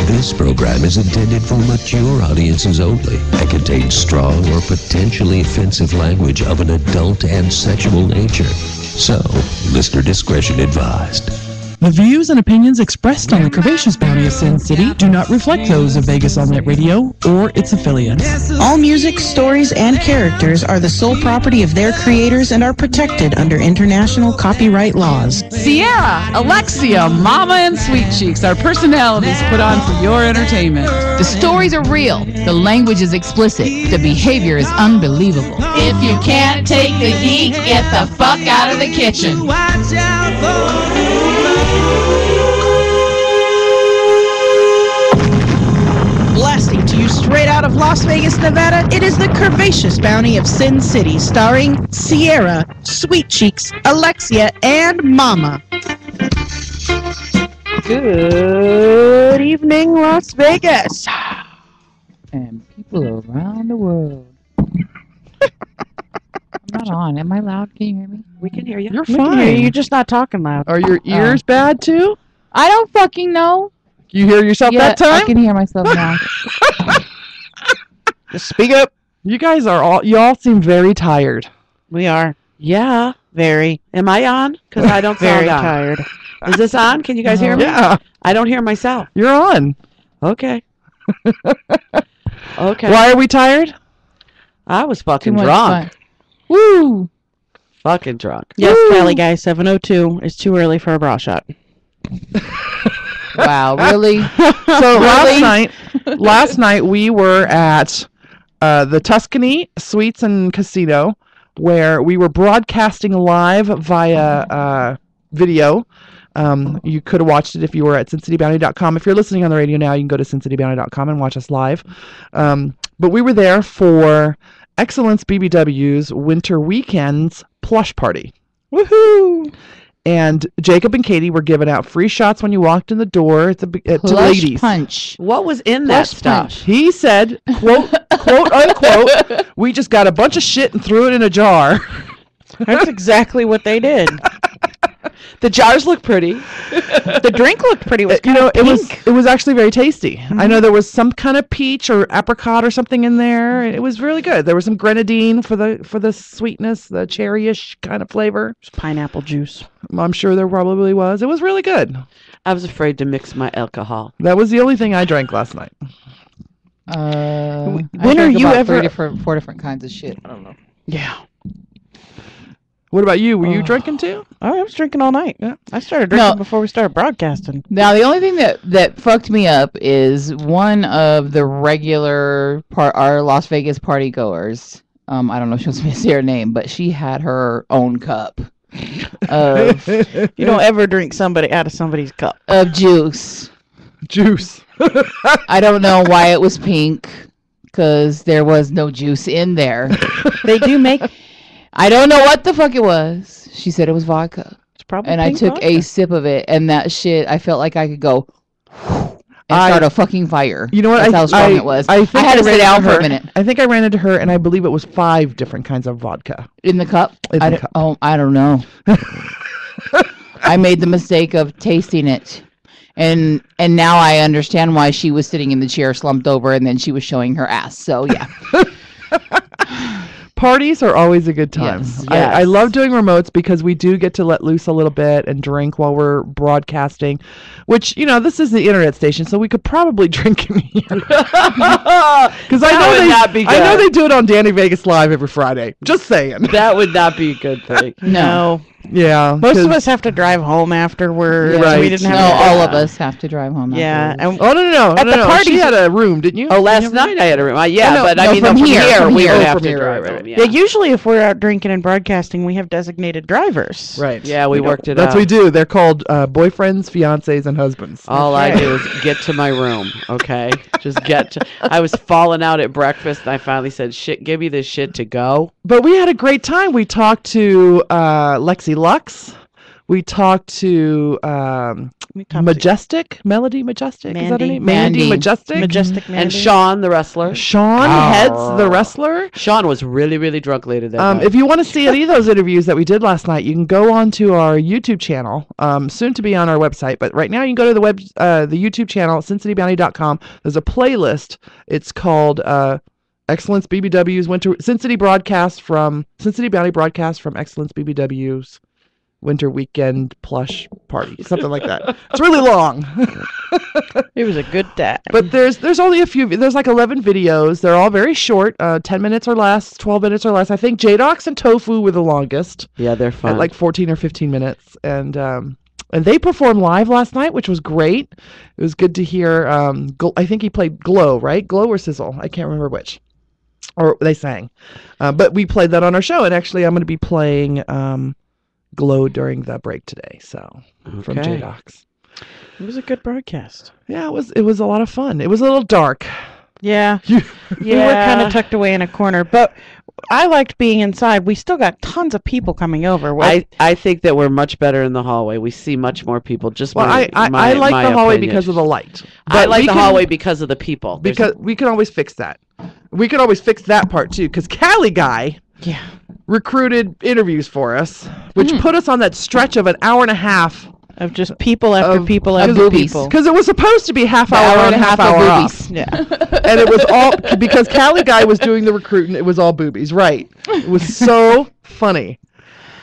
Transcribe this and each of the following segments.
This program is intended for mature audiences only and contains strong or potentially offensive language of an adult and sexual nature. So, listener discretion advised. The views and opinions expressed on the Curvaceous Bounty of Sin City do not reflect those of Vegas All Night Radio or its affiliates. All music, stories, and characters are the sole property of their creators and are protected under international copyright laws. Sierra, Alexia, Mama, and Sweet Cheeks are personalities put on for your entertainment. The stories are real. The language is explicit. The behavior is unbelievable. If you can't take the heat, get the fuck out of the kitchen. Watch out for Blasting to you straight out of Las Vegas, Nevada, it is the Curvaceous Bounty of Sin City, starring Sierra, Sweet Cheeks, Alexia, and Mama. Good evening, Las Vegas. And people around the world. I'm not on. Am I loud? Can you hear me? We can hear you. You're We can hear fine. you. You're just not talking loud. Are your ears bad too? I don't fucking know. You hear yourself Yeah, that time? I can hear myself now. Just speak up. You guys you all seem very tired. We are. Yeah. Very. Am I on? Because I don't Very sound on. tired. Is this on? Can you guys hear me? Yeah, I don't hear myself. you're on. Okay. Okay. Why are we tired? I was Too fucking much drunk. fun. Woo! Fucking drunk. Yes, Cali guy, 7:02 is too early for a bra shot. Wow, really? So last night we were at the Tuscany Suites and Casino, where we were broadcasting live via video. You could have watched it if you were at SinCityBounty.com. If you're listening on the radio now, you can go to SinCityBounty.com and watch us live. But we were there for Excellence BBW's Winter Weekends plush party. Woohoo! And Jacob and Katie were giving out free shots when you walked in the door to Plush ladies. punch. What was in that Plush stuff? punch. He said, quote unquote, we just got a bunch of shit and threw it in a jar. That's exactly what they did. The jars look pretty. The drink looked pretty. It was kind of pink. it was actually very tasty. I know there was some kind of peach or apricot or something in there. It was really good. There was some grenadine for the sweetness, the cherryish kind of flavor. Pineapple juice. I'm sure there probably was. It was really good. I was afraid to mix my alcohol. That was the only thing I drank last night. I When are drank you about ever- four different kinds of shit. I don't know. Yeah. What about you? Were you drinking too? Oh, I was drinking all night. Yeah. I started drinking No. before we started broadcasting. Now, the only thing that fucked me up is one of the regular our Las Vegas party goers. I don't know if she wants me to say her name, but she had her own cup of You don't ever drink somebody out of somebody's cup. juice. Juice. I don't know why it was pink, because there was no juice in there. They do make. I don't know what the fuck it was. She said it was vodka. It's probably. And I pink took a vodka. sip of it, and that shit, I felt like I could go and start a fucking fire. You know what? That's how strong it was. I had to sit down for a minute. I think I ran into her, and I believe it was 5 different kinds of vodka. In the cup? In the cup. Oh, I don't know. I made the mistake of tasting it. And now I understand why she was sitting in the chair slumped over, and then she was showing her ass. So, yeah. Parties are always a good time. Yes. I love doing remotes because we do get to let loose a little bit and drink while we're broadcasting, which, this is the internet station, so we could probably drink in here. Because I know they do it on Danny Vegas Live every Friday. Just saying. That would not be a good thing. No. Yeah. Most of us have to drive home afterwards. Right. We didn't have. No, to all of us have to drive home. Yeah. afterwards. And Oh, no. At the parties- She had a room, didn't you? Oh, last night I had a room. Yeah, no, but no, I mean, from from here, here from we here, would have from to here, drive right, home. right. Yeah, yeah, usually if we're out drinking and broadcasting, we have designated drivers. Right. Yeah, we worked it That's out. what we do. They're called boyfriends, fiancés, and husbands. All I do is get to my room, okay? Just get to. I was falling out at breakfast, and I finally said, "Shit, give me this shit to go." But we had a great time. We talked to Lexi Lux. We talked to Majestic? Melody Majestic? Is that her Mandy. name? Mandy Majestic? Majestic Mandy. And Sean, the wrestler. Sean Heads, the wrestler. Sean was really, really drunk later that night. If you want to see any of those interviews that we did last night, you can go onto our YouTube channel, soon to be on our website. But right now, you can go to the YouTube channel, SinCityBounty.com. There's a playlist. It's called Excellence BBW's Sin City Bounty broadcast from Excellence BBW's Winter Weekend Plush Party, something like that. It's really long. It was a good day. But there's only a few. There's like 11 videos. They're all very short, 10 minutes or less, 12 minutes or less. I think J-Docs and Tofu were the longest. Yeah, they're fun. At like 14 or 15 minutes. And they performed live last night, which was great. It was good to hear. I think he played Glow, right? Glow or Sizzle? I can't remember which. Or they sang. But we played that on our show. And actually, I'm going to be playing Glow during the break today. So from J-Docs. It was a good broadcast. Yeah, it was a lot of fun. It was a little dark. Yeah. We were kind of tucked away in a corner, but I liked being inside. We still got tons of people coming over. I think that we're much better in the hallway. We see much more people. I like the hallway because of the light. I like the hallway because of the people. Because we can always fix that. We can always fix that part too. Because Cali Guy recruited interviews for us, which put us on that stretch of an hour and a half of just people after people after people. Because it was supposed to be half hour on, half hour off. Yeah. And it was all because Cali Guy was doing the recruiting. It was all boobies, right? It was so funny,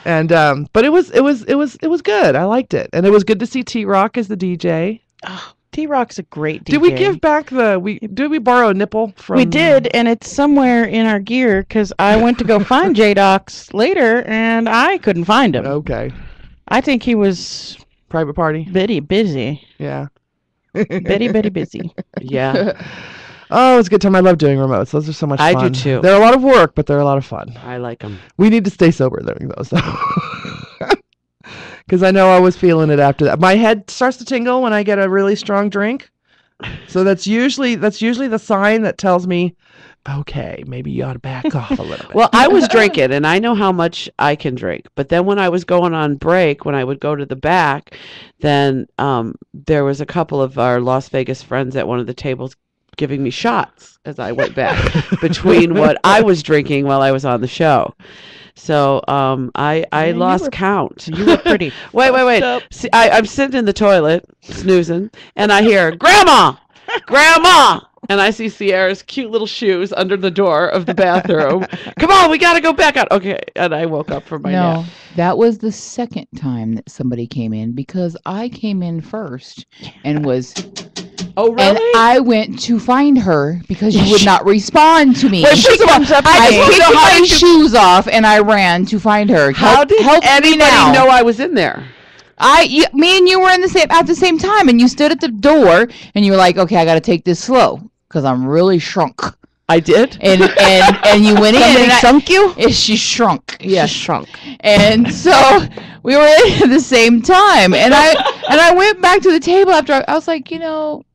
and but it was good. I liked it, and it was good to see T-Rock as the DJ. Oh, T-Rock's a great DJ. Did we give back did we borrow a nipple from? We did, and it's somewhere in our gear because I went to go find J-Docs later, and I couldn't find him. Okay. I think he was private party. Busy. Yeah. Bitty busy. Yeah. Oh, it's a good time. I love doing remotes. Those are so much fun. I do too. They're a lot of work, but they're a lot of fun. I like them. We need to stay sober during those, though. Because I know I was feeling it after that. My head starts to tingle when I get a really strong drink. So that's usually the sign that tells me, okay, maybe you ought to back off a little bit. Well, I was drinking, and I know how much I can drink. But then when I was going on break, when I would go to the back, then there was a couple of our Las Vegas friends at one of the tables giving me shots as I went back between what I was drinking while I was on the show. So I lost count. You were pretty. Wait. See, I'm sitting in the toilet, snoozing, and I hear, Grandma! Grandma! And I see Sierra's cute little shoes under the door of the bathroom. Come on, we got to go back out. Okay. And I woke up from my nap. That was the second time that somebody came in because I came in first and was... Oh, really? And I went to find her because you would not respond to me. Wait, first of all, I kicked my shoes off and I ran to find her. How did anybody know I was in there? Me and you were at the same time, and you stood at the door and you were like, "Okay, I got to take this slow because I'm really shrunk." I did, and you went in. Somebody shrunk you? She shrunk. Yeah, she shrunk. And so we were in at the same time, and I went back to the table after I was like,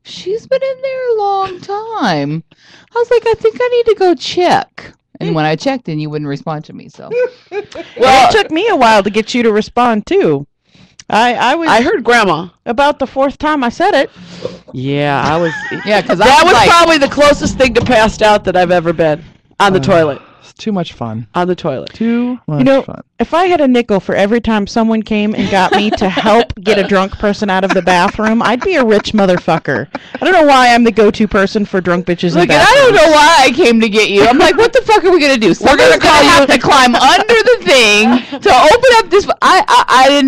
she's been in there a long time. I was like, I think I need to go check. And when I checked, then you wouldn't respond to me. So, well, it took me a while to get you to respond too. I heard Grandma about the fourth time I said it. Yeah, I was. Yeah, because that was probably the closest thing to passed out that I've ever been on the toilet. It's too much fun. On the toilet. Too much fun. If I had a nickel for every time someone came and got me to help get a drunk person out of the bathroom, I'd be a rich motherfucker. I don't know why I'm the go-to person for drunk bitches in bathrooms. I don't know why I came to get you. I'm like, what the fuck are we gonna do? We're gonna have to climb under the thing to open up this. I didn't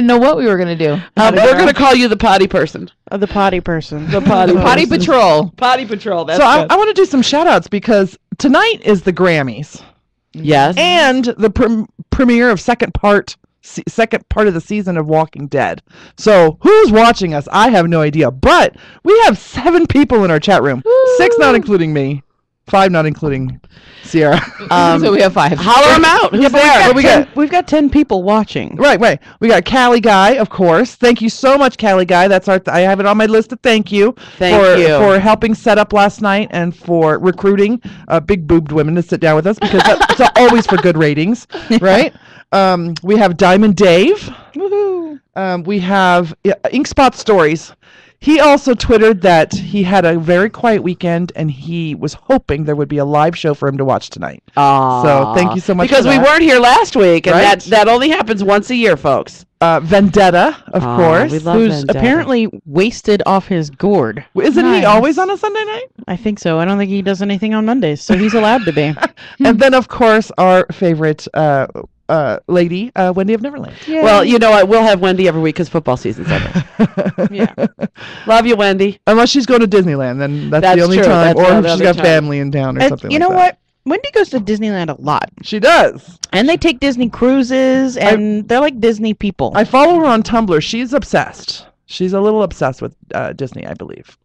know what we were gonna do. We're gonna call you the potty person. The potty person. The potty patrol. Potty patrol. That's so I want to do some shout outs because tonight is the Grammys. Yes. And the premiere of second part of the season of Walking Dead. So who's watching us? I have no idea. But we have 7 people in our chat room. Woo! 6 not including me. 5 not including Sierra. So we have 5. Holler them out. Who's there? We've got 10 people watching. Right. We got Cali Guy, of course. Thank you so much, Cali Guy. That's I have it on my list of thank you. Thank you for helping set up last night and for recruiting big boobed women to sit down with us because that's always for good ratings, right? We have Diamond Dave. Woohoo! We have Inkspot Stories. He also twittered that he had a very quiet weekend and he was hoping there would be a live show for him to watch tonight. So thank you so much. Because for we that. weren't here last week, and Right? that only happens once a year, folks. Vendetta, of course. We love Who's Vendetta. apparently wasted off his gourd. Isn't he Nice. always on a Sunday night? I think so. I don't think he does anything on Mondays, so he's allowed to be. And then, of course, our favorite lady, Wendy of Neverland. Well, you know what? We'll have Wendy every week because football season's over. Yeah. Love you, Wendy. Unless she's going to Disneyland, then that's That's the only true. time. That's Or the if she's other got time. family in town or And something you like know that. what? Wendy goes to Disneyland a lot. She does. And they take Disney cruises, and they're like Disney people. I follow her on Tumblr. She's obsessed. She's a little obsessed with Disney, I believe.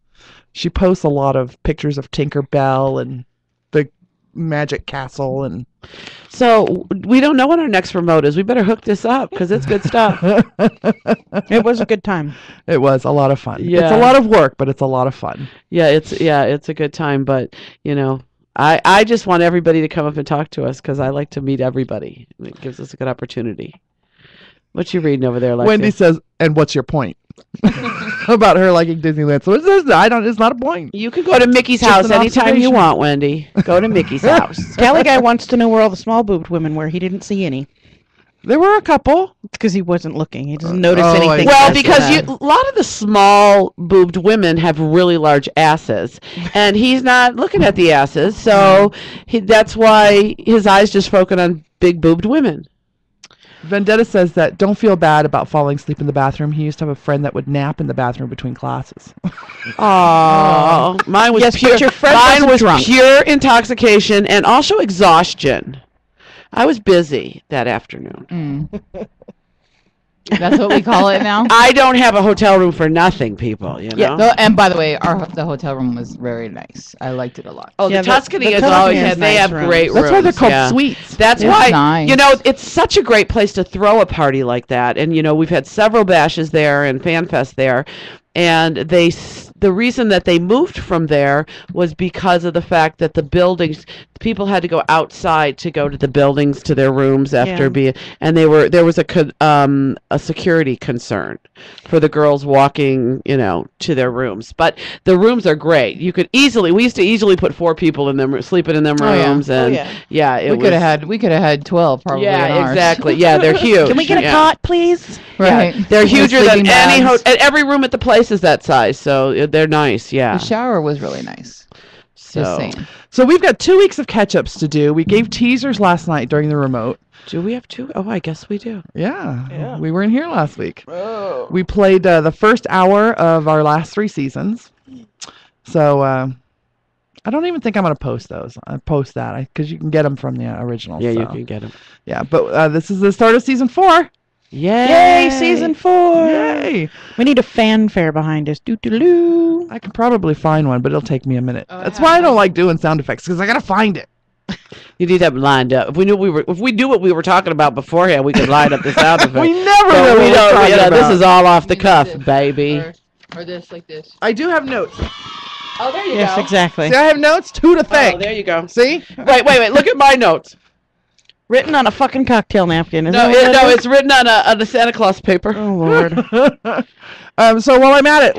She posts a lot of pictures of Tinkerbell and the Magic Castle and So we don't know when our next remote is. We better hook this up because it's good stuff. It was a good time. it was a lot of fun. It's Yeah. a lot of work, but it's a lot of fun. It's a good time. But I just want everybody to come up and talk to us because I like to meet everybody. It gives us a good opportunity. What you reading over there, Lexi? Wendy says, "And what's your point?" About her liking Disneyland. So it's not a point. You can go to Mickey's Just house an anytime you observation. want, Wendy. Go to Mickey's house. Cali guy wants to know where all the small boobed women were. He didn't see any. There were a couple. It's because he wasn't looking. He doesn't notice I anything. see. Well, That's because bad. a lot of the small boobed women have really large asses, and he's not looking at the asses, so that's why his eyes just focus on big boobed women. Vendetta says that don't feel bad about falling asleep in the bathroom. He used to have a friend that would nap in the bathroom between classes. Oh, mine was Yes, pure. but your friend Mine wasn't was drunk. pure intoxication and also exhaustion. I was busy that afternoon. That's what we call it now. I don't have a hotel room for nothing, people. You know. Yeah. No, and by the way, the hotel room was very nice. I liked it a lot. Oh, Yeah, the Tuscany the has Tuscany always has had. They nice have rooms. great rooms. That's why they're called yeah. suites. That's It's why nice. it's such a great place to throw a party like that. And we've had several bashes there and fan fest there, and the reason that they moved from there was because of the fact that the buildings, people had to go outside to go to the buildings to their rooms after Yeah. being, and there was a security concern for the girls walking, to their rooms. But the rooms are great. We used to easily put 4 people in them, sleeping in them Oh, yeah. rooms, and it We could have had 12 probably. in yeah, ours. exactly. Yeah, they're huge. Can we get a yeah. cot, please? Right. Yeah, they're With huger than sleeping any bags. and every room at the place is that size, so they're nice. Yeah. The shower was really nice. Just So, saying. So we've got 2 weeks of catch-ups to do. We gave teasers last night during the remote. do we have 2? Oh, I guess we do. Yeah. We weren't here last week. We played the first hour of our last 3 seasons. So I don't even think I'm going to post those. I post that because you can get them from the original. Yeah, so. you can get them. Yeah, but this is the start of season 4. Yay, season 4. Yay! We need a fanfare behind us. Doo-doo-doo. I can probably find one, but it'll take me a minute. Oh, That's yeah. why I don't like doing sound effects because I got to find it. You need that lined up. If we knew what we were talking about beforehand, we could line up the sound effect. We never But know what we we're don't. talking This about. is all off the You cuff, need this, baby. Or this, like this. I do have notes. Oh, there you Yes, go. exactly. See, I have notes. Who to thank? Oh, there you go. See? Wait. Look at my notes. Written on a fucking cocktail napkin. Is No, that what that is? it's written on a Santa Claus paper. Oh, Lord. So while I'm at it,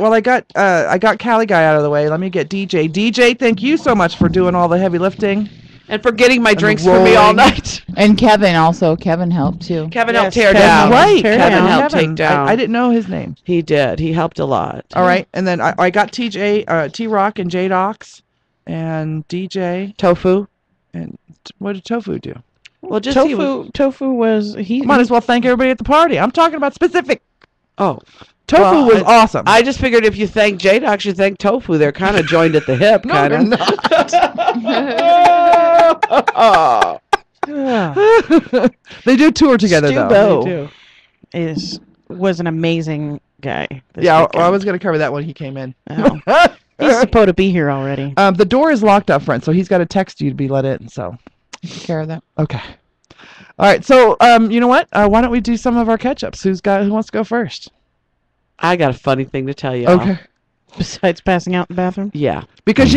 I got Cali guy out of the way. Let me get DJ. DJ, thank you so much for doing all the heavy lifting. And for getting my drinks for me all rolling. night. And Kevin also. Kevin helped too. Kevin Yes, helped tear Kevin down. helped Right, tear Kevin down. helped take down. I didn't know his name. He did. He helped a lot. All right, and then I got TJ, T-Rock, and J-Docs, and DJ, Tofu. and what did Tofu do? Well, just he was. Tofu was he. Might as well thank everybody at the party. I'm talking about specific. Oh, Tofu Well, was awesome. I just figured if you thank J-Doc, you thank Tofu. They're kind of joined at the hip, no, kind they're of. not. They do tour together Stu though. Bo was an amazing guy. this Yeah, I weekend. was gonna cover that when he came in. Oh. He's supposed to be here already. The door is locked up front, so he's got to text you to be let in. So Take care of that. okay. All right. So you know what? Why don't we do some of our catch-ups? Who wants to go first? I got a funny thing to tell you. Okay. Besides passing out in the bathroom? Yeah. Because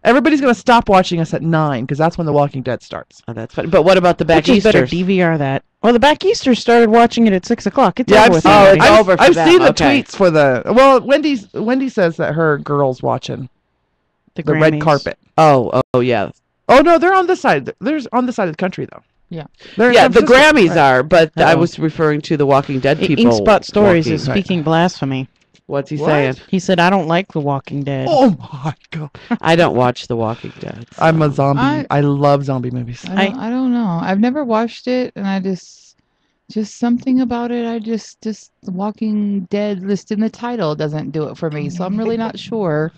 everybody's going to stop watching us at 9 because that's when The Walking Dead starts. Oh, that's funny. But what about the back Which is better, Easters? DVR that. Well, the back Easters started watching it at 6 o'clock. It's over I've with seen, already. it's over for I've them. seen the Okay. tweets for the. Well, Wendy says that her girl's watching the red Grammys. carpet. Oh, yeah. Oh no, they're on this side. They're on this side of the country though. Yeah. They're in Yeah, San the Francisco. Grammys Right. are, but I Uh-oh. was referring to the Walking Dead people. Inkspot Stories walking. is speaking blasphemy. What's he What? saying? He said, I don't like The Walking Dead. Oh my god! I don't watch The Walking Dead. so- I'm a zombie. I love zombie movies. I don't know. I've never watched it, and I just something about it. Just The Walking Dead listed in the title doesn't do it for me. So I'm really not sure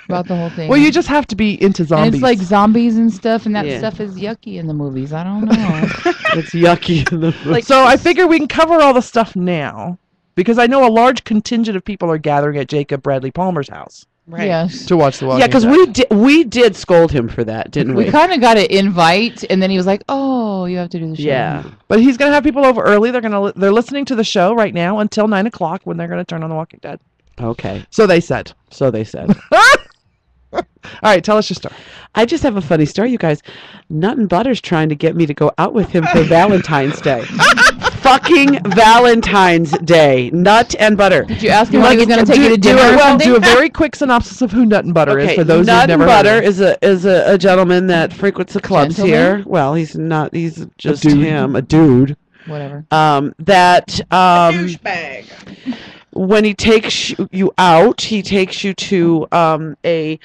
about the whole thing. Well, you just have to be into and zombies. it's like zombies and stuff, and that Yeah. stuff is yucky in the movies. I don't know. It's yucky. In the So I figure we can cover all the stuff now because I know a large contingent of people are gathering at Jacob Bradley Palmer's house Right. Yes. to watch The Walking Yeah, because Dead. we did scold him for that, didn't we? We kind of got an invite, and then he was like, "Oh, you have to do the show." Yeah. But he's gonna have people over early. They're listening to the show right now until 9 o'clock when they're gonna turn on The Walking Dead. Okay. So they said. So they said. All right, tell us your story. I just have a funny story, you guys. Nut and Butter's trying to get me to go out with him for Valentine's Day. Fucking Valentine's Day. Nut and Butter. Did you ask him when he was going to take you to dinner or something? Do a very quick synopsis of who Nut and Butter is for those Nut who've never and heard Butter of it. is a gentleman that frequents the clubs Gentleman? here. Well, he's not. He's just dude. him, a dude. Whatever. Douchebag. When he takes you out, he takes you to a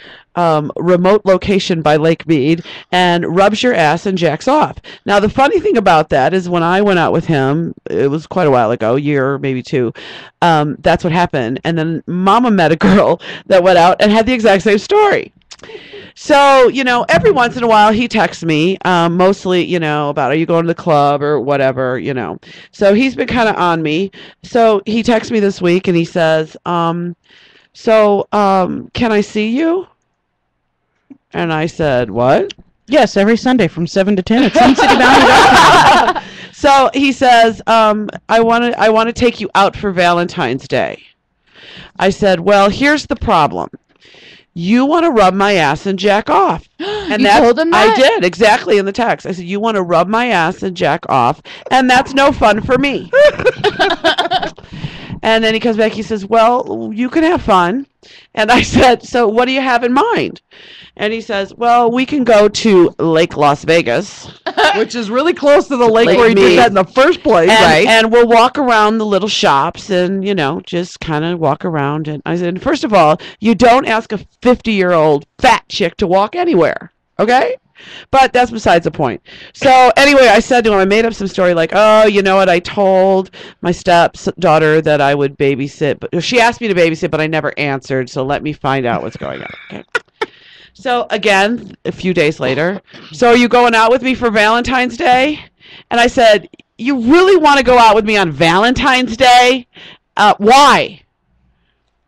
remote location by Lake Mead and rubs your ass and jacks off. Now, the funny thing about that is when I went out with him, it was quite a while ago, a year, maybe two, that's what happened. And then Mama met a girl that went out and had the exact same story. So, every once in a while he texts me, mostly, about, are you going to the club or whatever, So he's been kind of on me. So he texts me this week and he says, can I see you? And I said, what? Yes, every Sunday from 7 to 10 at SimCityBounty.com. So he says, I want to take you out for Valentine's Day. I said, well, here's the problem. You want to rub my ass and jack off. And You told him that? I did, exactly in the text. I said, you want to rub my ass and jack off, and that's no fun for me. And then he comes back, he says, well, you can have fun. And I said, so what do you have in mind? And he says, well, we can go to Lake Las Vegas. Which is really close to the lake Lake where he Mead. did that in the first place. And we'll walk around the little shops and, just kind of walk around. And I said, first of all, you don't ask a 50-year-old fat chick to walk anywhere. Okay? But that's besides the point. So anyway, I said to him, I made up some story like, oh, you know what? I told my stepdaughter that I would babysit. But she asked me to babysit, but I never answered. So let me find out what's going on. Okay. So again, a few days later, so are you going out with me for Valentine's Day? And I said, you really want to go out with me on Valentine's Day? Why?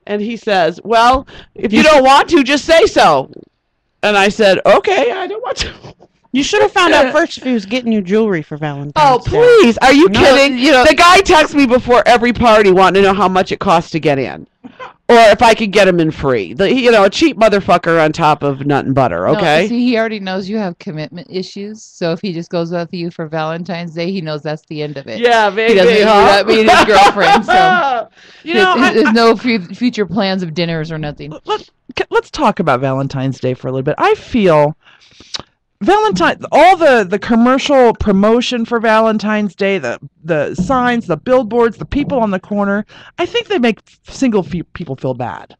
And he says, well, if you don't want to, just say so. And I said, okay, I don't want to. You should have found out first if he was getting you jewelry for Valentine's Oh, Day. please. Are you No, kidding? The guy texts me before every party wanting to know how much it costs to get in. Or if I could get him in free. A cheap motherfucker on top of Nut and Butter, okay? No, see, he already knows you have commitment issues. So if he just goes out with you for Valentine's Day, he knows that's the end of it. Yeah, maybe. He doesn't do that meeting his girlfriend. So I- there's no future plans of dinners or nothing. let's talk about Valentine's Day for a little bit. I feel all the commercial promotion for Valentine's Day, the signs, the billboards, the people on the corner, I think they make single people feel bad.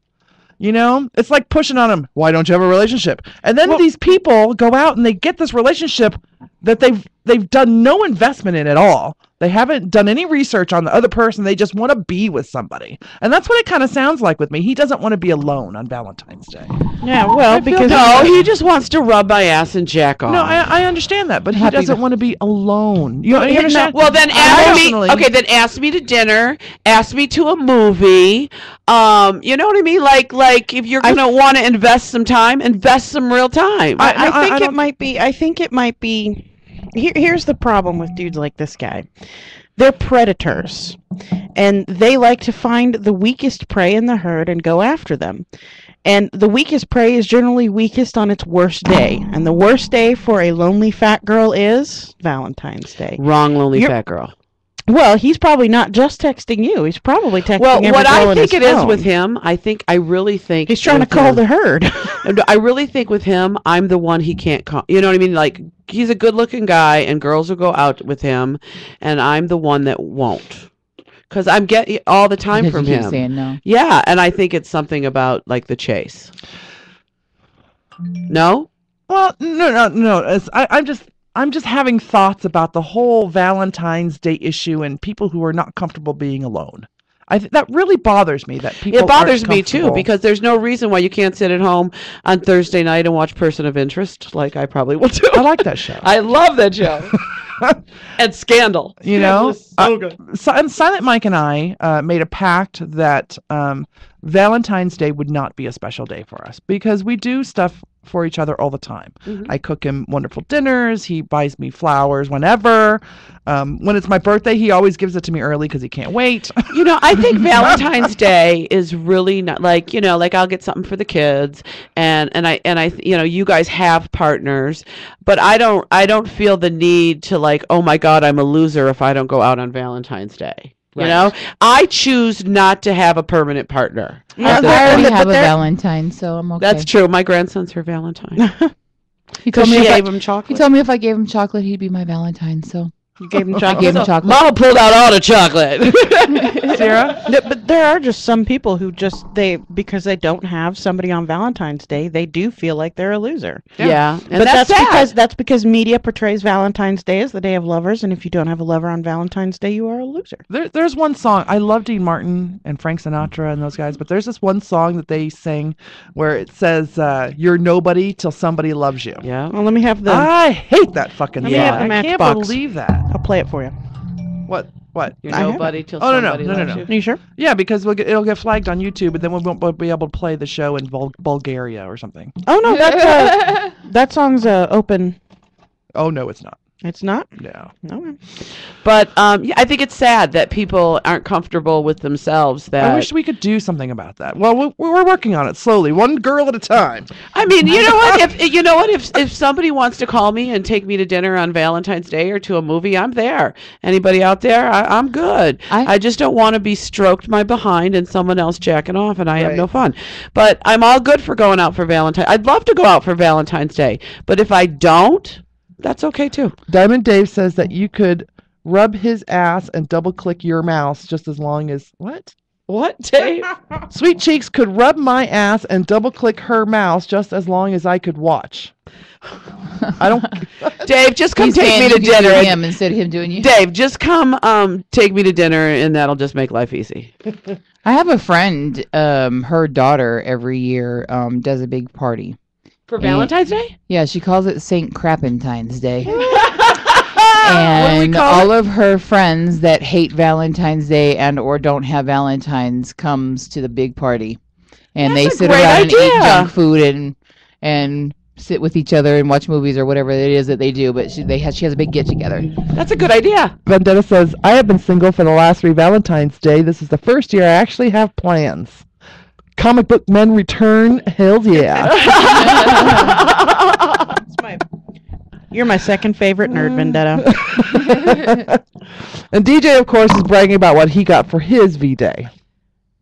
It's like pushing on them. Why don't you have a relationship? And then these people go out and they get this relationship that they've done no investment in at all. They haven't done any research on the other person. They just want to be with somebody. And that's what it kind of sounds like with me. He doesn't want to be alone on Valentine's Day. Yeah, well, because No, he just wants to rub my ass and jack off. No, I understand that, but he Happy doesn't to- want to be alone. You understand? Well, then ask me. Emotionally. Okay, then ask me to dinner. Ask me to a movie. You know what I mean? Like if you're gonna want to invest some time, invest some real time. I think don't- it might be. Here's the problem with dudes like this guy. They're predators, and they like to find the weakest prey in the herd and go after them. And the weakest prey is generally weakest on its worst day. And the worst day for a lonely fat girl is Valentine's Day. Wrong, lonely fat girl. Well, he's probably not just texting you. He's probably texting every what girl I on think his it is phone. with him, I really think He's trying to with call him- the herd. I really think with him, I'm the one he can't call. You know what I mean? Like, he's a good-looking guy, and girls will go out with him, and I'm the one that won't. Because I'm getting all the time Because from you keep him. saying no. Yeah, and I think it's something about, like, the chase. No? Well, no. I'm just having thoughts about the whole Valentine's Day issue and people who are not comfortable being alone. That really bothers me. That people It bothers aren't me, too, comfortable. because there's no reason why you can't sit at home on Thursday night and watch Person of Interest, like I probably will do. I like that show. I love that show. And Scandal. You know, Scandal is so good. and Silent Mike and I made a pact that Valentine's Day would not be a special day for us because we do stuff for each other all the time. Mm-hmm. I cook him wonderful dinners. He buys me flowers whenever. When it's my birthday, he always gives it to me early because he can't wait. You know, I think Valentine's Day is really not like, you know, like I'll get something for the kids and I you know, you guys have partners, but I don't feel the need to like, oh my God, I'm a loser if I don't go out on Valentine's Day. You know, I choose not to have a permanent partner. I already have a Valentine, so I'm okay. That's true. My grandson's her Valentine. He told me She if gave him chocolate. He told me if I gave him chocolate, he'd be my Valentine. So You gave him I chocolate. gave him chocolate. Mama pulled out all the chocolate. Sarah? No, but there are just some people who because they don't have somebody on Valentine's Day, they do feel like they're a loser. Yeah. And But that's that's because media portrays Valentine's Day as the day of lovers, and if you don't have a lover on Valentine's Day, you are a loser. There's one song. I love Dean Martin and Frank Sinatra and those guys, but there's this one song that they sing where it says, "You're nobody till somebody loves you." Yeah. Well, let me have the. I hate that fucking Let song. me have the I can't Matchbox. believe that. I'll play it for you. What? You're I have nobody till Oh, no, somebody no, loves no. you. Are you sure? Yeah, because it'll get flagged on YouTube, and then we won't be able to play the show in Bulgaria or something. Oh no, that's that song's open. Oh no, it's not. It's not. No. No. But yeah, I think it's sad that people aren't comfortable with themselves. That I wish we could do something about that. Well, we're working on it slowly, one girl at a time. I mean, you know what? If somebody wants to call me and take me to dinner on Valentine's Day or to a movie, I'm there. Anybody out there? I'm good. I just don't want to be stroked my behind and someone else jacking off, and I have no fun. But I'm all good for going out for Valentine's. I'd love to go out for Valentine's Day, but if I don't, that's okay too. Diamond Dave says that you could rub his ass and double click your mouse just as long as what? What, Dave? Sweet Cheeks could rub my ass and double click her mouse just as long as I could watch. I don't. Dave, just come He's take saying me you to can do dinner. him instead of him doing you. Dave, just come take me to dinner, and that'll just make life easy. I have a friend. Her daughter every year does a big party. For Valentine's Day? Yeah, she calls it St. Crappentine's Day. What do we And call all of her friends that hate Valentine's Day and or don't have Valentines comes to the big party. And That's they a sit great around and eat idea. junk food and sit with each other and watch movies or whatever it is that they do, but she has a big get together. That's a good idea. Vendetta says, I have been single for the last 3 Valentine's Day. This is the first year I actually have plans. Comic book men return. Hells yeah. You're my second favorite nerd, Vendetta. And DJ, of course, is bragging about what he got for his V-Day.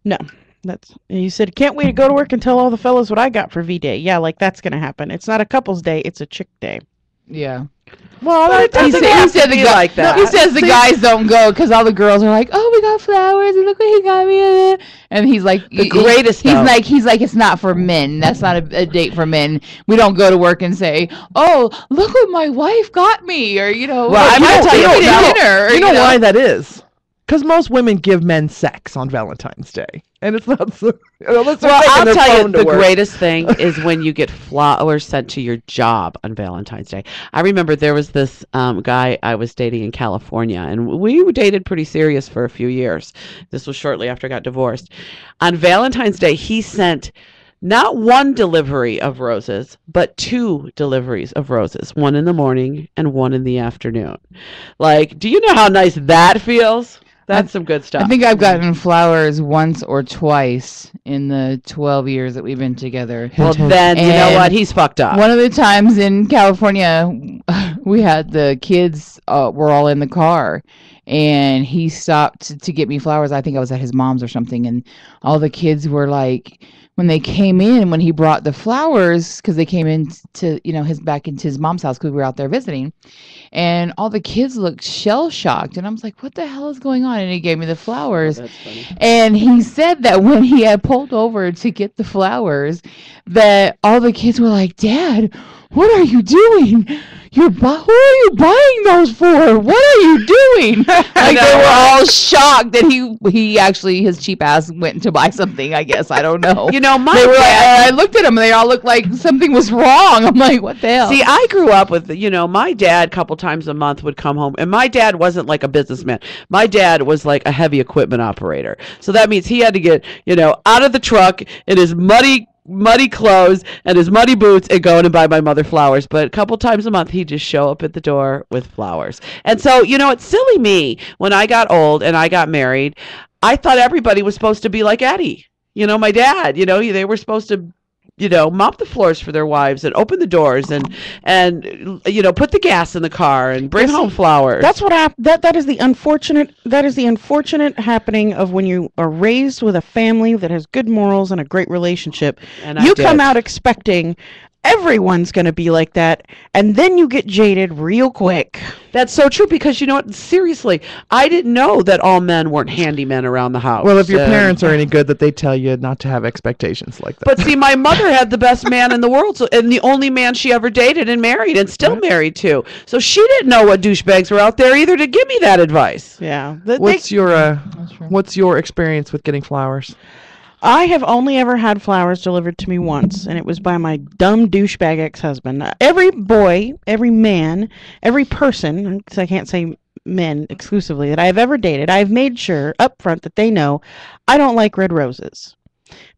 No, you said can't wait to go to work and tell all the fellas what I got for V-Day. Yeah, like that's gonna happen. It's not a couple's day; it's a chick day. Yeah. Well, But it that, doesn't He have said to the be guy- like that. He says the guys don't go because all the girls are like, "Oh, we got flowers and look what he got me," and he's like, The greatest, He's though. like, it's not for men. That's not a date for men. We don't go to work and say, "Oh, look what my wife got me," or Well, I'm gonna tell you "Take me to now- dinner." Or, you know why that is? Because most women give men sex on Valentine's Day. And it's not so... Unless they're Well, taking I'll their tell you, phone to the work. greatest thing is when you get flowers sent to your job on Valentine's Day. I remember there was this guy I was dating in California, and we dated pretty serious for a few years. This was shortly after I got divorced. On Valentine's Day, he sent not one delivery of roses, but 2 deliveries of roses, one in the morning and one in the afternoon. Like, do you know how nice that feels? That's some good stuff. I think I've gotten flowers once or twice in the 12 years that we've been together. Well, then, you know And what? He's fucked up. One of the times in California, we had the kids were all in the car, and he stopped to get me flowers. I think I was at his mom's or something, and all the kids were like, when they came in, when he brought the flowers, because they came in to, back into his mom's house because we were out there visiting, and all the kids looked shell shocked, and I was like, what the hell is going on? And he gave me the flowers. That's funny. And he said that when he had pulled over to get the flowers, that all the kids were like, Dad, what are you doing? Who are you buying those for? What are you doing? Like, they were all shocked that he actually, his cheap ass went to buy something, I guess. I don't know. You know, my They were dad, I looked at them, and they all looked like something was wrong. I'm like, what the hell? see, I grew up with, my dad a couple times a month would come home, and my dad wasn't like a businessman. My dad was like a heavy equipment operator. So that means he had to get, out of the truck in his muddy clothes and his muddy boots and go in and buy my mother flowers. But a couple times a month, he'd just show up at the door with flowers. And so, it's silly me. When I got old and I got married, I thought everybody was supposed to be like Eddie. My dad, they were supposed to, mop the floors for their wives and open the doors and put the gas in the car and bring home flowers. That's what that is the unfortunate happening of when you are raised with a family that has good morals and a great relationship. And you come out expecting everyone's going to be like that, and then you get jaded real quick. That's so true, because you know what? Seriously, I didn't know that all men weren't handymen around the house. Well, if your parents are any good, that they tell you not to have expectations like that. But see, my mother had the best man in the world, and the only man she ever dated and married, and still married to. So she didn't know what douchebags were out there either to give me that advice. Yeah. What's your experience with getting flowers? I have only ever had flowers delivered to me once, and it was by my dumb douchebag ex-husband. Every boy, every man, every person, because I can't say men exclusively, that I have ever dated, I've made sure up front that they know I don't like red roses.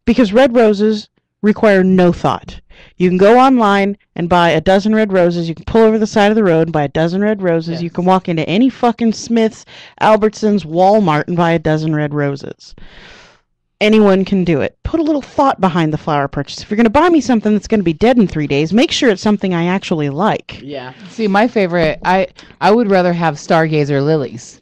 Because red roses require no thought. You can go online and buy a dozen red roses. You can pull over the side of the road and buy a dozen red roses. Yes. You can walk into any fucking Smith's, Albertsons, Walmart and buy a dozen red roses. Anyone can do it. Put a little thought behind the flower purchase. If you're going to buy me something that's going to be dead in 3 days, make sure it's something I actually like. Yeah. See, my favorite, I would rather have stargazer lilies.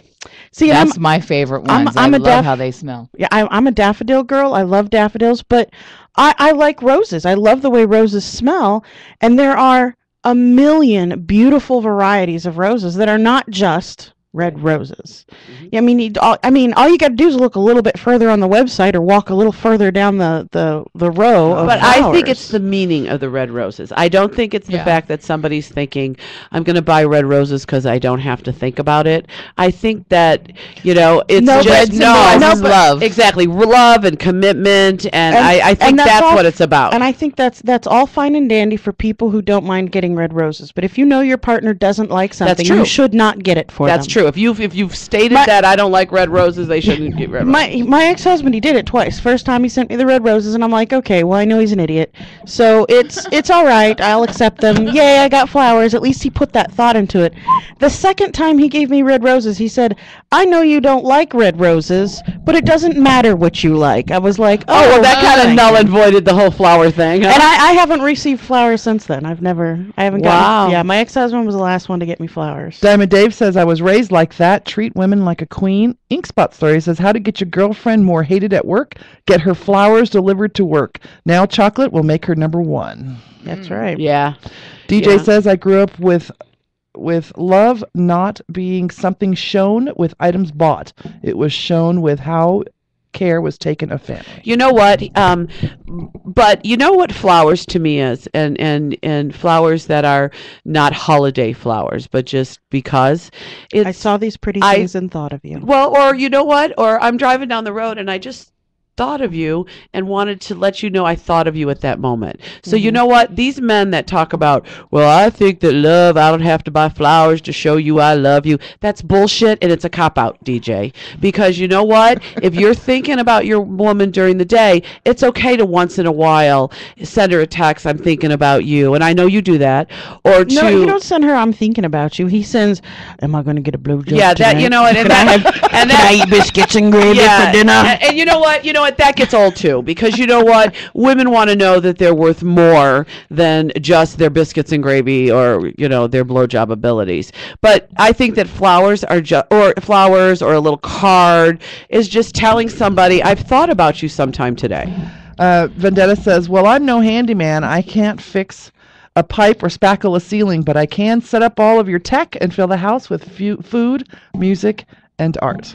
See, That's my favorite ones. I love how they smell. Yeah, I'm a daffodil girl. I love daffodils, but I like roses. I love the way roses smell, and there are a million beautiful varieties of roses that are not just red roses. I mean, all you got to do is look a little bit further on the website or walk a little further down the row of But flowers. I think it's the meaning of the red roses. I don't think it's the fact that somebody's thinking, I'm going to buy red roses because I don't have to think about it. I think that, it's love. Exactly. Love and commitment. And I think that's what it's about. And I think that's all fine and dandy for people who don't mind getting red roses. But if you know your partner doesn't like something, true. you should not get it for them. That's true. If you've stated that I don't like red roses, they shouldn't get red roses. My ex-husband, he did it twice. First time he sent me the red roses, and I'm like, okay, well, I know he's an idiot, so it's all right. I'll accept them. Yay, I got flowers. At least he put that thought into it. The second time he gave me red roses, he said, I know you don't like red roses, but it doesn't matter what you like. I was like, Oh, well, that kind of thank null you. and voided the whole flower thing. Huh? And I haven't received flowers since then. I haven't Wow. gotten. Yeah, my ex-husband was the last one to get me flowers. Diamond Dave says, I was raised like that. Treat women like a queen. Inkspot Story says, how to get your girlfriend more hated at work. Get her flowers delivered to work. Now chocolate will make her number one. That's right. Yeah. DJ Yeah. says, I grew up with love not being something shown with items bought. It was shown with how care was taken of family. You know what? But you know what flowers to me is, and flowers that are not holiday flowers, but just because I saw these pretty things and thought of you. Well, or you know what? Or I'm driving down the road and I just thought of you and wanted to let you know I thought of you at that moment. So you know what? These men that talk about, well, I think that love, I don't have to buy flowers to show you I love you. That's bullshit, and it's a cop-out, DJ. Because you know what? If you're thinking about your woman during the day, it's okay to once in a while send her a text, I'm thinking about you. And I know you do that. Or to... No, you don't send her, I'm thinking about you. He sends, am I going to get a blowjob Yeah, that, tonight? you know, and that... Can I eat biscuits and gravy for dinner? And you know what? That gets old too, because you know what? Women want to know that they're worth more than just their biscuits and gravy or, their blowjob abilities. But I think that flowers or a little card is just telling somebody, I've thought about you sometime today. Vendetta says, well, I'm no handyman. I can't fix a pipe or spackle a ceiling, but I can set up all of your tech and fill the house with food, music, and art.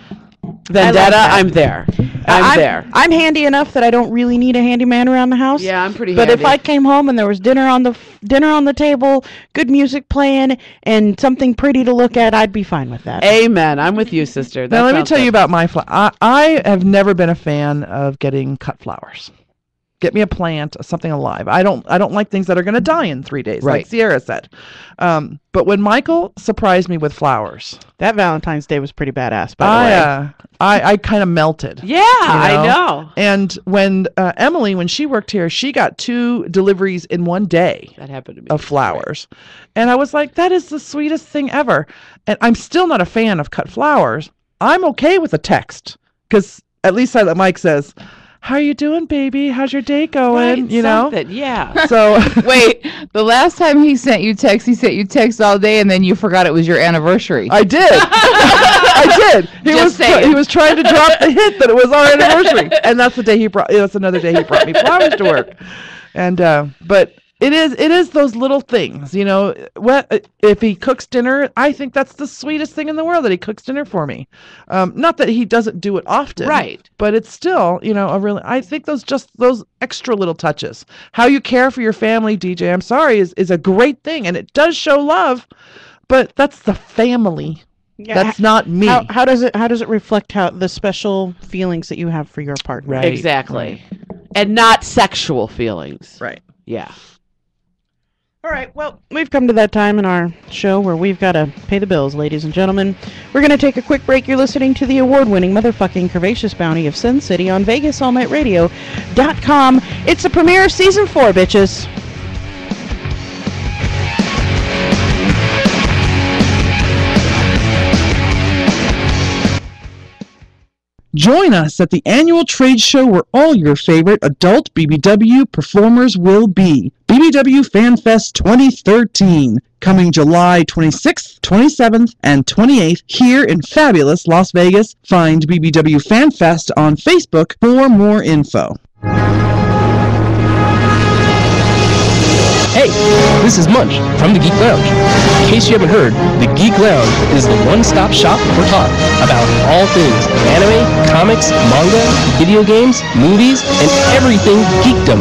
Vendetta, I'm there. I'm there. I'm handy enough that I don't really need a handyman around the house. Yeah, I'm pretty But handy. if I came home and there was dinner on the table, good music playing, and something pretty to look at, I'd be fine with that. Amen. I'm with you, sister. Now, let me tell you about my flower. I have never been a fan of getting cut flowers. Get me a plant, something alive. I don't like things that are going to die in 3 days, Right. like Sierra said. But when Michael surprised me with flowers, That Valentine's Day was pretty badass, by the way. I kind of melted. Yeah, I know. And when Emily, when she worked here, she got 2 deliveries in one day That happened to me. of flowers. And I was like, that is the sweetest thing ever. And I'm still not a fan of cut flowers. I'm okay with a text, because at least Mike says, how you doing, baby? How's your day going? Right, something, yeah. So Wait, the last time he sent you text all day, and then you forgot it was your anniversary. I did. I did. He was trying to drop the hint that it was our anniversary, and that's the day he brought. That's another day he brought me flowers to work. And but it is those little things, if he cooks dinner, I think that's the sweetest thing in the world that he cooks dinner for me. Not that he doesn't do it often, Right? But it's still, I think those extra little touches. How you care for your family, DJ, I'm sorry, is a great thing, and it does show love. But that's the family. Yeah, That's not me. How does it reflect the special feelings that you have for your partner? Right. Exactly. And not sexual feelings. Right. Yeah. All right, well, we've come to that time in our show where we've got to pay the bills, ladies and gentlemen. We're going to take a quick break. You're listening to the award-winning motherfucking curvaceous bounty of Sin City on VegasAllNightRadio.com. It's the premiere of Season 4, bitches. Join us at the annual trade show where all your favorite adult BBW performers will be. BBW Fan Fest 2013, coming July 26th, 27th, and 28th here in fabulous Las Vegas. Find BBW Fan Fest on Facebook for more info. Hey, this is Munch from the Geek Lounge. In case you haven't heard, the Geek Lounge is the one-stop shop for talk about all things anime, comics, manga, video games, movies, and everything geekdom.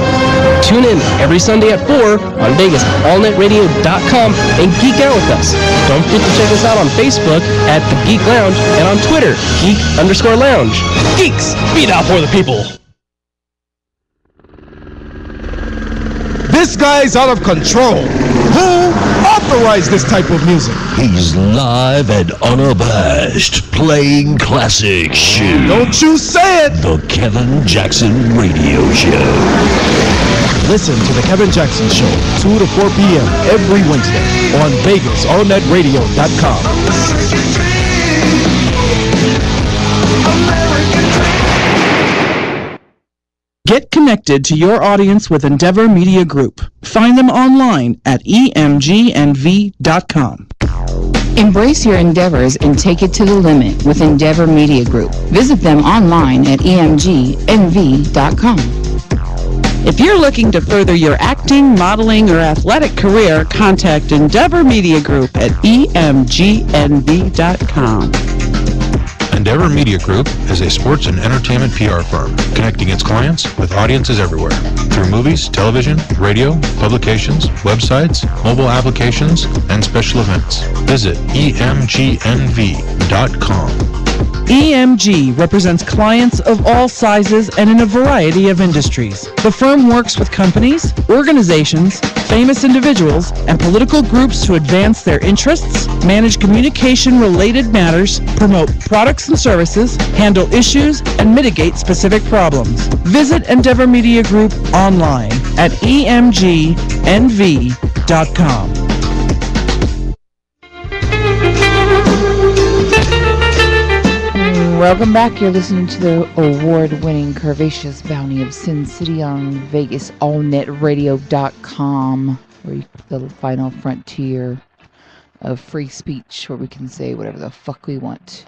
Tune in every Sunday at 4 on VegasAllNetRadio.com and geek out with us. Don't forget to check us out on Facebook at the Geek Lounge and on Twitter, Geek_Lounge. Geeks, beat out for the people. This guy's out of control. Who authorized this type of music? He's live and unabashed, playing classic shit. Don't you say it! The Kevin Jackson Radio Show. Listen to The Kevin Jackson Show, 2 to 4 p.m. every Wednesday on VegasAllNetRadio.com. Get connected to your audience with Endeavor Media Group. Find them online at emgnv.com. Embrace your endeavors and take it to the limit with Endeavor Media Group. Visit them online at emgnv.com. If you're looking to further your acting, modeling, or athletic career, contact Endeavor Media Group at emgnv.com. Endeavor Media Group is a sports and entertainment PR firm connecting its clients with audiences everywhere through movies, television, radio, publications, websites, mobile applications, and special events. Visit emgnv.com. EMG represents clients of all sizes and in a variety of industries. The firm works with companies, organizations, famous individuals, and political groups to advance their interests, manage communication-related matters, promote products and services, handle issues, and mitigate specific problems. Visit Endeavor Media Group online at emgnv.com. Welcome back. You're listening to the award-winning Curvaceous Bounty of Sin City on Vegas, allnetradio.com, where the final frontier of free speech, where we can say whatever the fuck we want.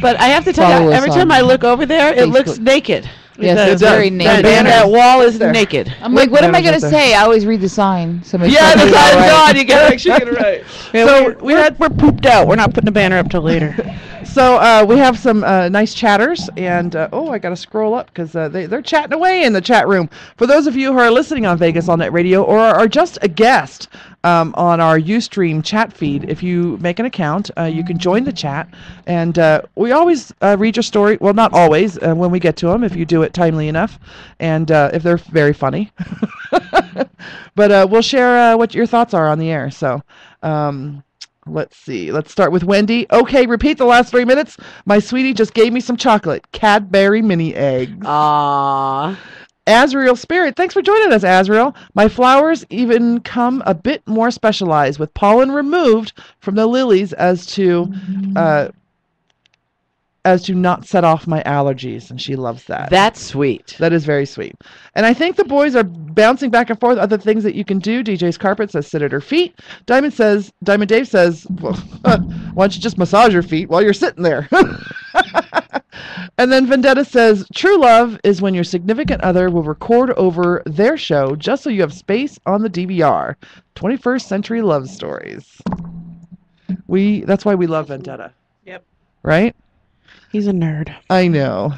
But I have to tell you, every time I look over there, it looks naked. Yes, it's very naked. And that wall is naked. I'm like, what am I going to say? I always read the sign. So the sign's on. You got to make sure you get it right. So we're pooped out. We're not putting the banner up till later. So we have some nice chatters, and I got to scroll up because they're chatting away in the chat room. For those of you who are listening on Vegas All Net Radio or are just a guest on our Ustream chat feed, if you make an account, you can join the chat, and we always read your story. Well, not always when we get to them, if you do it timely enough, and if they're very funny. But we'll share what your thoughts are on the air. So. Let's see. Let's start with Wendy. Okay, repeat the last 3 minutes. My sweetie just gave me some chocolate. Cadbury mini eggs. Aww. Azrael Spirit. Thanks for joining us, Azrael. My flowers even come a bit more specialized with pollen removed from the lilies as to not set off my allergies, and she loves that. That's sweet. That is very sweet. And I think the boys are bouncing back and forth. Other things that you can do. DJ's Carpet says sit at her feet. Diamond Dave says, well, why don't you just massage your feet while you're sitting there? And then Vendetta says, true love is when your significant other will record over their show just so you have space on the DVR. 21st century love stories. That's why we love Vendetta. Yep. Right? He's a nerd. I know.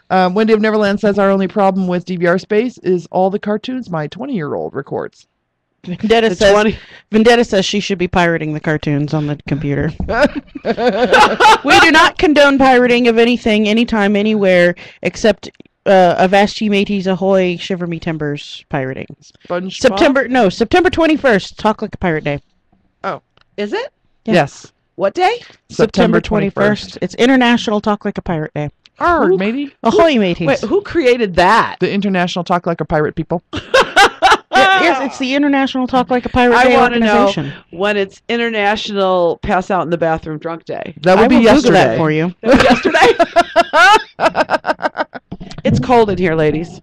Wendy of Neverland says our only problem with DVR space is all the cartoons my 20-year-old records. Vendetta says she should be pirating the cartoons on the computer. We do not condone pirating of anything, anytime, anywhere, except Avast Mateys Ahoy, Shiver Me Timbers pirating. SpongeBob? September 21st, Talk Like a Pirate Day. Oh, is it? Yeah. Yes. What day? September 21st. It's International Talk Like a Pirate Day. Arr, matey. Ahoy, mateys. Wait, who created that? The International Talk Like a Pirate people. Yes, it's the International Talk Like a Pirate Day organization. I want to know when it's International Pass Out in the Bathroom Drunk Day. That would be yesterday. That for you. Yesterday? It's cold in here, ladies.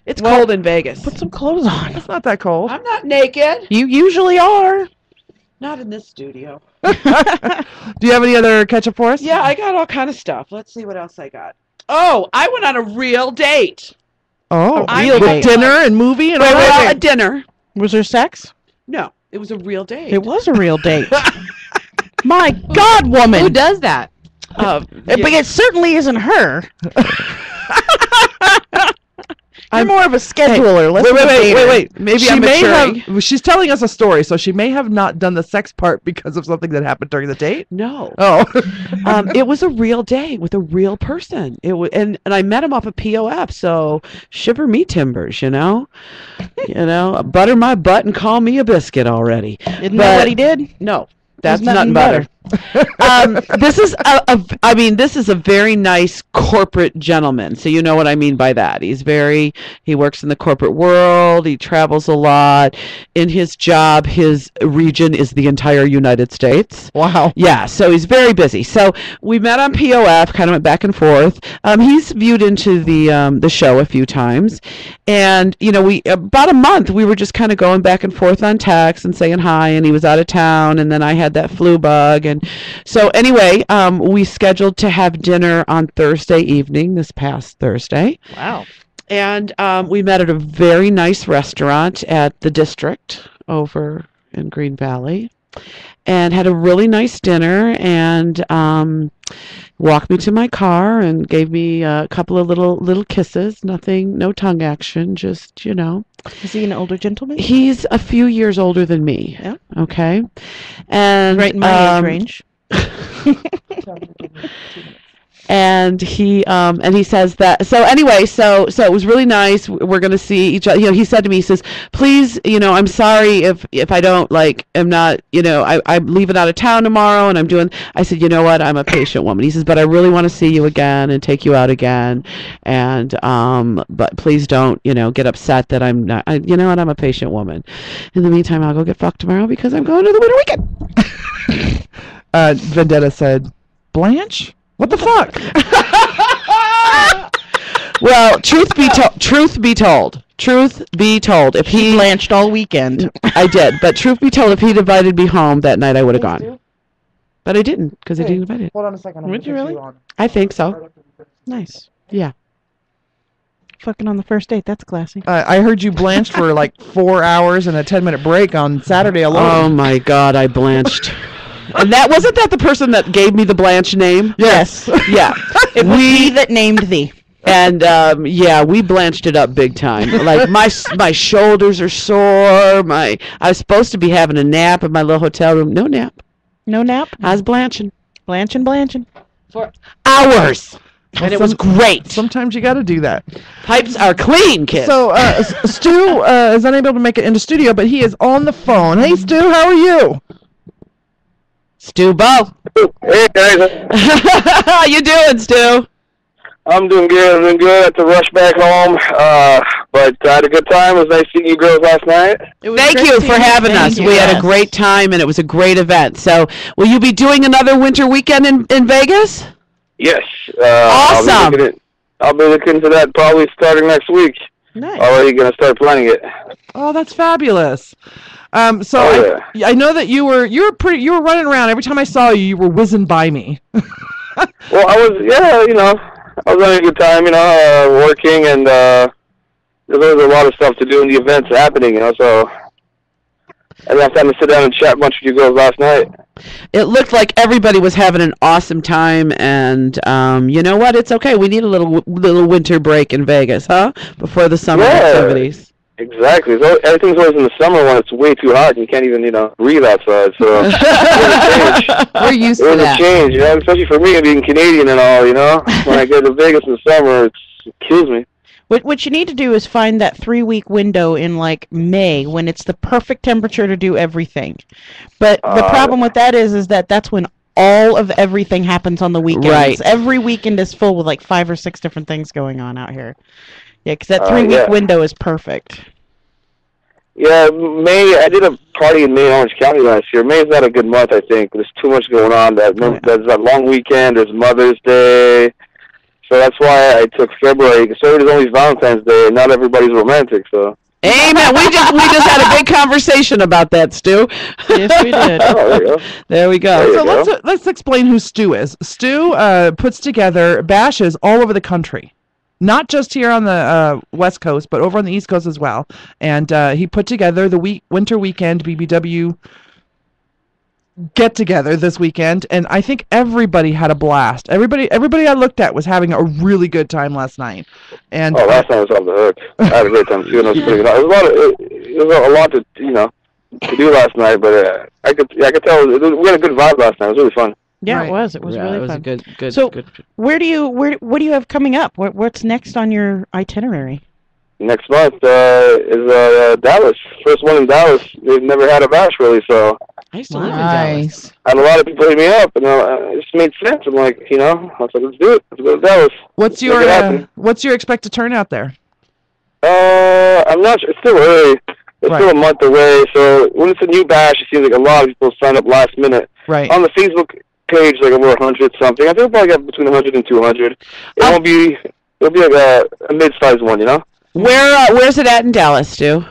It's cold in Vegas. Put some clothes on. It's not that cold. I'm not naked. You usually are. Not in this studio. Do you have any other catch-up for us? Yeah, I got all kind of stuff. Let's see what else I got. Oh, I went on a real date. Oh, real date. Dinner and movie and all that? A dinner. Was there sex? No, it was a real date. It was a real date. My God, woman. Who does that? But it certainly isn't her. I'm more of a scheduler. Wait. Maybe I'm maturing. She's telling us a story, so she may have not done the sex part because of something that happened during the date. No. Oh. It was a real date with a real person. It was, and I met him off of POF. So shiver me timbers, butter my butt and call me a biscuit already. Isn't that what he did? No. That's nothing butter. This is this is a very nice corporate gentleman. So you know what I mean by that. He works in the corporate world. He travels a lot. In his job, his region is the entire United States. Wow. Yeah. So he's very busy. So we met on POF, kind of went back and forth. He's viewed into the show a few times, and we about a month we were just kind of going back and forth on text and saying hi. And he was out of town, and then I had that flu bug, and so anyway, we scheduled to have dinner on Thursday evening, this past Thursday. Wow. And we met at a very nice restaurant at the District over in Green Valley, and had a really nice dinner, and walked me to my car and gave me a couple of little kisses. No tongue action, just Is he an older gentleman? He's a few years older than me. Yeah. Okay. And right in my age range. And he says that, so anyway, so it was really nice. We're going to see each other. He said to me, he says, please, I'm sorry if I don't, am not, I'm leaving out of town tomorrow and I said, you know what, I'm a patient woman. He says, but I really want to see you again and take you out again. And, but please don't, get upset that I'm not, you know what, I'm a patient woman. In the meantime, I'll go get fucked tomorrow because I'm going to the winter weekend. Vendetta said, Blanche? What the fuck? Well, truth be told, if he blanched all weekend. I did, but truth be told, if he'd invited me home that night, I would have gone. But I didn't, because he didn't invite it. Hold on a second. Would you really? I think so. Nice. Yeah. Fucking on the first date, that's classy. I heard you blanched for 4 hours and a 10-minute break on Saturday alone. Oh my God, I blanched. And wasn't that the person that gave me the Blanche name? Yes. Yeah. It was he that named thee. And yeah, we blanched it up big time. Like my shoulders are sore. I was supposed to be having a nap in my little hotel room. No nap. No nap? I was blanching. Blanching. For hours. And it was great. Sometimes you got to do that. Pipes are clean, kid. So Stu is unable to make it into studio, but he is on the phone. Hey, Stu, how are you? Stu Bo. Hey guys. How you doing, Stu? I'm doing good. I'm doing good. I had to rush back home, but I had a good time. It was nice seeing you girls last night. Thank you for having us. We had a great time, and it was a great event. So, will you be doing another winter weekend in Vegas? Yes. Awesome. I'll be looking to that probably starting next week. Nice. Already going to start planning it. Oh, that's fabulous. So I know that you were running around. Every time I saw you, you were whizzing by me. Well, I was having a good time, working, and there was a lot of stuff to do in the events happening, so I didn't have time to sit down and chat much with you girls last night. It looked like everybody was having an awesome time, and you know what? It's okay. We need a little winter break in Vegas, huh? Before the summer activities. Exactly. So everything's always in the summer when it's way too hot and you can't even, breathe outside. So we're used to that. It was a change, especially for me being Canadian and all, When I go to Vegas in the summer, it kills me. What you need to do is find that 3-week window in May when it's the perfect temperature to do everything. But the problem with that is that that's when all of everything happens on the weekends. Right. Every weekend is full with 5 or 6 different things going on out here. Yeah, because that 3-week window is perfect. Yeah, May. I did a party in May, Orange County last year. May is not a good month, I think. There's too much going on. There's that long weekend. There's Mother's Day. So that's why I took February, because February is only Valentine's Day, and not everybody's romantic, so. Amen. We just had a big conversation about that, Stu. Yes, we did. Oh, there you go. There we go. So let's explain who Stu is. Stu puts together bashes all over the country. Not just here on the West Coast, but over on the East Coast as well. And he put together the winter weekend BBW get-together this weekend, and I think everybody had a blast. Everybody I looked at was having a really good time last night. And last night was off the hook. I had a great time too, and it was pretty good. It was a lot to do last night, but I could tell we had a good vibe last night. It was really fun. Yeah, right. It was. It was really it was fun. good. So, good. what do you have coming up? What's next on your itinerary? Next month is Dallas. First one in Dallas. They've never had a bash really, so. I used to live in Dallas. And a lot of people hit me up, and it just made sense. I'm like, I was like, let's do it. Let's go to Dallas. What's your expected turnout there? I'm not sure. It's still early. It's still a month away. So when it's a new bash, it seems like a lot of people sign up last minute. Right. On the Facebook page, over 100 something. I think we'll probably get between 100 and 200. It'll be like a mid-sized one, Where's it at in Dallas, Stu?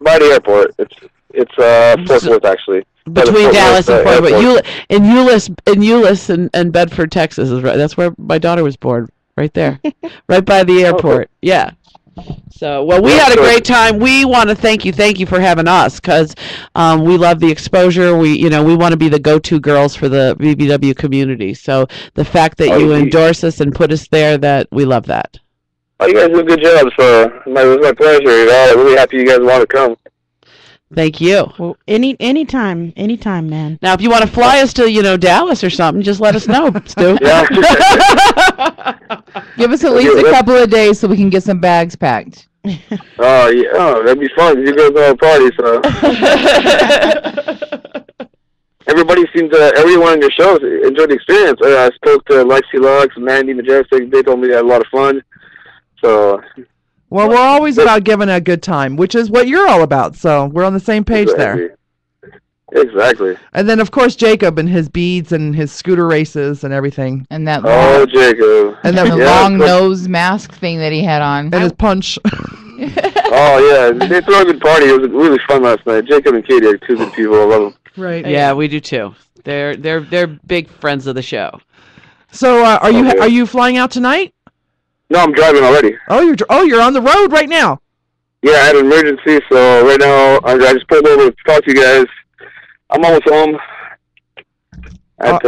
By the airport. It's Fort Worth actually. Between Dallas and Fort Worth. Euless and Bedford, Texas is right. That's where my daughter was born. Right there. Right by the airport. Yeah. So, we had a great time. We want to thank you for having us, because we love the exposure. We want to be the go-to girls for the BBW community. So the fact that you endorse us and put us there, that we love that. Oh, you guys do a good job. So it was my pleasure. I'm really happy you guys want to come. Thank you. Well, anytime, man. Now, if you want to fly us to, Dallas or something, just let us know, Stu. Yeah. Give us at least a couple of days so we can get some bags packed. Oh, yeah. Oh, that'd be fun. You guys all party, so. Everyone on your show enjoyed the experience. I spoke to Lexi Lux, Mandy Majestic. They told me they had a lot of fun. So. Well, we're always about giving a good time, which is what you're all about. So we're on the same page there. Exactly. And then, of course, Jacob and his beads and his scooter races and everything. And that Jacob. And the long nose mask thing that he had on. And his punch. Oh, yeah. They threw a good party. It was really fun last night. Jacob and Katie are two good people. I love them. Right. Yeah, we do too. They're big friends of the show. So, are you flying out tonight? No, I'm driving already. Oh, you're on the road right now. Yeah, I had an emergency, so right now I just pulled over to talk to you guys. I'm almost home. I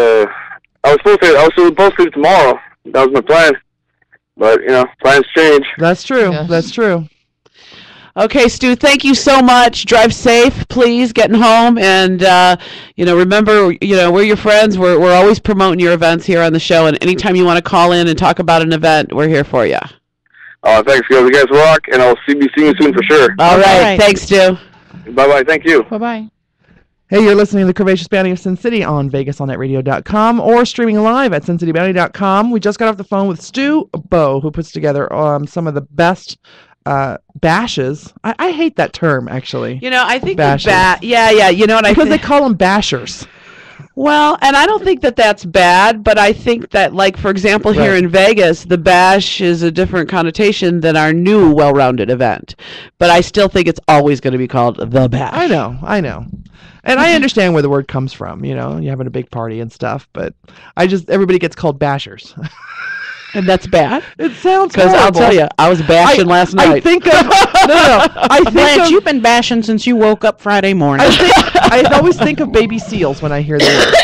was supposed to leave tomorrow. That was my plan, but plans change. That's true. Yes. That's true. Okay, Stu, thank you so much. Drive safe, please, getting home. And, remember, we're your friends. We're always promoting your events here on the show. And anytime you want to call in and talk about an event, we're here for you. Thanks, guys. You guys rock, and I'll be seeing you soon for sure. All right. Thanks, Stu. Bye-bye. Thank you. Bye-bye. Hey, you're listening to The Curvaceous Bounty of Sin City on VegasAllNetRadio.com or streaming live at SinCityBounty.com. We just got off the phone with Stu Bow, who puts together some of the best bashes. I hate that term, actually. I think bashes. yeah. You know what because they call them bashers. Well, and I don't think that that's bad, but I think that, like, for example, here in Vegas, the bash is a different connotation than our new well-rounded event. But I still think it's always going to be called the bash. I know. And I understand where the word comes from, you're having a big party and stuff, but everybody gets called bashers. And that's bad? It sounds Because I'll tell you, I was bashing last night. I think of Blanche, you've been bashing since you woke up Friday morning. I always think of baby seals when I hear the word.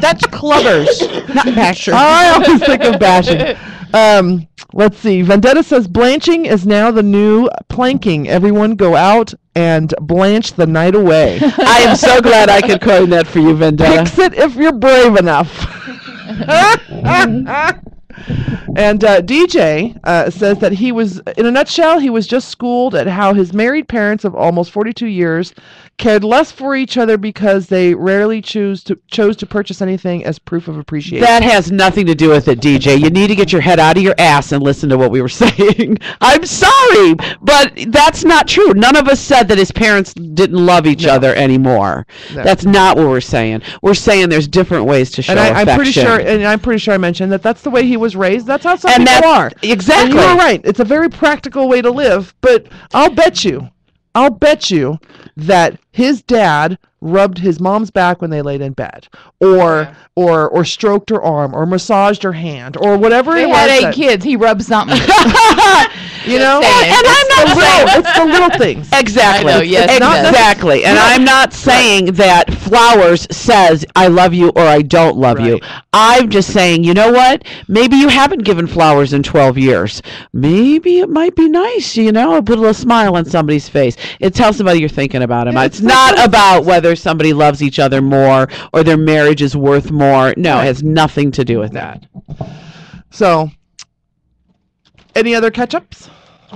That's clubbers, not bashers. I always think of bashing. Let's see. Vendetta says blanching is now the new planking. Everyone go out and blanch the night away. I am so glad I could coin that for you, Vendetta. Fix it if you're brave enough. And DJ says that he was, in a nutshell, he was just schooled at how his married parents of almost 42 years cared less for each other because they rarely chose to purchase anything as proof of appreciation. That has nothing to do with it, DJ. You need to get your head out of your ass and listen to what we were saying. I'm sorry, but that's not true. None of us said that his parents didn't love each other anymore. No. That's not what we're saying. We're saying there's different ways to show affection. I'm pretty sure I mentioned that that's the way he was raised. That's how some people are. Exactly. And you're right. It's a very practical way to live, but I'll bet you that his dad rubbed his mom's back when they laid in bed, or stroked her arm, or massaged her hand, or whatever it was. They had 8 kids. He rubbed something. And I'm not saying it's the little things. Exactly. I know, yes, exactly. And I'm not saying that flowers says I love you or I don't love you. I'm just saying, you know what? Maybe you haven't given flowers in 12 years. Maybe it might be nice, put a little smile on somebody's face. It tells somebody you're thinking about them. It's not about whether somebody loves each other more or their marriage is worth more. No, it has nothing to do with that. So, any other catch-ups?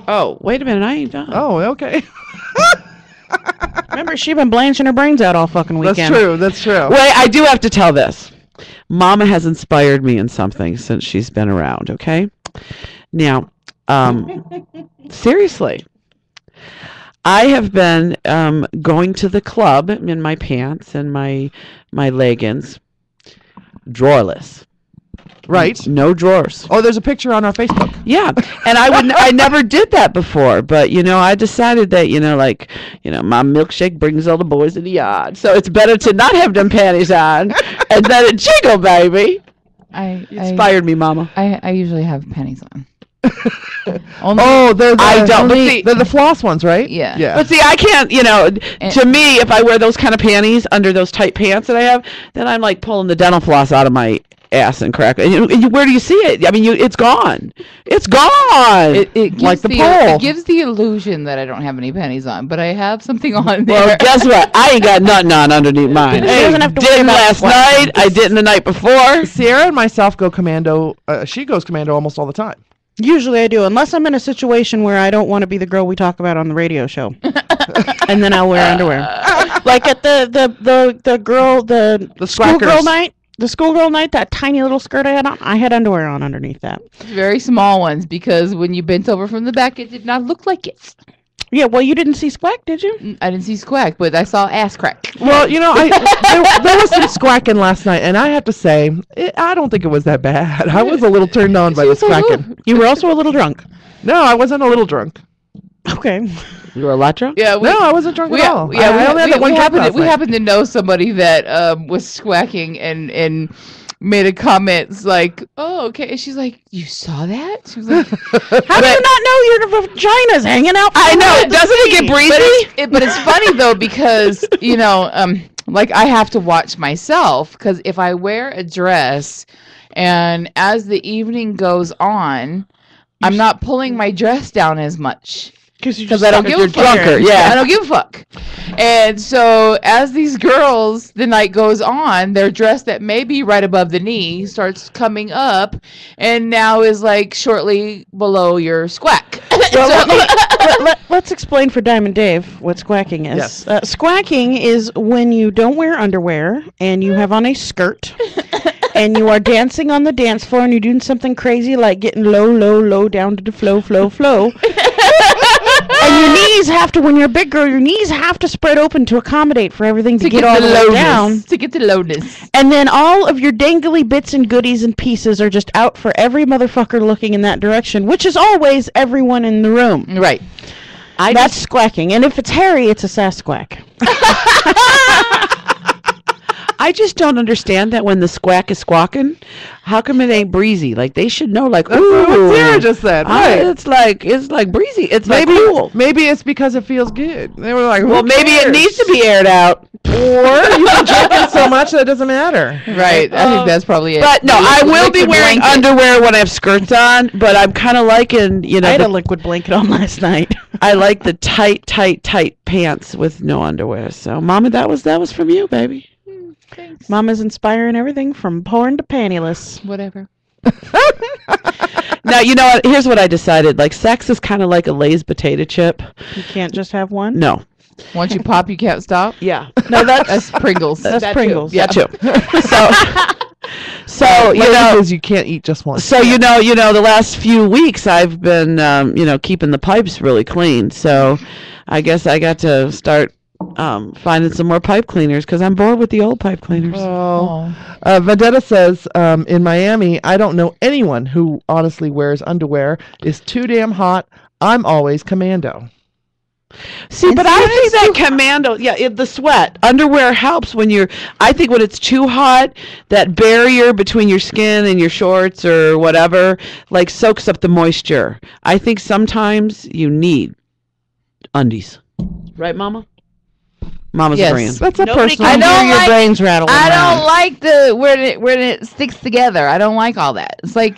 Oh, wait a minute. I ain't done. Oh, okay. Remember, she been blanching her brains out all fucking weekend. That's true. Wait, I do have to tell this. Mama has inspired me in something since she's been around, okay? Now, seriously, I have been going to the club in my pants and my leggings, drawerless. Right. No drawers. Oh, there's a picture on our Facebook. Yeah. And I never did that before, but I decided that, my milkshake brings all the boys in the yard. So it's better to not have them panties on and let it jiggle, baby. Inspired me, Mama. I usually have panties on. They're the floss ones, right? Yeah. But see, I can't, to me, if I wear those kind of panties under those tight pants that I have, then I'm like pulling the dental floss out of my ass and crack. And where do you see it? I mean, it's gone. It's gone. It gives like the pole. It gives the illusion that I don't have any panties on, but I have something on there. Well, guess what? I ain't got nothing on underneath mine. She doesn't have to worry Didn't about last night. I didn't the night before. Sierra and myself go commando. She goes commando almost all the time. Usually I do, unless I'm in a situation where I don't want to be the girl we talk about on the radio show. And then I'll wear underwear. Like at the schoolgirl night. The schoolgirl night, that tiny little skirt I had on, I had underwear on underneath that. Very small ones, because when you bent over from the back, it did not look like it. Yeah, well, you didn't see squack, did you? I didn't see squack, but I saw ass crack. Well, you know, there was some squacking last night, and I have to say, I don't think it was that bad. I was a little turned on by the squacking. You were also a little drunk. No, I wasn't a little drunk. Okay. You were a lot drunk? Yeah, no, I wasn't drunk at all. Yeah, I only had that one cup last we night. happened to know somebody that was squacking and made a comment. It's like, oh, okay. And she's like, you saw that? She was like, how do you not know your vagina's hanging out? I know. Doesn't it get breezy? But it's funny though, because you know, like I have to watch myself, because if I wear a dress and as the evening goes on, I'm not pulling my dress down as much. Because I don't give a fuck. Yeah, I don't give a fuck. And so as these girls, the night goes on, their dress that may be right above the knee starts coming up, and now is like shortly below your squack. Well, let's explain for Diamond Dave what squacking is. Yes. Squacking is when you don't wear underwear and you have on a skirt and you are dancing on the dance floor and you're doing something crazy like getting low down to the flow. And your knees have to, when you're a big girl, your knees have to spread open to accommodate for everything to get all the way down. To get the lowness. And then all of your dangly bits and goodies and pieces are just out for every motherfucker looking in that direction, which is always everyone in the room. Right. That's squacking. And if it's hairy, it's a Sasquack. I just don't understand that when the squack is squawking, how come it ain't breezy? Like they should know. Like, That's ooh, what Sarah just said. Right. It's like breezy. It's Maybe like cool. maybe it's because it feels good. They were like, Well, maybe it needs to be aired out. Or you've been drinking so much that it doesn't matter. Right. I think that's probably it. But no, I will be Liquid wearing blanket. underwear when I have skirts on. But I'm kind of liking, you know, I had a liquid blanket on last night. I like the tight pants with no underwear. So, Mama, that was from you, baby. Thanks. Mama's inspiring everything from porn to pantyless. Whatever. Now, you know what? Here's what I decided. Like, sex is kind of like a Lay's potato chip. You can't just have one? No. Once you pop, you can't stop. Yeah. No, That's Pringles. that's Pringles. Yeah, too. So you Ladies know, is you can't eat just one. so you know, the last few weeks I've been, keeping the pipes really clean. So I guess I got to start finding some more pipe cleaners because I'm bored with the old pipe cleaners. Vendetta says, in Miami, I don't know anyone who honestly wears underwear. It's too damn hot. I'm always commando. See, but I think that commando, the sweat, underwear helps when I think when it's too hot, that barrier between your skin and your shorts or whatever, like soaks up the moisture. I think sometimes you need undies. Right, Mama? Mama's Yes. agreeing. That's a Nobody personal. can I don't hear your like- brains rattling I around. don't like when it sticks together. I don't like all that. It's like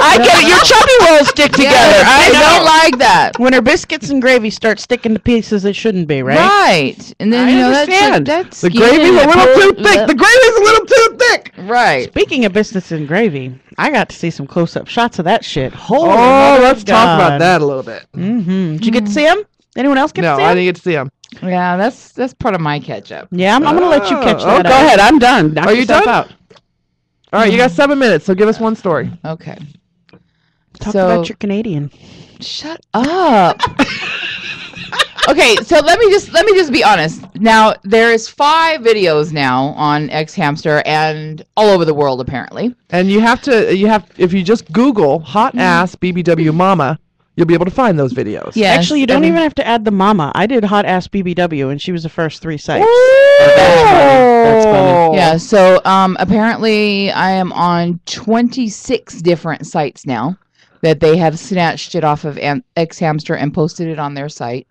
I get it. Your chubby rolls stick together. I don't know. like that. When her biscuits and gravy start sticking to pieces it shouldn't be, right? Right. And then I you know understand. that's The gravy's a little too thick. The gravy's a little too thick. Right. Speaking of biscuits and gravy, I got to see some close-up shots of that shit. Holy Oh, mother let's of talk God. about that a little bit. Mm-hmm. Did you get to see them? Anyone else get No, to see I them? didn't get to see him. Yeah, that's part of my catch up. Yeah, I'm going to let you catch that Go up. ahead. I'm done. Knock Are you yourself done? out. All right, you got 7 minutes, so give us one story. Okay. Talk So- about your Canadian. Shut up. Okay, so let me just be honest. Now there's 5 videos now on X Hamster and all over the world apparently. And if you just Google hot ass BBW mama, you'll be able to find those videos. Yes, Actually, you don't and- even have to add the mama. I did hot ass BBW, and she was the first 3 sites. That's funny. Yeah, so apparently I am on 26 different sites now. that they have snatched it off of X Hamster and posted it on their site.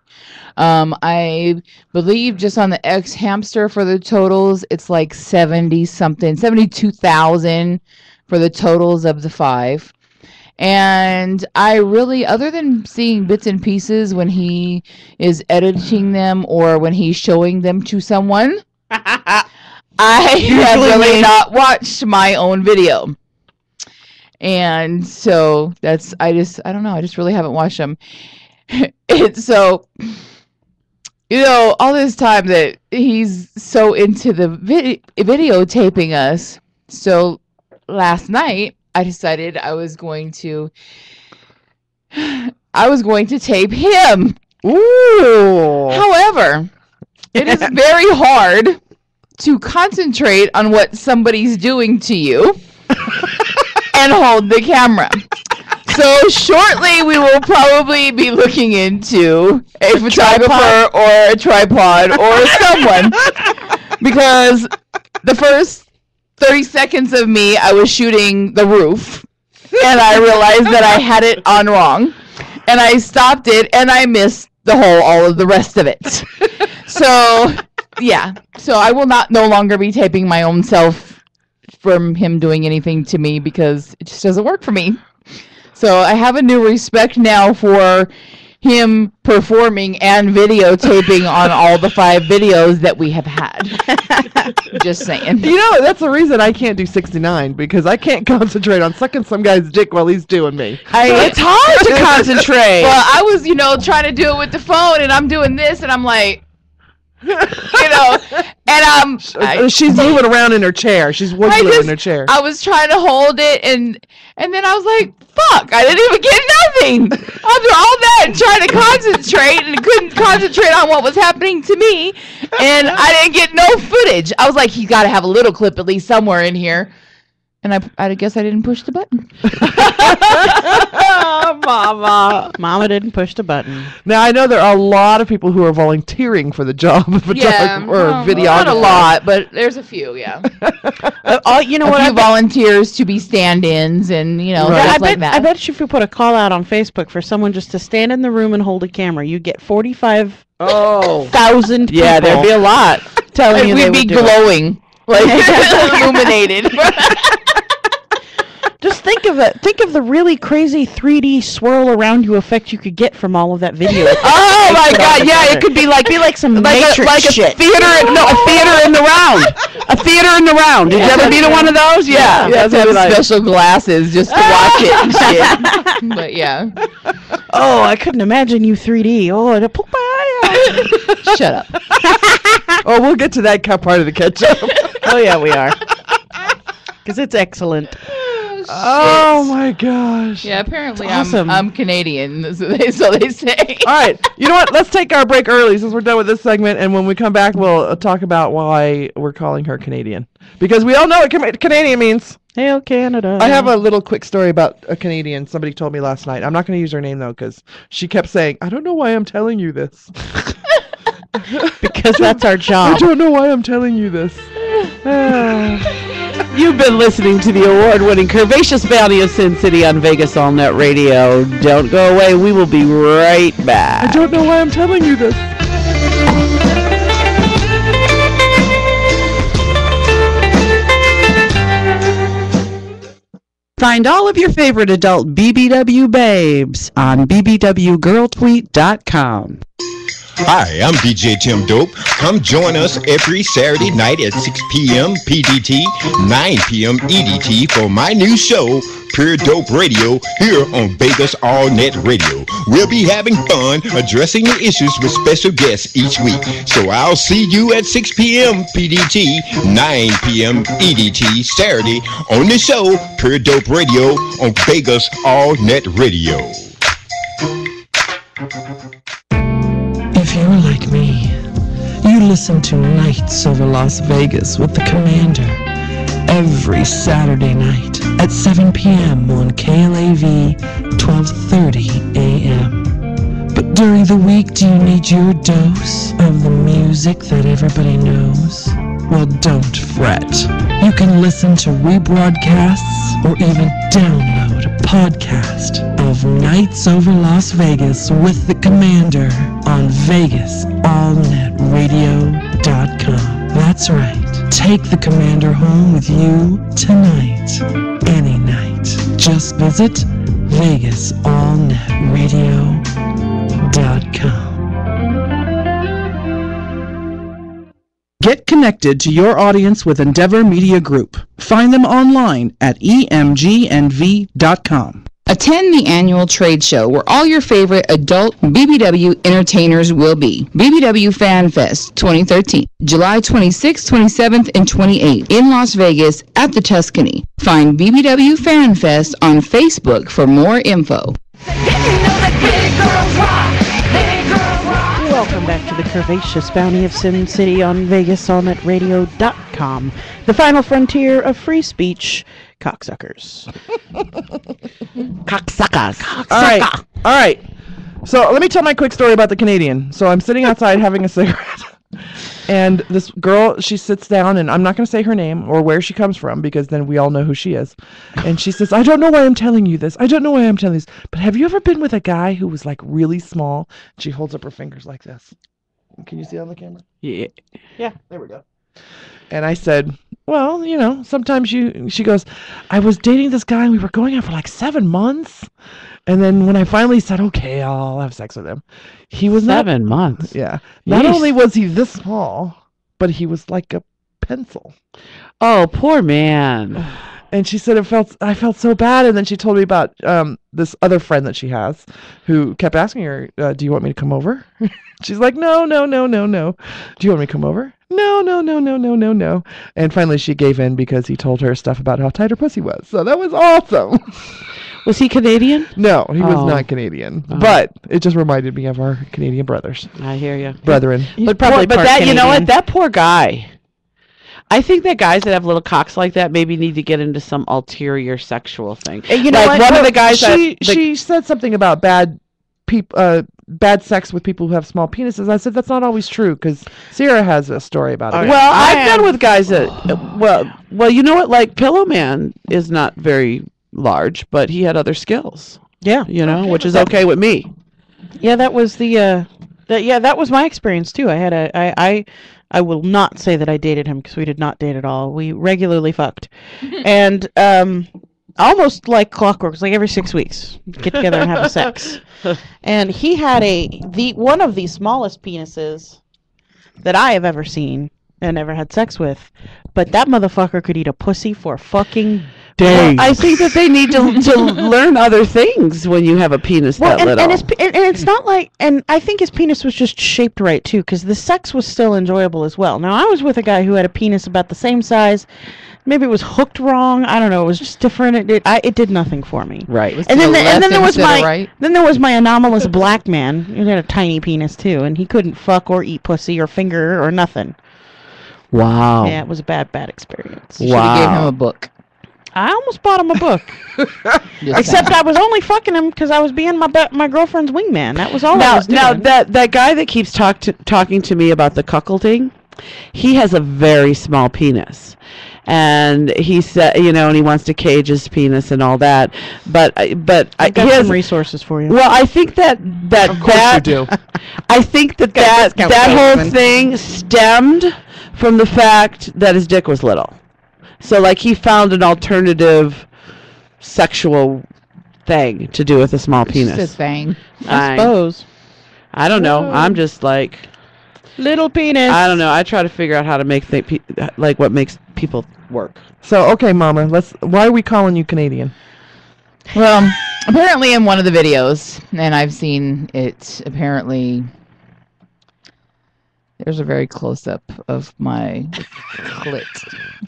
I believe just on the X Hamster for the totals, it's like 72,000 for the totals of the 5. And I really, other than seeing bits and pieces when he is editing them or when he's showing them to someone, I have really not watched my own video. And so I don't know. I just really haven't watched them. It's so, all this time that he's so into the videotaping us. So last night, I decided I was going to tape him. Ooh. However, it is very hard to concentrate on what somebody's doing to you and hold the camera. So shortly we will probably be looking into a photographer or a tripod or someone, because the first 30 seconds of me, I was shooting the roof, and I realized that I had it on wrong, and I stopped it, and I missed all of the rest of it. So, yeah. So I will no longer be taping my own self from him doing anything to me, because it just doesn't work for me. So I have a new respect now for him performing and videotaping on all the 5 videos that we have had. Just saying. That's the reason I can't do 69, because I can't concentrate on sucking some guy's dick while he's doing me. It's hard to concentrate. Well, I was, trying to do it with the phone, and I'm doing this, and I'm like, and she's moving around in her chair. She's wiggling in her chair. I was trying to hold it, and then I was like, fuck, I didn't even get nothing. After all that, trying to concentrate, and couldn't concentrate on what was happening to me, and I didn't get no footage. I was like, you got to have a little clip at least somewhere in here. And I guess I didn't push the button. Mama didn't push the button. Now, I know there are a lot of people who are volunteering for the job of photographer or videographer. Not a lot, but there's a few, yeah. A few volunteers to be stand-ins and, right. like that. I bet you if you put a call out on Facebook for someone just to stand in the room and hold a camera, you get 45,000 people. Yeah, there'd be a lot. Telling you we'd be glowing. Like, illuminated. Just think of it. Think of the really crazy 3D swirl around you effect you could get from all of that video. Oh my God! Yeah, it could be like some Matrix shit. A theater in the round. A theater in the round. Did you ever be to one of those? Yeah. You have to have special glasses just to watch it and shit. But yeah. Oh, I couldn't imagine you 3D. Oh, to poke my eye out. Shut up. Oh, we'll get to that part of the catch-up. Oh yeah, we are. Because it's excellent. Oh my gosh. Yeah, apparently awesome. I'm Canadian, so they say. All right. You know what? Let's take our break early since we're done with this segment, and when we come back, we'll talk about why we're calling her Canadian. Because we all know what Canadian means. Hail Canada. I have a little quick story about a Canadian somebody told me last night. I'm not going to use her name, though, because she kept saying, I don't know why I'm telling you this. Because that's our job. I don't know why I'm telling you this. You've been listening to the award-winning Curvaceous Bounty of Sin City on Vegas All Net Radio. Don't go away. We will be right back. I don't know why I'm telling you this. Find all of your favorite adult BBW babes on bbwgirltweet.com. Hi, I'm DJ Tim Dope. Come join us every Saturday night at 6 p.m. PDT, 9 p.m. EDT for my new show, Pure Dope Radio, here on Vegas All Net Radio. We'll be having fun addressing the issues with special guests each week. So I'll see you at 6 p.m. PDT, 9 p.m. EDT, Saturday on the show, Pure Dope Radio on Vegas All Net Radio. If you're like me, you listen to Nights Over Las Vegas with the Commander every Saturday night at 7 p.m. on KLAV 1230 a.m. But during the week, do you need your dose of the music that everybody knows? Well, don't fret. You can listen to rebroadcasts or even download a podcast of Nights Over Las Vegas with the Commander on VegasAllNetRadio.com. That's right. Take the Commander home with you tonight. Any night. Just visit VegasAllNetRadio.com. Get connected to your audience with Endeavor Media Group. Find them online at emgnv.com. Attend the annual trade show where all your favorite adult BBW entertainers will be. BBW Fan Fest 2013, July 26th, 27th, and 28th in Las Vegas at the Tuscany. Find BBW Fan Fest on Facebook for more info. Welcome back to the curvaceous bounty of Sin City on VegasAllNetRadio.com. The final frontier of free speech, cocksuckers. Cocksuckers. All right. So let me tell my quick story about the Canadian. So I'm sitting outside having a cigarette. And this girl, she sits down, and I'm not going to say her name or where she comes from because then we all know who she is. And she says, I don't know why I'm telling you this. I don't know why I'm telling you this. But have you ever been with a guy who was like really small? She holds up her fingers like this. Can you see that on the camera? Yeah. Yeah. There we go. And I said, well, you know, sometimes she goes, I was dating this guy and we were going out for like 7 months. And then when I finally said, okay, I'll have sex with him, he was 7 months. Yeah. Not only was he this small, but he was like a pencil. Oh, poor man. And she said I felt so bad. And then she told me about this other friend that she has who kept asking her, do you want me to come over? She's like, no. Do you want me to come over? No. And finally she gave in because he told her stuff about how tight her pussy was. So that was awesome. Was he Canadian? No, he was not Canadian. Oh. But it just reminded me of our Canadian brothers. I hear you. Brethren. But probably But part that, you know Canadian. what? That poor guy. I think that guys that have little cocks like that maybe need to get into some ulterior sexual thing. You know like what? one of the guys she said something about bad sex with people who have small penises. I said that's not always true because Sierra has a story about it. Well, I've done with guys that well, you know what? Like Pillow Man is not very large, but he had other skills. Yeah. You know, which is okay with me. Yeah, that was that was my experience too. I had I will not say that I dated him because we did not date at all. We regularly fucked. And almost like clockwork, it was like every 6 weeks, get together and have sex. And he had one of the smallest penises that I have ever seen and ever had sex with. But that motherfucker could eat a pussy for fucking days. Well, I think that they need to learn other things when you have a penis that little. And it's not like, and I think his penis was just shaped right too, because the sex was still enjoyable as well. Now I was with a guy who had a penis about the same size. Maybe it was hooked wrong. I don't know. It was just different. It did nothing for me. Right. And then there was my anomalous black man who had a tiny penis too, and he couldn't fuck or eat pussy or finger or nothing. Wow. Yeah, it was a bad experience. Should have gave him a book. I almost bought him a book. Except I was only fucking him because I was being my girlfriend's wingman. That was all I was doing. Now, that guy that keeps talking to me about the cuckolding, he has a very small penis. And he said, you know, and he wants to cage his penis and all that. But I've got some resources for you. Well, I think that Of course you do. I think that whole thing stemmed from the fact that his dick was little. So, like, he found an alternative sexual thing to do with a small penis. It's a thing. I suppose. I don't know. I'm just like... Little penis. I don't know. I try to figure out how to make what makes people work. So, okay, Mama, why are we calling you Canadian? Well, apparently in one of the videos, and I've seen it, apparently there's a very close-up of my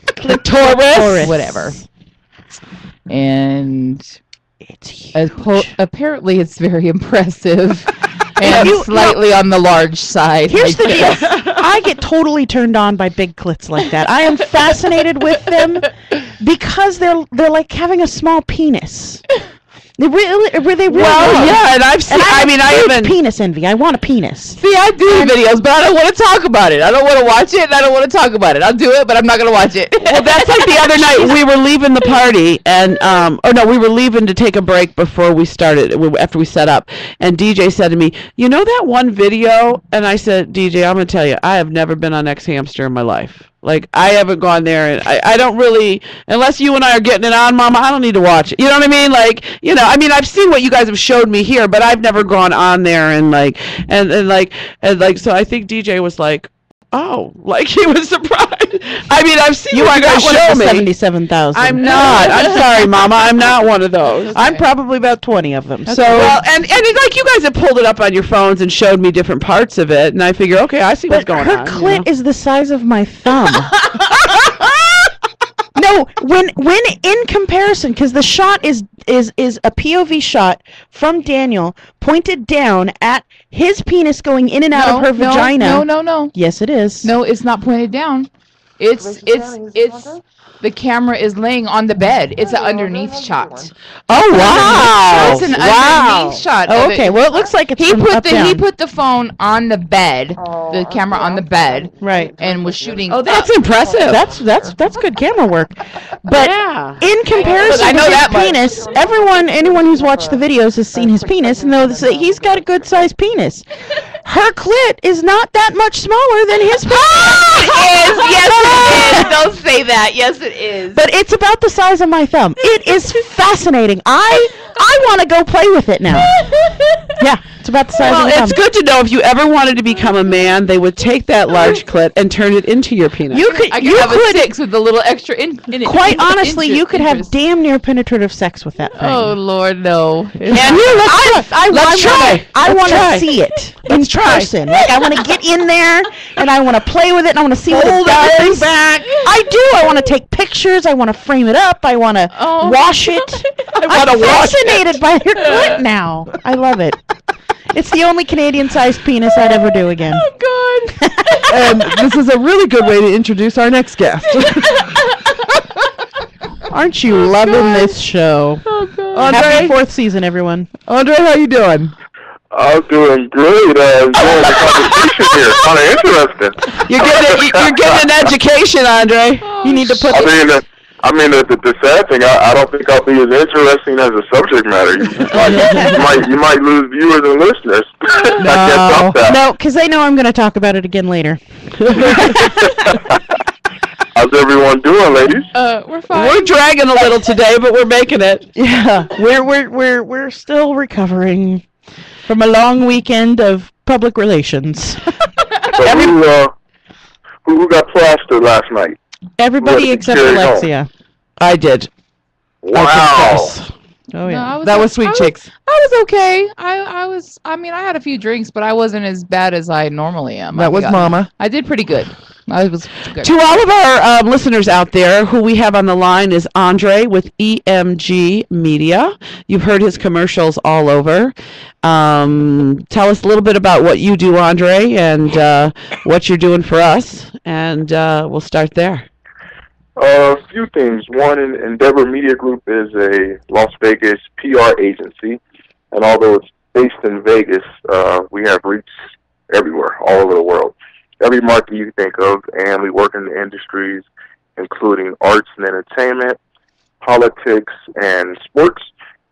clitoris, whatever. And it's huge. Apparently it's very impressive. And slightly on the large side. Here's the deal. I get totally turned on by big clits like that. I am fascinated with them because they're like having a small penis. Were they really? Well, yeah, and I've seen. I mean, I haven't. Penis envy. I want a penis. See, I do videos, but I don't want to talk about it. I don't want to watch it, and I don't want to talk about it. I'll do it, but I'm not going to watch it. Well, that's like the other night. We were leaving the party, and we were leaving to take a break before we started. After we set up, and DJ said to me, "You know that one video?" And I said, "DJ, I'm going to tell you, I have never been on X Hamster in my life. Like, I haven't gone there, and I don't really, unless you and I are getting it on, Mama, I don't need to watch it. You know what I mean? Like, you know, I mean, I've seen what you guys have showed me here, but I've never gone on there and so I think DJ was like, oh, like he was surprised. I mean, I've seen what you guys show me. 77,000. I'm not. I'm sorry, Mama. I'm not one of those. Okay. I'm probably about 20 of them. So, well, and like you guys have pulled it up on your phones and showed me different parts of it, and I figure, okay, I see what's going on. Her clit is the size of my thumb. No, when in comparison, because the shot is a POV shot from Daniel pointed down at his penis going in and out of her vagina. No. Yes, it is. No, it's not pointed down. It's the camera is laying on the bed. It's an underneath shot. Oh wow! It's an underneath shot. Oh, okay. Well, it looks like it's he put the phone on the bed, the camera on the bed, right, and was shooting. Oh, that's impressive. That's good camera work. But yeah. In comparison to his penis, anyone who's watched the videos has seen his penis and knows that he's got a good sized penis. Her clit is not that much smaller than his penis. Yes, it is. Don't say that. Yes, it is. But it's about the size of my thumb. It is fascinating. I want to go play with it now. Yeah, it's about the size of my thumb. Well, it's good to know if you ever wanted to become a man, they would take that large clit and turn it into your penis. I could have a 6 with a little extra in it. Quite honestly, you could have damn near penetrative sex with that thing. Oh Lord, no. And let's try. I want to see it in person. Like I want to get in there and I want to play with it and I want to see what it does. Back. I do. I want to take pictures. I want to frame it up. I want to wash it. I'm fascinated by your clit now. I love it. It's the only Canadian-sized penis I'd ever do again. Oh God. And this is a really good way to introduce our next guest. Aren't you loving this show? Oh God. Happy 4th season, everyone. Andre, how you doing? I'm doing great. Enjoying the conversation here. Kind of interesting. You're getting an education, Andre. You need to put. I mean, the sad thing, I don't think I'll be as interesting as the subject matter. You might lose viewers and listeners. No, because they know I'm going to talk about it again later. How's everyone doing, ladies? We're fine. We're dragging a little today, but we're making it. Yeah, we're still recovering from a long weekend of public relations. So who got plastered last night? Everybody except Alexia. I did. Wow. Oh yeah. No, that was Sweet Chicks. I was okay. I mean, I had a few drinks, but I wasn't as bad as I normally am. That was Mama. I did pretty good. I was good. To all of our listeners out there, who we have on the line is Andre with EMG Media. You've heard his commercials all over. Tell us a little bit about what you do, Andre, and what you're doing for us, and we'll start there. A few things. One, Endeavor Media Group is a Las Vegas PR agency, and although it's based in Vegas, we have reach everywhere, all over the world. Every market you think of, and we work in the industries including arts and entertainment, politics, and sports.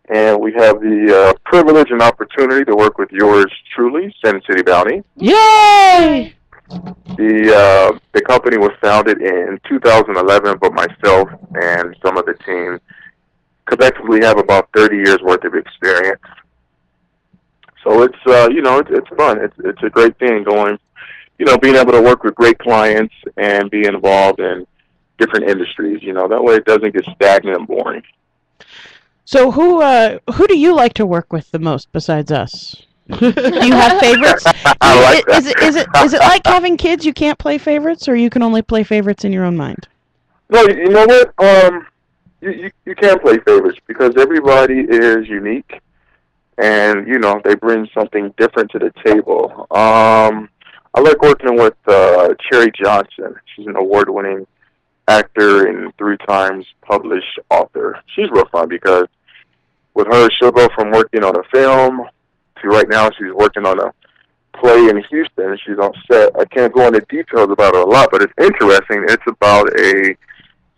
And we have the privilege and opportunity to work with yours truly, Sin City Bounty. Yay! The company was founded in 2011, but myself and some of the team collectively have about 30 years worth of experience. So it's it's fun. It's a great thing going, being able to work with great clients and be involved in different industries. That way it doesn't get stagnant and boring. So who do you like to work with the most besides us? Do you have favorites? Is it like having kids? You can't play favorites, or you can only play favorites in your own mind? No, you know what? You can play favorites because everybody is unique, and they bring something different to the table. I like working with Cherry Johnson. She's an award-winning actor and 3 times published author. She's real fun because with her, she'll go from working on a film to right now she's working on a play in Houston. She's on set. I can't go into details about it a lot, but it's interesting. It's about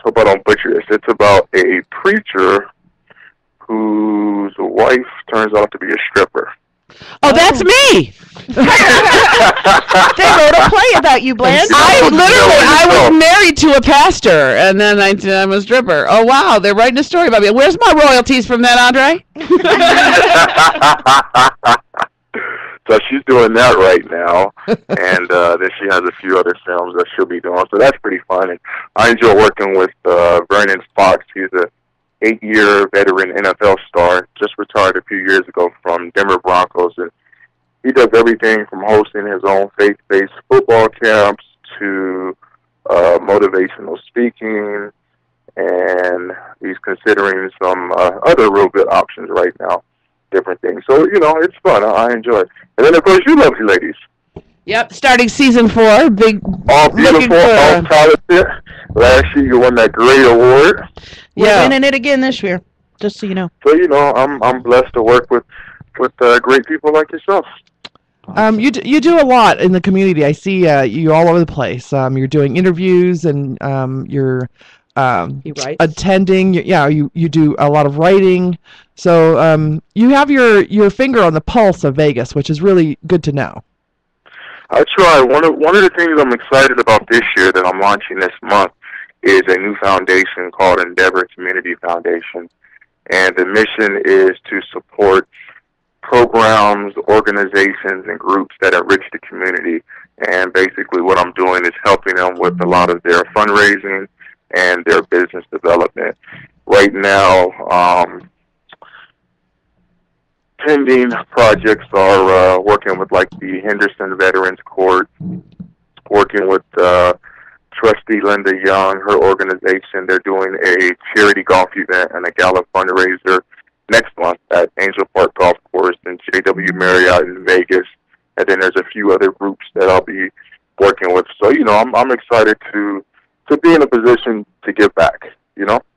hope I don't butcher this. It's about a preacher whose wife turns out to be a stripper. Oh, that's me. They wrote a play about you, Blanche. I was married to a pastor, and then I'm a stripper. Oh, wow, they're writing a story about me. Where's my royalties from that, Andre? So she's doing that right now, and then she has a few other films that she'll be doing. So that's pretty fun. And I enjoy working with Vernon Fox. He's a 8-year veteran NFL star, just retired a few years ago from Denver Broncos, and he does everything from hosting his own faith-based football camps to motivational speaking, and he's considering some other real good options right now, different things. So, it's fun. I enjoy it. And then, of course, you lovely ladies. Yep, starting season 4. All beautiful, all talented. Last year you won that great award. We're winning it again this year, just so you know. So I'm blessed to work with great people like yourself. You do a lot in the community. I see you all over the place. You're doing interviews and you're attending. You do a lot of writing. So you have your finger on the pulse of Vegas, which is really good to know. I try. One of the things I'm excited about this year that I'm launching this month is a new foundation called Endeavor Community Foundation. And the mission is to support programs, organizations, and groups that enrich the community. And basically what I'm doing is helping them with a lot of their fundraising and their business development. Right now, pending projects are working with like the Henderson Veterans Court, working with Trustee Linda Young, her organization. They're doing a charity golf event and a gala fundraiser next month at Angel Park Golf Course and JW Marriott in Vegas. And then there's a few other groups that I'll be working with. So, I'm excited to be in a position to give back,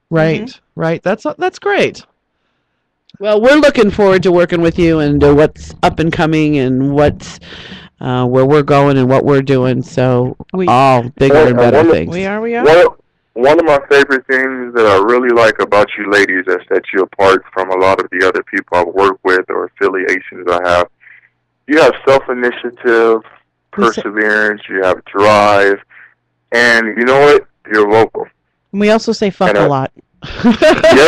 Right, right. That's great. Well, we're looking forward to working with you and what's up and coming and what's where we're going and what we're doing. So all bigger and better things. We are. One of my favorite things that I really like about you ladies that set you apart from a lot of the other people I've worked with or affiliations I have, you have self-initiative, perseverance, you have drive, and you know what? You're vocal. And we also say fuck a lot. Yeah,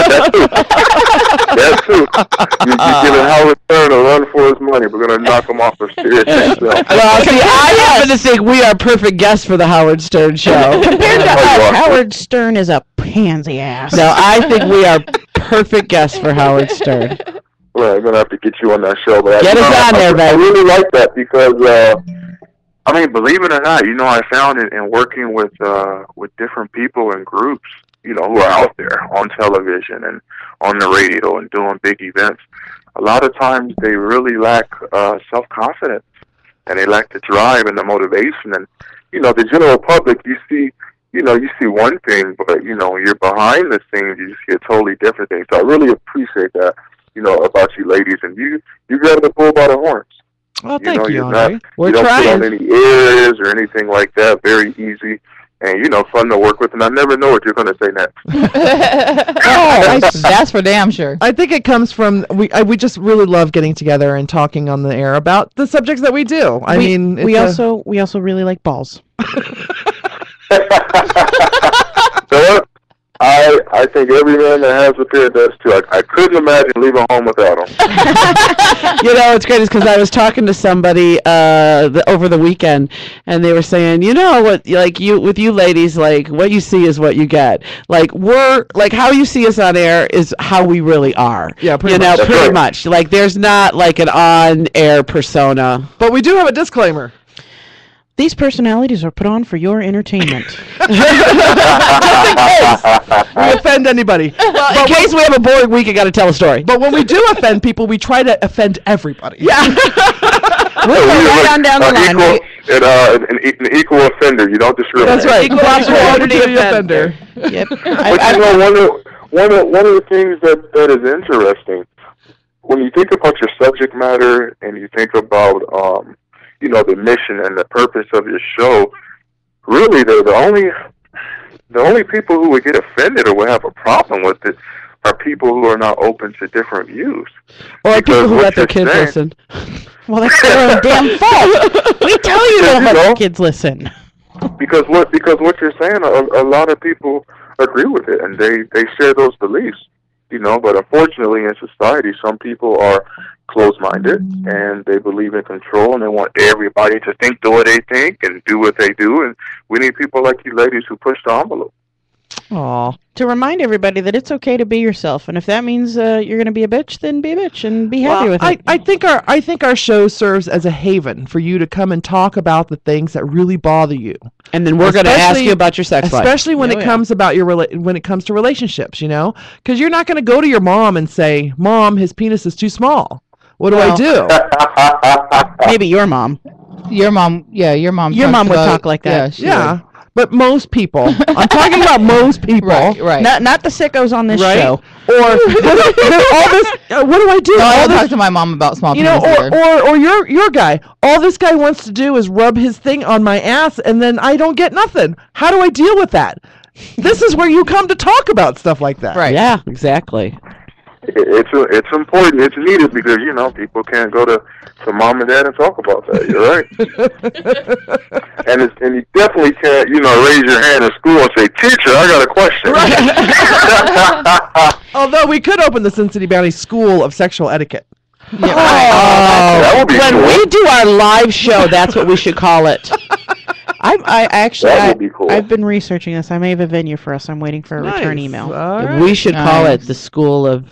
that's true. That's true. You're giving Howard Stern a run for his money. We're going to knock him off of serious things. Well, see, I happen to think we are perfect guests for the Howard Stern show. Compared to us, Howard Stern is a pansy ass. No, I think we are perfect guests for Howard Stern. Well, I'm going to have to get you on that show. But get us on there, baby. I really like that because, believe it or not, I found it in working with different people and groups, who are out there on television and on the radio and doing big events. A lot of times they really lack self-confidence and they lack the drive and the motivation. And, the general public, you see one thing, but, you're behind the scenes, you see a totally different thing. So I really appreciate that, about you ladies. And you grab the bull by the horns. Well, thank you, Andre. You don't put on any airs or anything like that. Very easy. And, fun to work with, and I never know what you're going to say next. That's for damn sure. I think it comes from, we just really love getting together and talking on the air about the subjects that we do. We also really like balls. So I think every man that has a pair does too. I couldn't imagine leaving home without them. It's great because I was talking to somebody over the weekend, and they were saying, what, with you ladies, what you see is what you get. We're how you see us on air is how we really are. Yeah, pretty much. Pretty much. There's not an on-air persona. But we do have a disclaimer. These personalities are put on for your entertainment. Just in case we offend anybody. Well, in case we have a boring week, I got to tell a story. But when we do offend people, we try to offend everybody. Yeah. We'll go right on down the line. An equal offender. You don't discriminate. That's right. Equal opportunity offender. Yep. But one of the things that is interesting, when you think about your subject matter and you think about, the mission and the purpose of your show, really the only people who would get offended or would have a problem with it are people who are not open to different views. Or people who what let their you're kids saying- listen. Well, that's their own damn fault. We tell you don't let the kids listen. Because what you're saying, a lot of people agree with it, and they share those beliefs, But unfortunately, in society, some people are closed-minded, and they believe in control, and they want everybody to think the way they think and do what they do. And we need people like you ladies who push the envelope. Aw. To remind everybody that it's okay to be yourself, and if that means you're going to be a bitch, then be a bitch and be happy with it. I think our show serves as a haven for you to come and talk about the things that really bother you. And then we're going to ask you about your sex life. Especially when it comes about when it comes to relationships, because you're not going to go to your mom and say, "Mom, his penis is too small. What do I do?" Maybe your mom. Your mom, yeah, your mom. Your mom would about- talk like that. Yeah, she would. But most people, I'm talking about most people, Right. Not the sickos on this right? show. Or all this. What do I do? No, I all talk this, to my mom about small you know, penis either. or your guy. All this guy wants to do is rub his thing on my ass, and then I don't get nothing. How do I deal with that? This is where you come to talk about stuff like that. Right. Yeah, exactly. It's important. It's needed because people can't go to mom and dad and talk about that. You're right. and you definitely can't raise your hand in school and say, "Teacher, I got a question." Right. Although we could open the Sin City Bounty School of Sexual Etiquette. Yeah, that would be when cool. we do our live show, that's what we should call it. That would be cool. I've been researching this. I may have a venue for us. I'm waiting for a return Nice. email. All right. We should call it Nice. the School of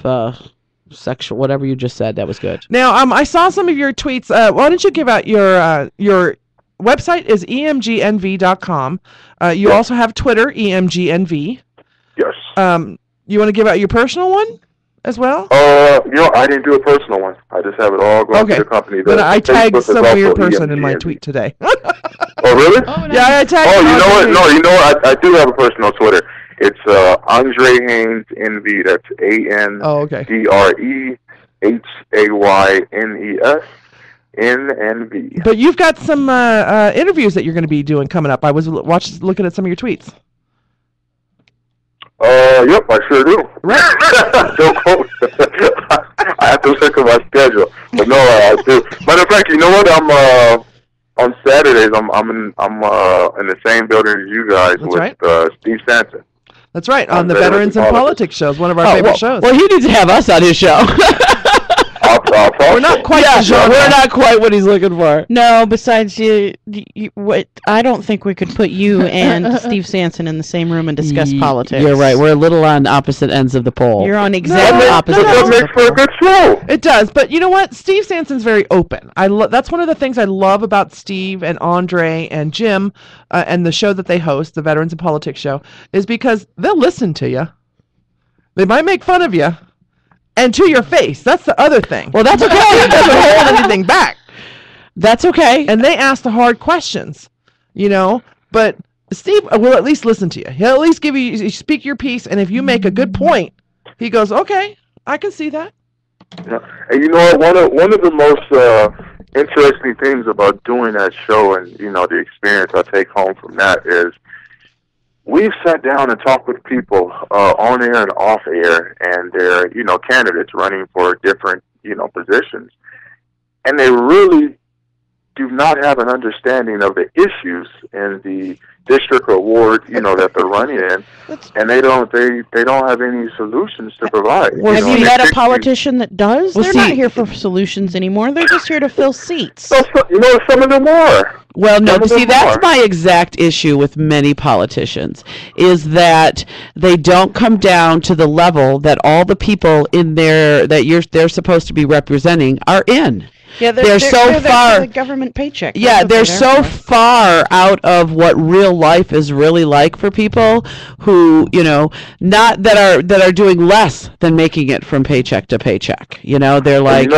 Sexual, whatever you just said. That was good. Now, I saw some of your tweets. Why don't you give out your website is emgnv.com. You also have Twitter, emgnv. Yes. You want to give out your personal one as well? I didn't do a personal one. I just have it all going to the company. But I tagged Facebook is some also weird person in my EMGNV. tweet today. Oh, really? Yeah, I tagged. Oh, you know what? Andre. No, you know what? I do have a personal Twitter. It's Andre Haynes NV. That's ANDREHAYNES NNV. But you've got some interviews that you're going to be doing coming up. I was looking at some of your tweets. Yep, I sure do. Right. Don't quote. I have to look at my schedule, but no, I do. Matter of fact, you know what? I'm on Saturdays. I'm in the same building as you guys with right. Steve Sanson. That's right, on the Veterans in Politics shows, one of our favorite shows. Well, he needs to have us on his show. We're not quite the genre. We're not quite what he's looking for. No, besides what I don't think we could put you and Steve Sanson in the same room and discuss politics. You're right. We're a little on opposite ends of the pole. You're on exactly opposite That ends of makes the for a pole. good show. It does, but you know what? Steve Sanson's very open. That's one of the things I love about Steve and Andre and Jim and the show that they host, the Veterans in Politics show, is because they'll listen to you. They might make fun of you, and to your face. That's the other thing. Well, that's okay. It doesn't hold anything back. That's okay. And they ask the hard questions, But Steve will at least listen to you. He'll at least you speak your piece, and if you make a good point, he goes, "Okay, I can see that." Yeah. And you know what? One of the most interesting things about doing that show, and the experience I take home from that is, we've sat down and talked with people on air and off air, and they're candidates running for different positions, and they really do not have an understanding of the issues in the district or ward that they're running in, and they don't have any solutions to provide. Well, have you and met they a pick politician that does? Well, They're see- not here for solutions anymore. They're just here to fill seats. Some of them are. Well, no, Some of see, them that's are. my exact issue with many politicians, is that they don't come down to the level that all the people in there that they're supposed to be representing are in. Yeah, they're so there for far. the government paycheck. Yeah, That's they're what so for. far out of what real life is really like for people who, not that are doing less than making it from paycheck to paycheck. They're like,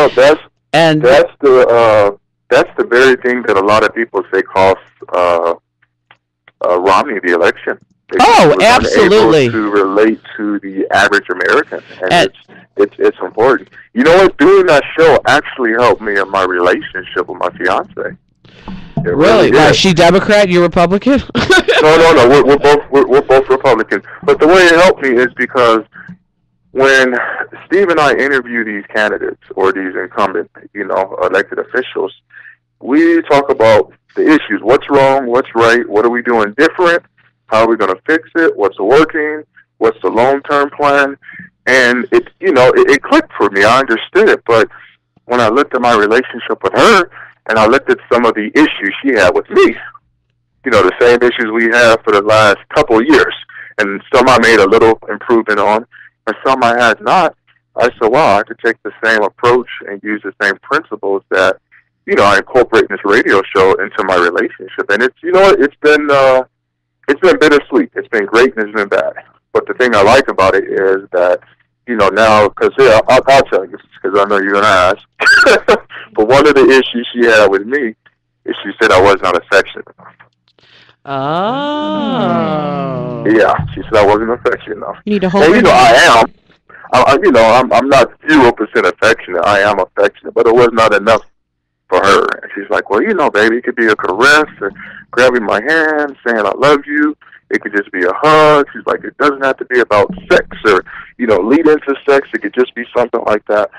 that's the very thing that a lot of people say cost Romney the election. was absolutely. unable to relate to the average American, and it's important. You know what? Doing that show actually helped me in my relationship with my fiance. Really? Is she Democrat? You Republican? No. We're both Republicans. But the way it helped me is because when Steve and I interview these candidates or these incumbent, elected officials, we talk about the issues. What's wrong? What's right? What are we doing different? How are we going to fix it? What's working? What's the long-term plan? And it clicked for me. I understood it. But when I looked at my relationship with her and I looked at some of the issues she had with me, the same issues we have for the last couple of years, and some I made a little improvement on, and some I had not, I said, wow, I could take the same approach and use the same principles that, I incorporate in this radio show into my relationship. And it's been bittersweet. It's been great and it's been bad. But the thing I like about it is that, now, because I'll tell you, because I know you're going to ask. But one of the issues she had with me is she said I was not affectionate enough. Oh. Yeah, she said I wasn't affectionate enough. You need to hold and, I am. I'm not 0% affectionate. I am affectionate, but it was not enough for her. And she's like, well, baby, it could be a caress or grabbing my hand, saying I love you. It could just be a hug. She's like, it doesn't have to be about sex or, lead into sex. It could just be something like that.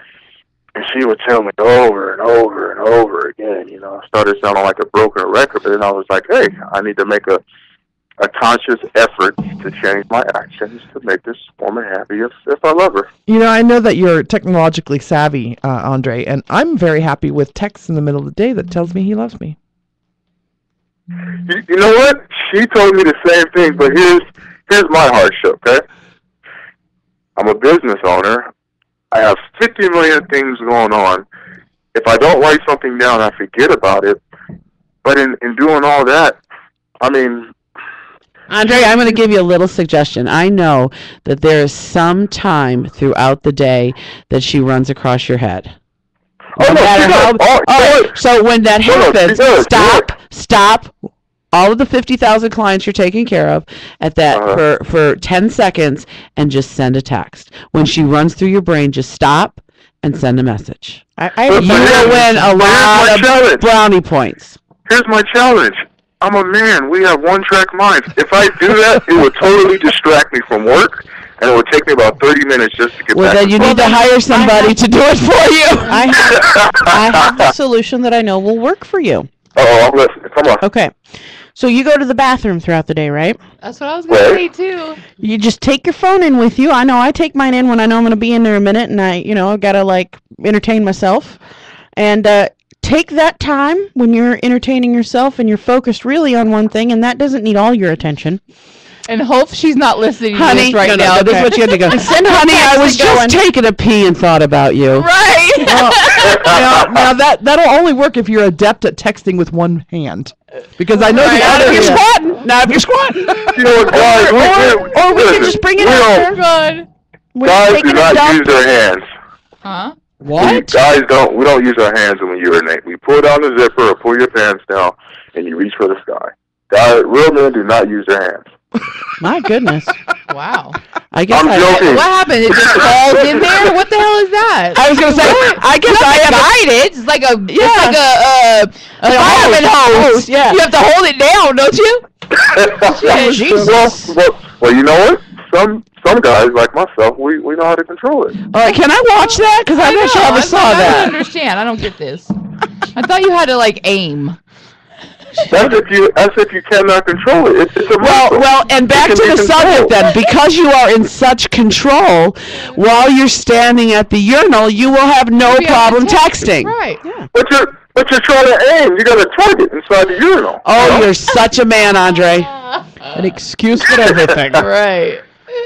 And she would tell me over and over and over again, I started sounding like a broken record, but then I was like, hey, I need to make a conscious effort to change my actions to make this woman happy if I love her. I know that you're technologically savvy, Andre, and I'm very happy with texts in the middle of the day that tells me he loves me. You know what? She told me the same thing, but here's my hardship, okay? I'm a business owner. I have 50 million things going on. If I don't write something down, I forget about it. But in doing all that, Andre, I'm going to give you a little suggestion. I know that there is some time throughout the day that she runs across your head. So when that happens, stop. All of the 50,000 clients you're taking care of at that for 10 seconds and just send a text. When she runs through your brain, just stop and send a message. You will win a lot of brownie points. Here's my challenge. I'm a man. We have one-track minds. If I do that, it would totally distract me from work, and it would take me about 30 minutes just to get back. Well, then you need to hire somebody to do it for you. I have the solution that I know will work for you. I'm listening. Come on. Okay. So you go to the bathroom throughout the day, right? That's what I was going to say, too. You just take your phone in with you. I know I take mine in when I know I'm going to be in there a minute, and I've got to, entertain myself. And take that time when you're entertaining yourself and you're focused really on one thing, and that doesn't need all your attention. And hope she's not listening to Honey, this right now. This is what you have to go. Honey, I was just taking a pee and thought about you. Right. Now that'll only work if you're adept at texting with one hand. Because I know the other if you're squatting. Now if you're squatting. Or we can just bring it up. Guys do not use their hands. Huh? What? We don't use our hands when we urinate. We pull down the zipper or pull your pants down and you reach for the sky. Real men do not use their hands. My goodness. Wow. I'm joking. What happened? It just falls in there? What the hell is that? I was going to say, I guess I have guided. It's like a fireman hose. Yeah. You have to hold it down, don't you? Jesus. Well, you know what? Some guys like myself, we know how to control it. All right, can I watch that? Because I'm not sure I ever saw that. I don't understand. I don't get this. I thought you had to aim. That's if you cannot control it. It's a muscle. Well, and back to the subject then. Because you are in such control, while you're standing at the urinal, you will have no problem texting. Right. Yeah. But you're trying to aim. You got a target inside the urinal. Oh, you're such a man, Andre. An excuse for everything. Right.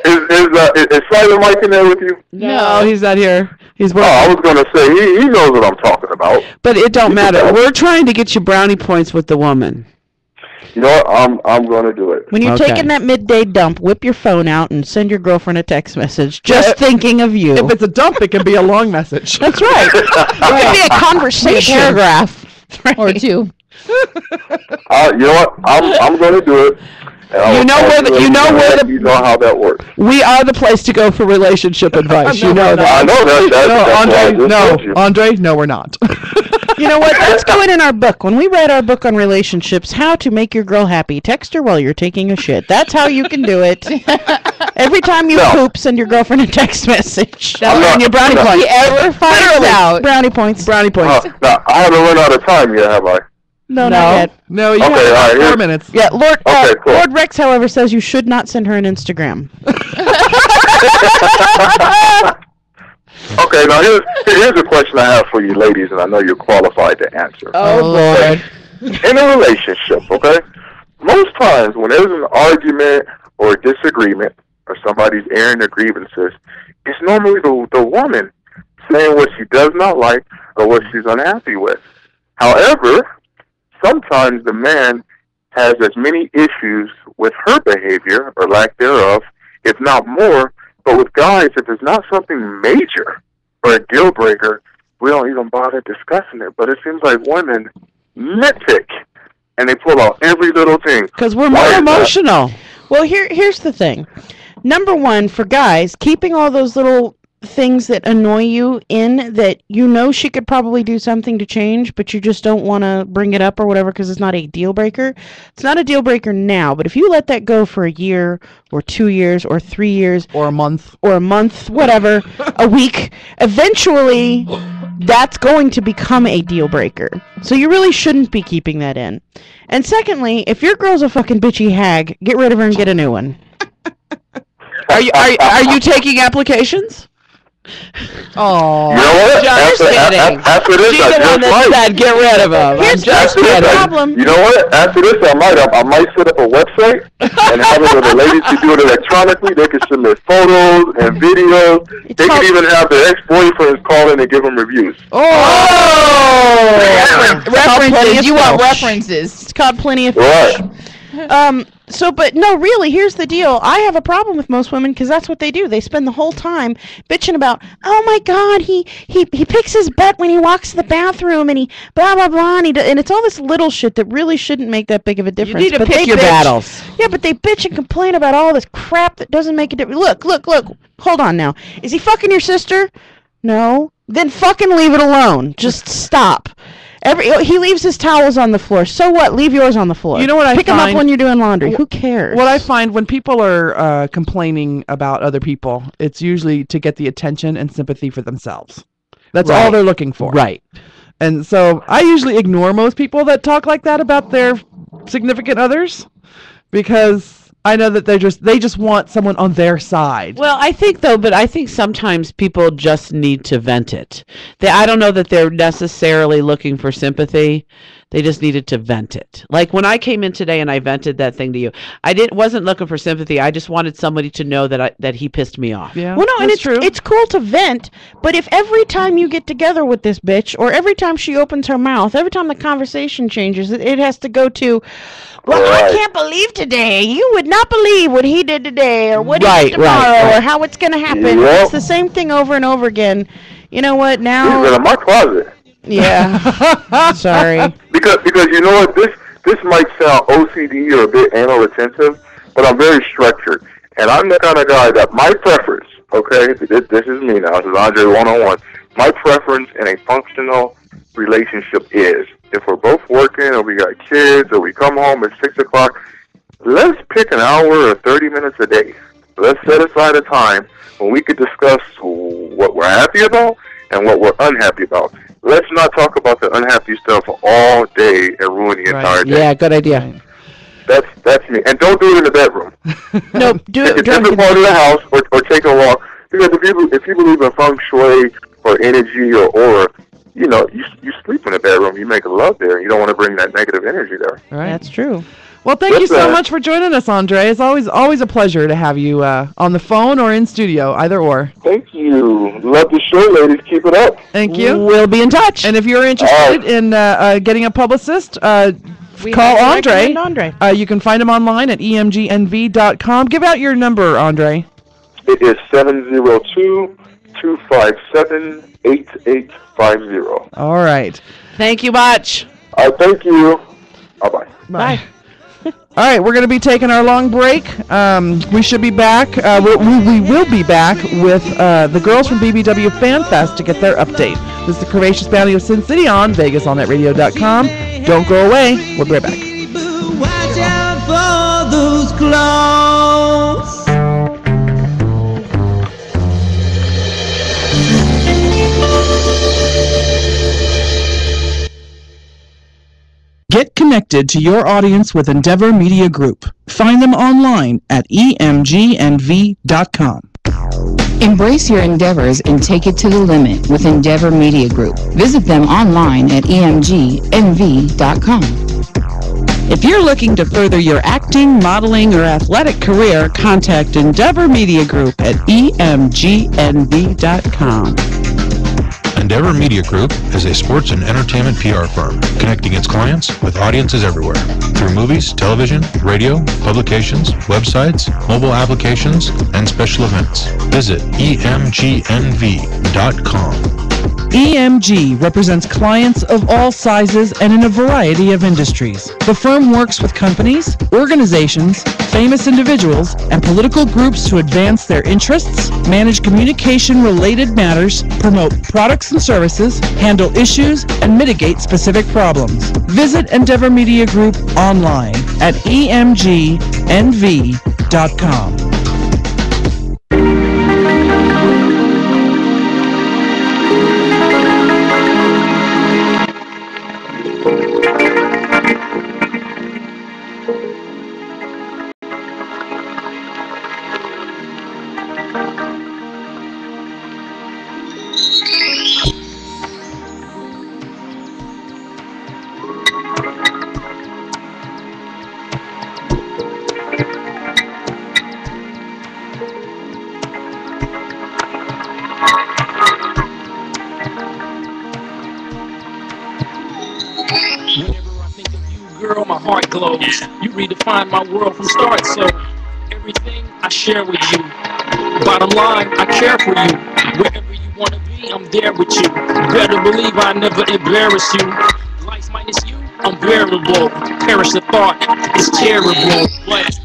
Is Silent Mike in there with you? No, he's not here. He's working. I was going to say, he knows what I'm talking about. But it don't matter. We're trying to get you brownie points with the woman. You know what? I'm going to do it. When you're taking that midday dump, whip your phone out and send your girlfriend a text message. Just thinking of you. If it's a dump, it can be a long message. That's right. It can be a conversation. A paragraph or two. You know what? I'm going to do it. You know how that works. We are the place to go for relationship advice. No, you know that. I know that. Andre, no, we're not. You know what? That's going in our book. When we write our book on relationships, how to make your girl happy, text her while you're taking a shit. That's how you can do it. Every time you poop, send your girlfriend a text message. And your brownie points. If he ever finds out. Brownie points. Brownie points. Now, I haven't run out of time yet, have I? No, not yet. No, you Okay, have all right, 4 minutes. Yeah, Lord, cool. Lord Rex, however, says you should not send her an Instagram. Okay, now here's a question I have for you ladies, and I know you're qualified to answer. Oh, Lord. In a relationship, okay, most times when there's an argument or a disagreement or somebody's airing their grievances, it's normally the woman saying what she does not like or what she's unhappy with. However, sometimes the man has as many issues with her behavior or lack thereof, if not more. But with guys, if it's not something major or a deal breaker, we don't even bother discussing it. But it seems like women nitpick and they pull out every little thing. Because we're more emotional. Well, here's the thing. Number one, for guys, keeping all those little things that annoy you in that you know she could probably do something to change, but you just don't want to bring it up or whatever because it's not a deal breaker. It's not a deal breaker now, but if you let that go for a year or 2 years or 3 years or a month, whatever, a week, eventually that's going to become a deal breaker. So you really shouldn't be keeping that in. And secondly, if your girl's a fucking bitchy hag, get rid of her and get a new one. Are you taking applications? Oh, you know what? Just kidding. After this, She's I the one just that might. said get rid of him. Here's just the kidding. problem. You know what? After this, I might set up a website and have it where the ladies can do it electronically. They can submit photos and videos. They can even have their ex-boyfriends call in and give them reviews. References. You want references. It's called Plenty of Fish. Right. But no, really, here's the deal. I have a problem with most women because that's what they do. They spend the whole time bitching about, oh my God, he picks his butt when he walks to the bathroom and he blah, blah, blah. And it's all this little shit that really shouldn't make that big of a difference. You need to but pick your battles. Yeah, but they bitch and complain about all this crap that doesn't make a difference. Look. Hold on now. Is he fucking your sister? No. Then fucking leave it alone. Just stop. He leaves his towels on the floor. So what? Leave yours on the floor. You know what I Pick find? them up when you're doing laundry. Who cares? What I find when people are complaining about other people, it's usually to get the attention and sympathy for themselves. That's all they're looking for. Right. And so I usually ignore most people that talk like that about their significant others because I know that they just want someone on their side. Well, I think sometimes people just need to vent it. I don't know that they're necessarily looking for sympathy. They just needed to vent it. Like when I came in today and I vented that thing to you, wasn't looking for sympathy. I just wanted somebody to know that he pissed me off. Yeah, well, no, and that's true. It's cool to vent, but if every time you get together with this bitch, or every time she opens her mouth, every time the conversation changes, it has to go to, well, I can't believe today. You would not believe what he did today, or what he did tomorrow, or how it's going to happen. Yep. It's the same thing over and over again. You know what? Now, He's in my closet. yeah. Sorry. Because you know what, this might sound OCD or a bit anal retentive, but I'm very structured, and I'm the kind of guy that my preference. Okay, this is me now. This is Andre 101. My preference in a functional relationship is if we're both working or we got kids or we come home at 6 o'clock, let's pick an hour or 30 minutes a day. Let's set aside a time when we could discuss what we're happy about and what we're unhappy about. Let's not talk about the unhappy stuff all day and ruin the entire day. Yeah, good idea. That's me. And don't do it in the bedroom. Nope. Do Take it a different part of the house or take a walk. Because if you believe in feng shui or energy or aura, you know, you sleep in the bedroom, you make love there. You don't want to bring that negative energy there. Right. That's true. Well, thank you so much for joining us, Andre. It's always a pleasure to have you on the phone or in studio, either or. Thank you. Love the show, ladies. Keep it up. Thank you. We'll be in touch. And if you're interested in getting a publicist, call Andre. You can find him online at emgnv.com. Give out your number, Andre. It is 702-257-8850. All right. Thank you much. Thank you. Bye-bye. Bye. All right, we're going to be taking our long break. We should be back. We will be back with the girls from BBW Fan Fest to get their update. This is the Curvaceous Bounty of Sin City on VegasAllNetRadio.com. Don't go away. We'll be right back. Watch out for those claws. Get connected to your audience with Endeavor Media Group. Find them online at emgnv.com. Embrace your endeavors and take it to the limit with Endeavor Media Group. Visit them online at emgnv.com. If you're looking to further your acting, modeling, or athletic career, contact Endeavor Media Group at emgnv.com. Endeavor Media Group is a sports and entertainment PR firm connecting its clients with audiences everywhere through movies, television, radio, publications, websites, mobile applications, and special events. Visit emgnv.com. EMG represents clients of all sizes and in a variety of industries. The firm works with companies, organizations, famous individuals, and political groups to advance their interests, manage communication-related matters, promote products and services, handle issues, and mitigate specific problems. Visit Endeavor Media Group online at emgnv.com. Girl, my heart glows. You redefine my world from start, so everything I share with you. Bottom line, I care for you. Wherever you want to be, I'm there with you. Better believe I never embarrass you. Life minus you, unbearable. Perish the thought, it's terrible. But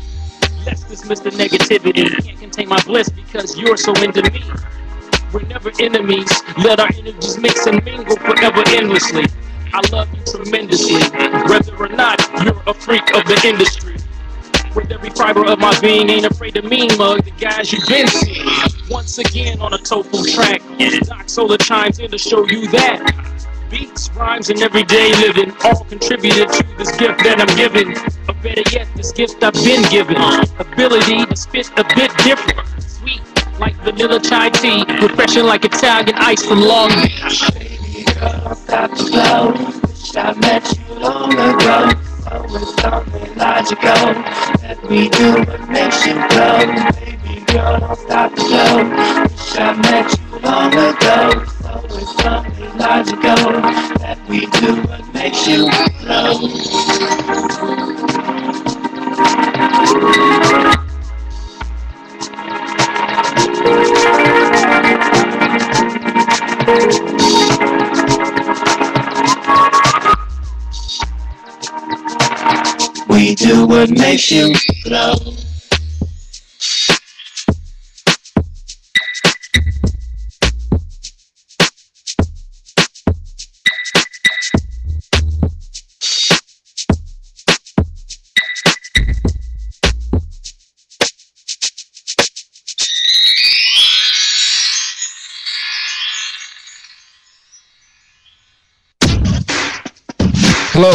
let's dismiss the negativity. Can't contain my bliss because you're so into me. We're never enemies. Let our energies mix and mingle forever endlessly. I love you tremendously, whether or not you're a freak of the industry. With every fiber of my being, ain't afraid to mean mug the guys you've been seeing. Once again on a tofu track, Doc Solar chimes in to show you that beats, rhymes, and everyday living all contributed to this gift that I'm giving. Or better yet, this gift I've been given. Ability to spit a bit different, sweet like vanilla chai tea, refreshing like Italian ice from Long Beach. Girl, stop the flow. Wish I met you long ago. So it's only logical that we do what makes you glow. Baby girl, don't stop the flow. Wish I met you long ago. So it's only logical that we do what makes you glow. We do what makes you glow. Hello,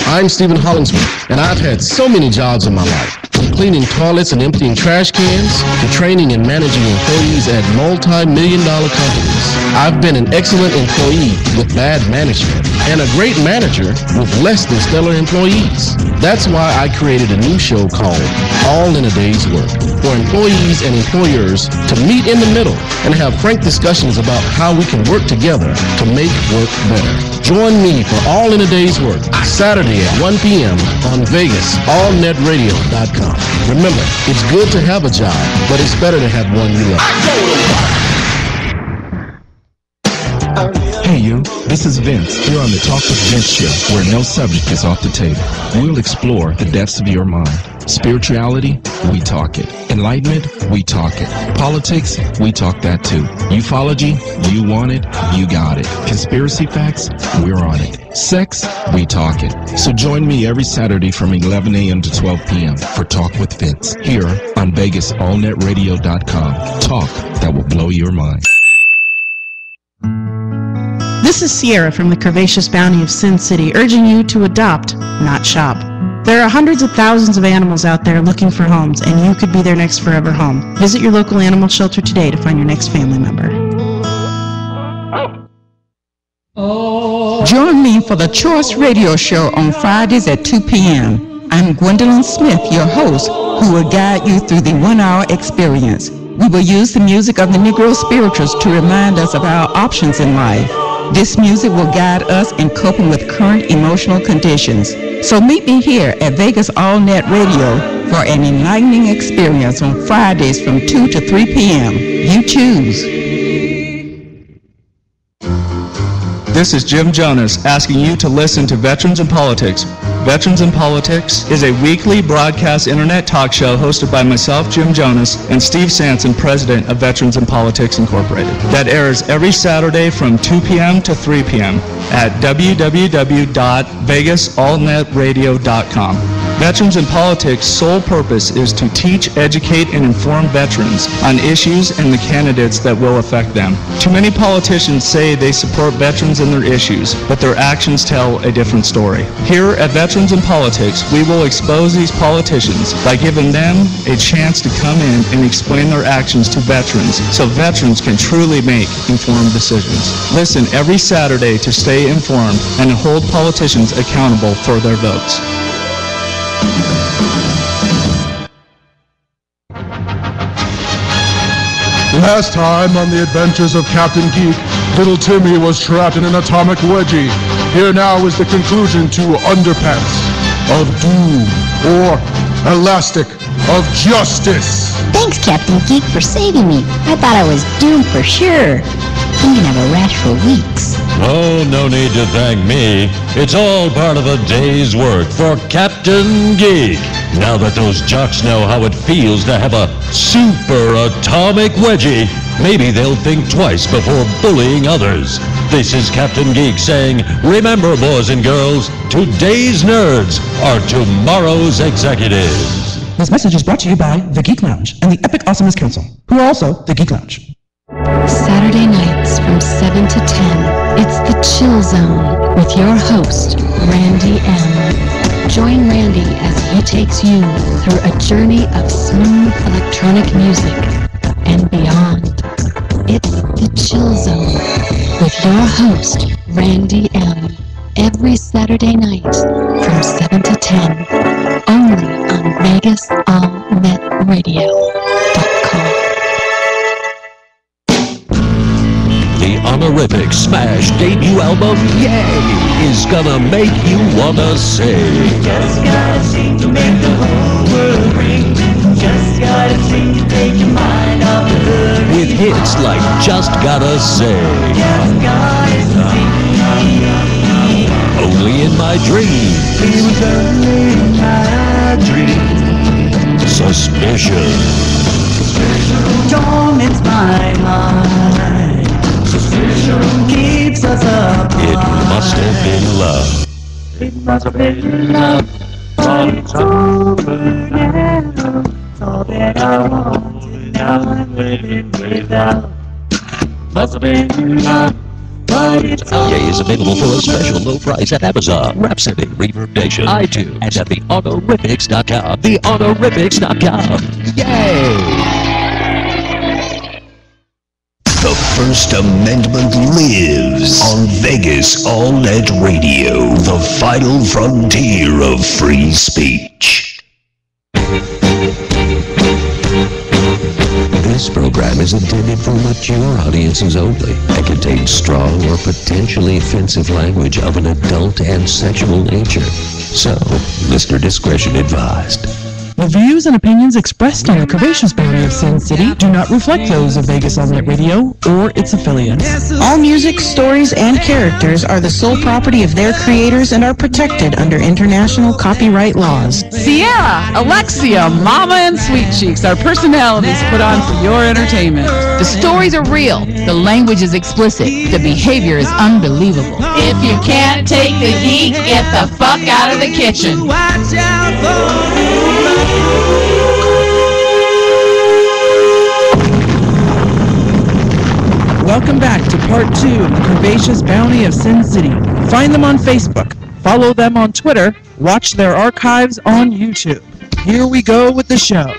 I'm Stephen Hollingsworth, and I've had so many jobs in my life. From cleaning toilets and emptying trash cans, to training and managing employees at multi-million-dollar companies. I've been an excellent employee with bad management, and a great manager with less than stellar employees. That's why I created a new show called All in a Day's Work, for employees and employers to meet in the middle and have frank discussions about how we can work together to make work better. Join me for All in a Day's Work, Saturday at 1 p.m. on VegasAllNetRadio.com. Remember, it's good to have a job, but it's better to have one you love. Hey you, This is Vince, here on the Talk with Vince show, where no subject is off the table. We'll explore the depths of your mind. Spirituality, we talk it. Enlightenment, we talk it. Politics, we talk that too. Ufology, you want it, you got it. Conspiracy facts, we're on it. Sex, we talk it. So join me every Saturday from 11 a.m. to 12 p.m. for Talk with Vince, here on VegasAllNetRadio.com. Talk that will blow your mind. This is Sierra from the Curvaceous Bounty of Sin City, urging you to adopt, not shop. There are hundreds of thousands of animals out there looking for homes, and you could be their next forever home. Visit your local animal shelter today to find your next family member. Join me for the Choice Radio Show on Fridays at 2 p.m. I'm Gwendolyn Smith, your host, who will guide you through the 1-hour experience. We will use the music of the Negro spirituals to remind us of our options in life. This music will guide us in coping with current emotional conditions. So meet me here at Vegas All Net Radio for an enlightening experience on Fridays from 2 to 3 p.m. You choose. This is Jim Jonas asking you to listen to Veterans in Politics. Veterans in Politics is a weekly broadcast internet talk show hosted by myself, Jim Jonas, and Steve Sanson, president of Veterans in Politics Incorporated, that airs every Saturday from 2 p.m. to 3 p.m. at www.vegasallnetradio.com. Veterans in Politics' sole purpose is to teach, educate, and inform veterans on issues and the candidates that will affect them. Too many politicians say they support veterans and their issues, but their actions tell a different story. Here at Veterans in Politics, we will expose these politicians by giving them a chance to come in and explain their actions to veterans so veterans can truly make informed decisions. Listen every Saturday to stay informed and hold politicians accountable for their votes. Last time on the adventures of Captain Geek, little Timmy was trapped in an atomic wedgie. Here now is the conclusion to Underpants of Doom, or Elastic of Justice. Thanks, Captain Geek, for saving me. I thought I was doomed for sure. I'm gonna have a rash for weeks. Oh, no need to thank me. It's all part of a day's work for Captain Geek. Now that those jocks know how it feels to have a super atomic wedgie, maybe they'll think twice before bullying others. This is Captain Geek saying, remember, boys and girls, today's nerds are tomorrow's executives. This message is brought to you by The Geek Lounge and the Epic Awesomeness Council, who are also The Geek Lounge. Saturday nights from 7 to 10, it's The Chill Zone with your host, Randy M. Join Randy as he takes you through a journey of smooth electronic music and beyond. It's The Chill Zone with your host, Randy M. Every Saturday night from 7 to 10, only on VegasAllNetRadio.com. The honorific Smash debut album, Yay, is gonna make you wanna sing. Just gotta sing to make the whole world ring. Just gotta sing to take your mind off the hood. With hits like Just Gotta Sing, Just gotta sing. Only in My Dream, It was only in my dream. Suspicion, Torments my mind. Suspicion keeps us up. It Must Have Been Love. It must have been love, but it's over now. It's all that I wanted, now I'm living without. Must have been love, but it's over. Yay is available for a special low price at Amazon, Rhapsody, Reverb Nation, iTunes, and at thehonorifics.com. Thehonorifics.com. Yay! The First Amendment lives on Vegas All Net Radio, the final frontier of free speech. This program is intended for mature audiences only and contains strong or potentially offensive language of an adult and sexual nature. So, listener discretion advised. The views and opinions expressed on the Curvaceous Bounty of Sin City do not reflect those of Vegas Online Radio or its affiliates. All music, stories, and characters are the sole property of their creators and are protected under international copyright laws. Sierra, Alexia, Mama, and Sweet Cheeks are personalities put on for your entertainment. The stories are real. The language is explicit. The behavior is unbelievable. If you can't take the heat, get the fuck out of the kitchen. Watch out for Welcome back to part 2 of the Curvaceous Bounty of Sin City. Find them on Facebook, follow them on Twitter, watch their archives on YouTube. Here we go with the show.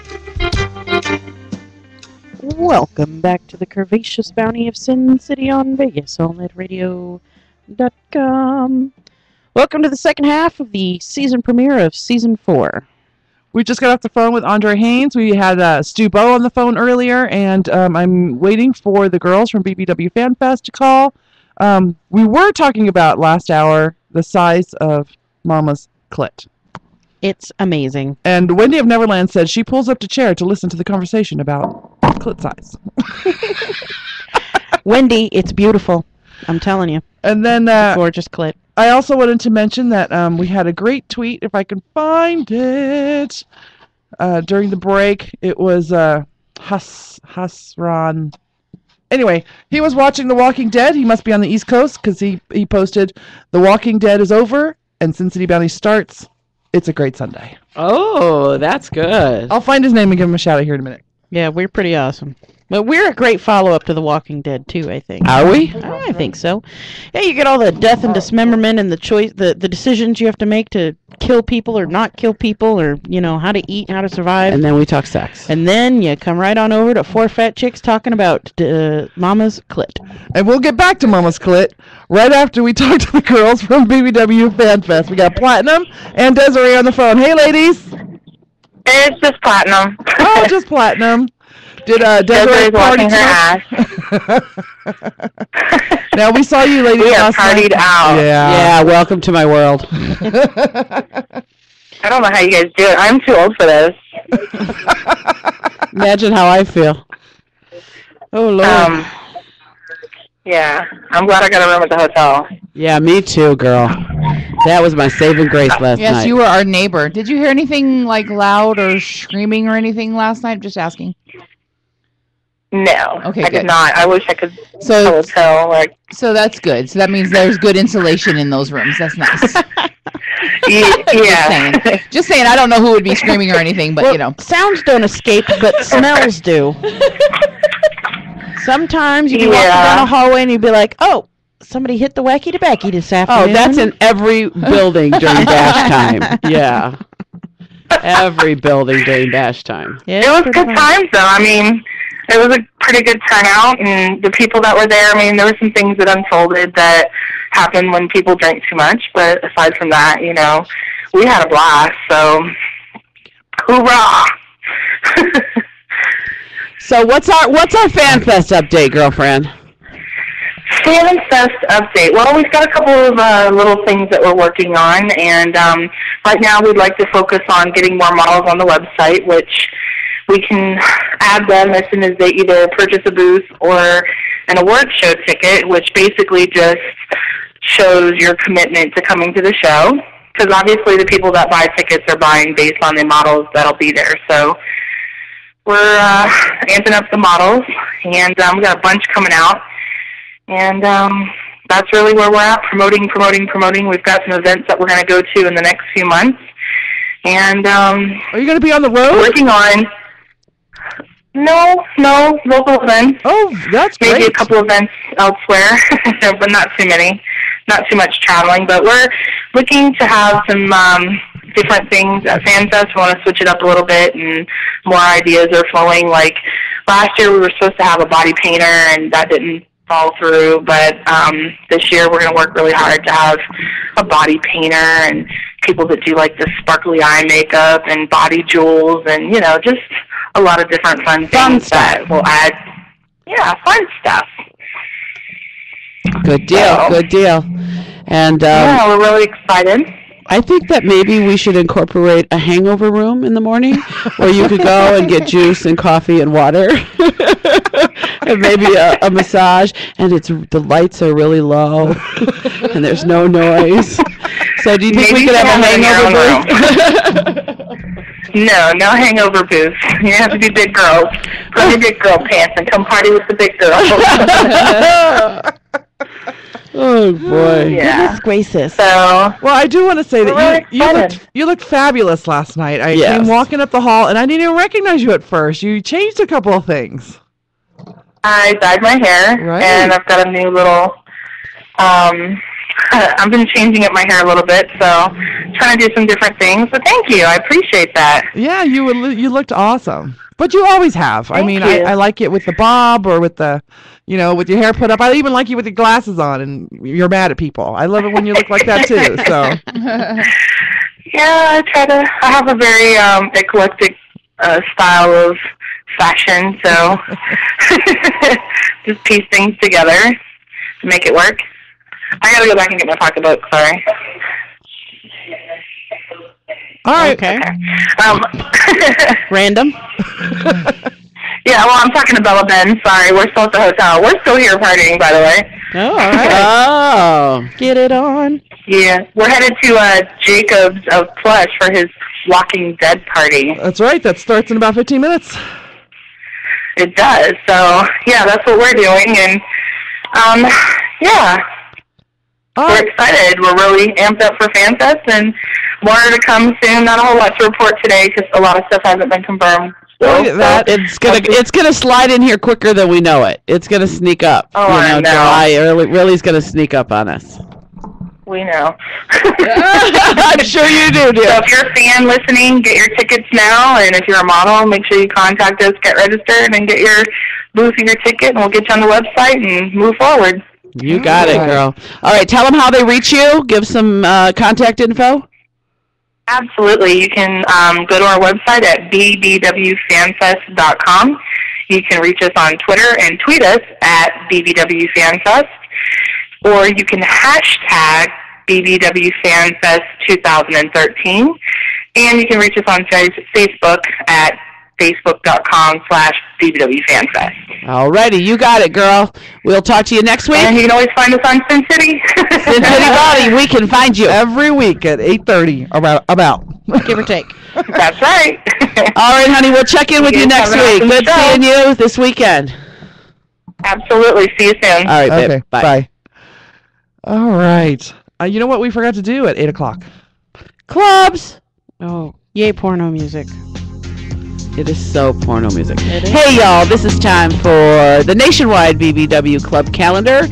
Welcome back to the Curvaceous Bounty of Sin City on VegasOnLetRadio.com. Welcome to the second half of the season premiere of Season 4. We just got off the phone with Andre Haynes. We had Stu Bow on the phone earlier, and I'm waiting for the girls from BBW Fan Fest to call. We were talking about last hour the size of Mama's clit. It's amazing. And Wendy of Neverland said she pulls up to chair to listen to the conversation about clit size. Wendy, it's beautiful. I'm telling you. And then gorgeous clit. I also wanted to mention that we had a great tweet, if I can find it, during the break. It was Hasran. Anyway, he was watching The Walking Dead. He must be on the East Coast because he posted, The Walking Dead is over and Sin City Bounty starts. It's a great Sunday. Oh, that's good. I'll find his name and give him a shout out here in a minute. Yeah, we're pretty awesome. But we're a great follow-up to The Walking Dead, too, I think. Are we? I think so. Yeah, you get all the death and dismemberment and the choice, the decisions you have to make to kill people or not kill people, or, you know, how to eat, how to survive. And then we talk sex. And then you come right on over to 4 fat chicks talking about Mama's clit. And we'll get back to Mama's clit right after we talk to the girls from BBW Fan Fest. We got Platinum and Desiree on the phone. Hey, ladies. It's just Platinum. Oh, just Platinum. Did Desiree party tonight? Now, we saw you ladies last night. We partied out. Yeah, welcome to my world. I don't know how you guys do it. I'm too old for this. Imagine how I feel. Oh, Lord. Yeah, I'm glad I got a room at the hotel. Yeah, me too, girl. That was my saving grace last night. Yes, you were our neighbor. Did you hear anything like loud or screaming or anything last night? Just asking. No, Okay, I good. did not. I wish I could So tell. So that's good. So that means there's good insulation in those rooms. That's nice. Yeah. Just saying. I don't know who would be screaming or anything, but Well, you know. sounds don't escape, but smells do. Sometimes you can walk down a hallway and you'd be like, oh, somebody hit the wacky tobacco this afternoon. Oh, that's in every building during bash time. Yeah. Every building during bash time. It was good times, though. I mean, it was a pretty good turnout, and the people that were there, I mean, there were some things that unfolded that happen when people drink too much, but aside from that, you know, we had a blast, so hoorah! So what's our Fan Fest update, girlfriend? Fan Fest update. Well, we've got a couple of little things that we're working on, and right now we'd like to focus on getting more models on the website, which we can add them as soon as they either purchase a booth or an award show ticket, which basically just shows your commitment to coming to the show, because obviously the people that buy tickets are buying based on the models that'll be there. So we're amping up the models, and we got a bunch coming out. And that's really where we're at, promoting. We've got some events that we're going to go to in the next few months. And are you going to be on the road? Working on. No, local events. Oh, that's great. Maybe a couple events elsewhere, but not too many. Not too much traveling. But we're looking to have some different things at FanFest. We want to switch it up a little bit, and more ideas are flowing. Like last year, we were supposed to have a body painter, and that didn't fall through, but this year we're going to work really hard to have a body painter and people that do like the sparkly eye makeup and body jewels and, you know, just a lot of different fun things that will add, fun stuff. Good deal, good deal. And yeah, we're really excited. I think that maybe we should incorporate a hangover room in the morning where you could go and get juice and coffee and water and maybe a massage, and the lights are really low and there's no noise. So do you think we could have a hangover booth? No hangover booth. You have to be big girls. Put on your big girl pants and come party with the big girls. Oh boy! Yeah. Goodness gracious. So, well, I do want to say We're that really you looked fabulous last night. I Yes. came walking up the hall and I didn't even recognize you at first. You changed a couple of things. I dyed my hair, Right. and I've got a new little. I've been changing up my hair a little bit, so trying to do some different things. But thank you, I appreciate that. Yeah, you looked awesome. But you always have. I mean, you. I like it with the bob or with the, with your hair put up. I even like you with your glasses on and you're mad at people. I love it when you look like that too. So. Yeah, I have a very eclectic style of fashion, so just piece things together to make it work. I gotta go back and get my pocketbook, sorry. All right. Okay. Random. Yeah, well, I'm talking to Bella Ben. Sorry, we're still at the hotel. We're still here partying, by the way. Oh, all right. Oh. Get it on. Yeah, we're headed to Jacob's of Plush for his Walking Dead party. That's right. That starts in about 15 minutes. It does. So, yeah, that's what we're doing. And, yeah. We're excited. We're really amped up for FanFest, and more to come soon. Not a whole lot to report today because a lot of stuff hasn't been confirmed. Look at that. It's gonna slide in here quicker than we know it. It's gonna sneak up. Oh, I know. July really is gonna sneak up on us. We know. I'm sure you do, dear. So if you're a fan listening, get your tickets now, and if you're a model, make sure you contact us, get registered, and get your booth and your ticket, and we'll get you on the website and move forward. You got it, girl. All right, tell them how they reach you. Give some contact info. Absolutely. You can go to our website at bbwfanfest.com. You can reach us on Twitter and tweet us at bbwfanfest, or you can hashtag bbwfanfest2013, and you can reach us on Facebook at facebook.com/bbwfanfest. Alrighty, you got it, girl. We'll talk to you next week. And you can always find us on Sin City. Sin City Body, we can find you every week at 8:30, about give or take. That's right. All right, honey, we'll check in with you next week. Good seeing you this weekend. Absolutely. See you soon. All right, babe. Okay, bye. All right. You know what we forgot to do at 8 o'clock? Clubs. Oh, yay, porno music. It is so porno music. It is. Hey, y'all, this is time for the nationwide BBW Club calendar.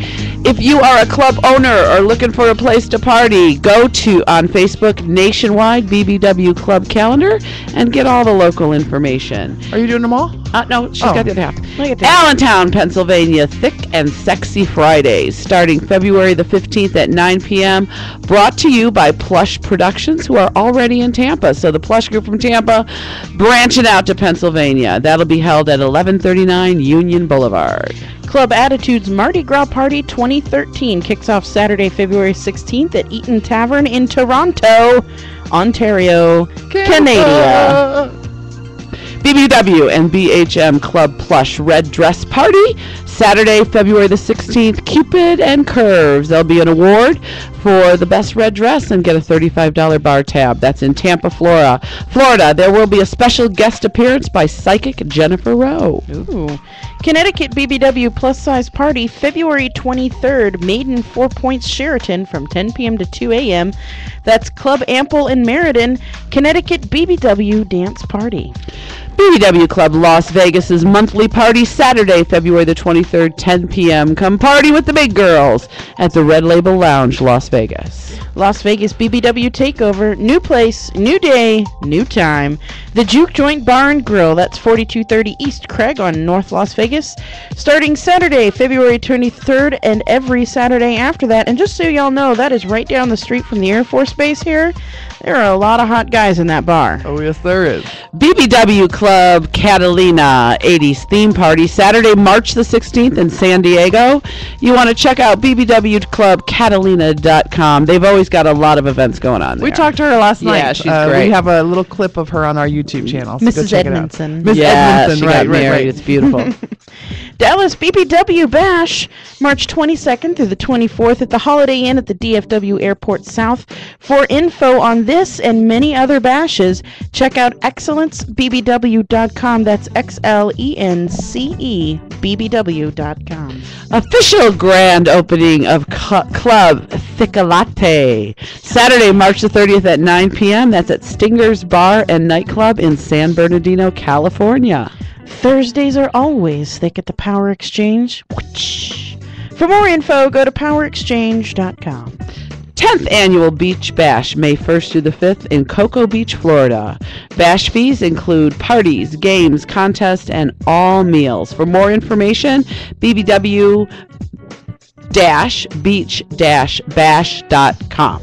If you are a club owner or looking for a place to party, go to, on Facebook, Nationwide BBW Club calendar and get all the local information. Are you doing them all? No, she's got the other half. Look at that. Allentown, Pennsylvania, Thick and Sexy Fridays, starting February the 15th at 9 p.m., brought to you by Plush Productions, who are already in Tampa. So the Plush group from Tampa, branching out to Pennsylvania. That'll be held at 1139 Union Boulevard. Club Attitudes Mardi Gras Party 2013 kicks off Saturday, February 16th at Eaton Tavern in Toronto, Ontario, Canada. BBW and BHM Club Plush Red Dress Party, Saturday, February the 16th, Cupid and Curves. There'll be an award for the best red dress and get a $35 bar tab. That's in Tampa, Florida. There will be a special guest appearance by psychic Jennifer Rowe. Ooh. Connecticut BBW Plus Size Party, February 23rd, Maiden 4 Points Sheraton from 10 p.m. to 2 a.m. That's Club Ample in Meriden, Connecticut BBW Dance Party. BBW Club Las Vegas's monthly party, Saturday, February the 23rd, 10 p.m. Come party with the big girls at the Red Label Lounge, Las Vegas. Las Vegas BBW Takeover, new place, new day, new time. The Juke Joint Bar and Grill, that's 4230 East Craig on North Las Vegas, starting Saturday, February 23rd, and every Saturday after that. And just so y'all know, that is right down the street from the Air Force Base here. There are a lot of hot guys in that bar. Oh, yes, there is. BBW Club Catalina 80s theme party, Saturday, March the 16th. 16th in San Diego. You want to check out bbwclubcatalina.com. They've always got a lot of events going on there. We talked to her last night. Yeah, she's great. We have a little clip of her on our YouTube channel. So go Mrs. check it out. Edmondson. Miss Edmondson, she right, got right, married. right. It's beautiful. Dallas BBW Bash, March 22nd through the 24th at the Holiday Inn at the DFW Airport South. For info on this and many other bashes, check out excellencebbw.com. That's XLENCE BBW.com. Official grand opening of Club Thicalate. Saturday, March the 30th at 9 p.m. That's at Stinger's Bar and Nightclub in San Bernardino, California. Thursdays are always thick at the Power Exchange. For more info, go to powerexchange.com. 10th Annual Beach Bash, May 1st through the 5th in Cocoa Beach, Florida. Bash fees include parties, games, contests, and all meals. For more information, bbw-beach-bash.com.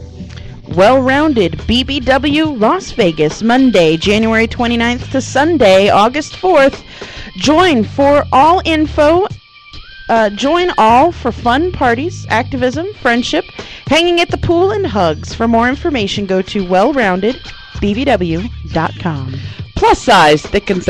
Well-rounded BBW Las Vegas, Monday, January 29th to Sunday, August 4th. Join all for fun parties, activism, friendship, hanging at the pool, and hugs. For more information, go to wellroundedbbw.com. Plus size, thick and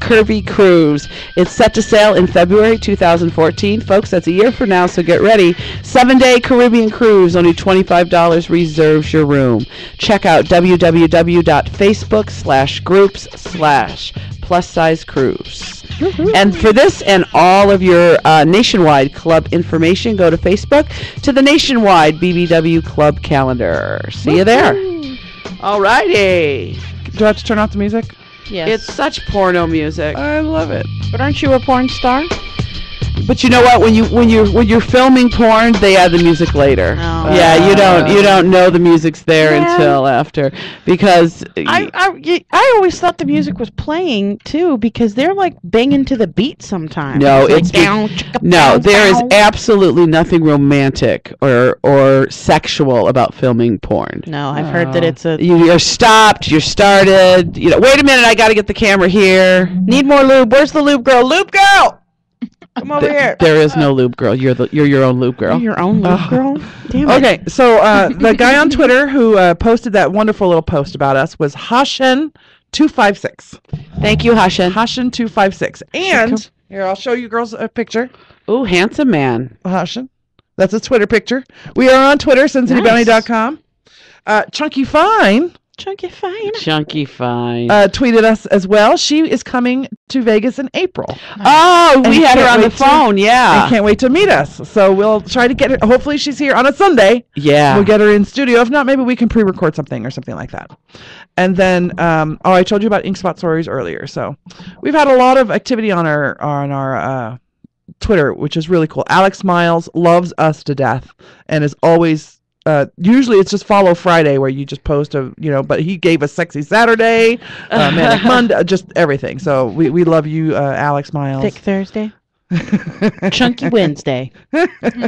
curvy cruise. It's set to sail in February 2014. Folks, that's a year from now, so get ready. 7-day Caribbean cruise, only $25 reserves your room. Check out www.facebook.com/groups/plus-size-cruise. And for this and all of your nationwide club information, go to Facebook to the Nationwide BBW Club Calendar. See you there. All righty. Do I have to turn off the music? Yes. It's such porno music. I love it. But aren't you a porn star? But you know what? When you're filming porn, they add the music later. Oh. Yeah, you don't know the music's there until after, because I always thought the music was playing too, because they're like banging to the beat sometimes. no, It's like there is down. absolutely nothing romantic or sexual about filming porn. No, I've heard that it's a You're stopped. You're started. Wait a minute. I got to get the camera here. need more lube. Where's the lube girl? Lube girl, come over here. There is no lube girl. You're your own lube girl. You're your own lube girl. Damn it. Okay, so the guy on Twitter who posted that wonderful little post about us was Hashin256. Thank you, Hashin. Hashin256. And here, I'll show you girls a picture. Ooh, handsome man. Hashin. That's his Twitter picture. We are on Twitter, SinCityBounty.com. Chunky Fine. Chunky Fine. Chunky Fine. Tweeted us as well. She is coming to Vegas in April. Oh, And we had her can't on the wait phone. I can't wait to meet us. So we'll try to get her. Hopefully she's here on a Sunday. Yeah. We'll get her in studio. If not, maybe we can pre-record something or something like that. And then, I told you about Ink Spot Stories earlier. So we've had a lot of activity on our Twitter, which is really cool. Alex Miles loves us to death and is always usually it's just Follow Friday where you just post but he gave us Sexy Saturday, Manic Monday, just everything. So we love you, Alex Miles. Thick Thursday. Chunky Wednesday. Tubby I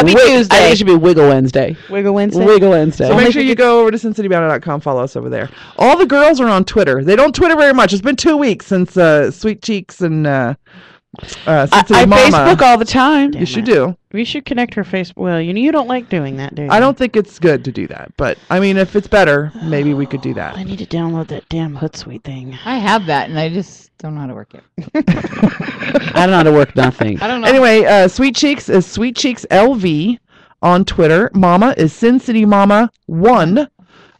think Tuesday. it should be Wiggle Wednesday. Wiggle Wednesday. Wiggle Wednesday. So make sure you go over to SinCityBounty.com, follow us over there. All the girls are on Twitter. They don't Twitter very much. It's been 2 weeks since Sweet Cheeks and I Facebook all the time. Yes, you do. We should connect her Facebook. Well, you don't like doing that, do you? I don't think it's good to do that, but I mean, if it's better, maybe we could do that. I need to download that damn Hootsuite thing. I have that, and I just don't know how to work it. I don't know how to work nothing. I don't know. Anyway, Sweet Cheeks is Sweet Cheeks LV on Twitter. Mama is Sin City Mama 1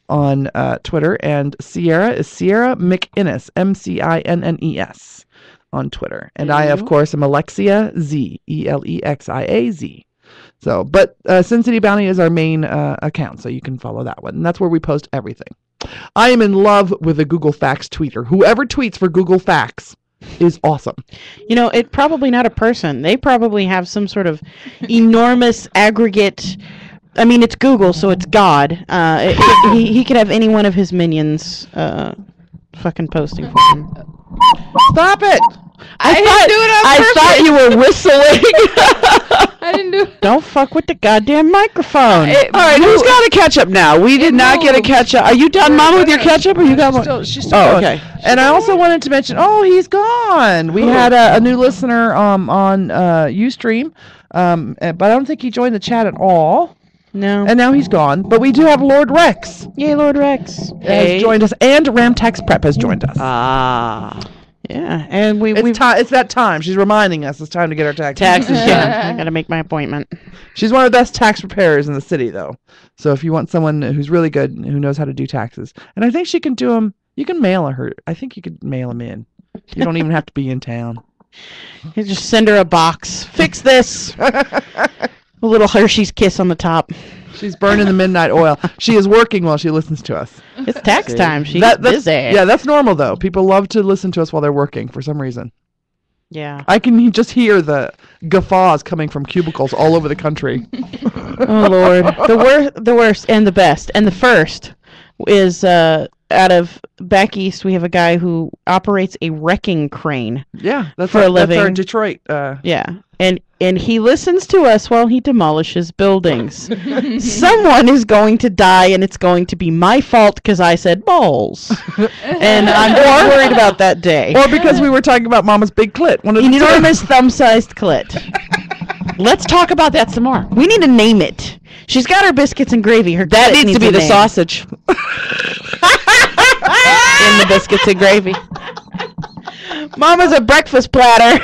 on Twitter, and Sierra is Sierra McInnes, MCINNES. On Twitter. And I, of course, am Alexia Z, ELEXIAZ. So, but Sin City Bounty is our main account, so you can follow that one. And that's where we post everything. I am in love with a Google Facts tweeter. Whoever tweets for Google Facts is awesome. It's probably not a person. They probably have some sort of enormous aggregate. I mean, it's Google, so it's God. He could have any one of his minions fucking posting for him. Stop it! I thought you were whistling. I I didn't do it. Don't fuck with the goddamn microphone. All right, who's got a ketchup now? We did not get a ketchup. Are you done, Mama, with your ketchup, or you got one? She's still Oh, going. okay. And I also wanted to mention, he's gone. We had a new listener on Ustream, but I don't think he joined the chat at all. No. And now he's gone. But we do have Lord Rex. Yay, Lord Rex. Has joined us, and Ramtex Prep has joined us. Yeah, and it's that time. She's reminding us it's time to get our taxes. Yeah, I gotta make my appointment. She's one of the best tax preparers in the city, though. So if you want someone who's really good, who knows how to do taxes, and I think she can do them. You can mail her. I think you could mail them in. You don't even have to be in town. You just send her a box. Fix this. A little Hershey's kiss on the top. She's burning the midnight oil. She is working while she listens to us. It's tax time. She's that's, busy. Yeah, that's normal, though. People love to listen to us while they're working for some reason. Yeah. I can just hear the guffaws coming from cubicles all over the country. Oh, Lord. The worst and the best. And the first is out of back east, we have a guy who operates a wrecking crane. Yeah, that's for a living. That's our Detroit. Yeah. And he listens to us while he demolishes buildings. Someone is going to die, and it's going to be my fault because I said balls. And I'm more worried about that day. Or because we were talking about Mama's big clit. One of the enormous thumb-sized clit. Let's talk about that some more. We need to name it. She's got her biscuits and gravy. Her That clit needs to be a the name. sausage. In the biscuits and gravy. Mama's a breakfast platter.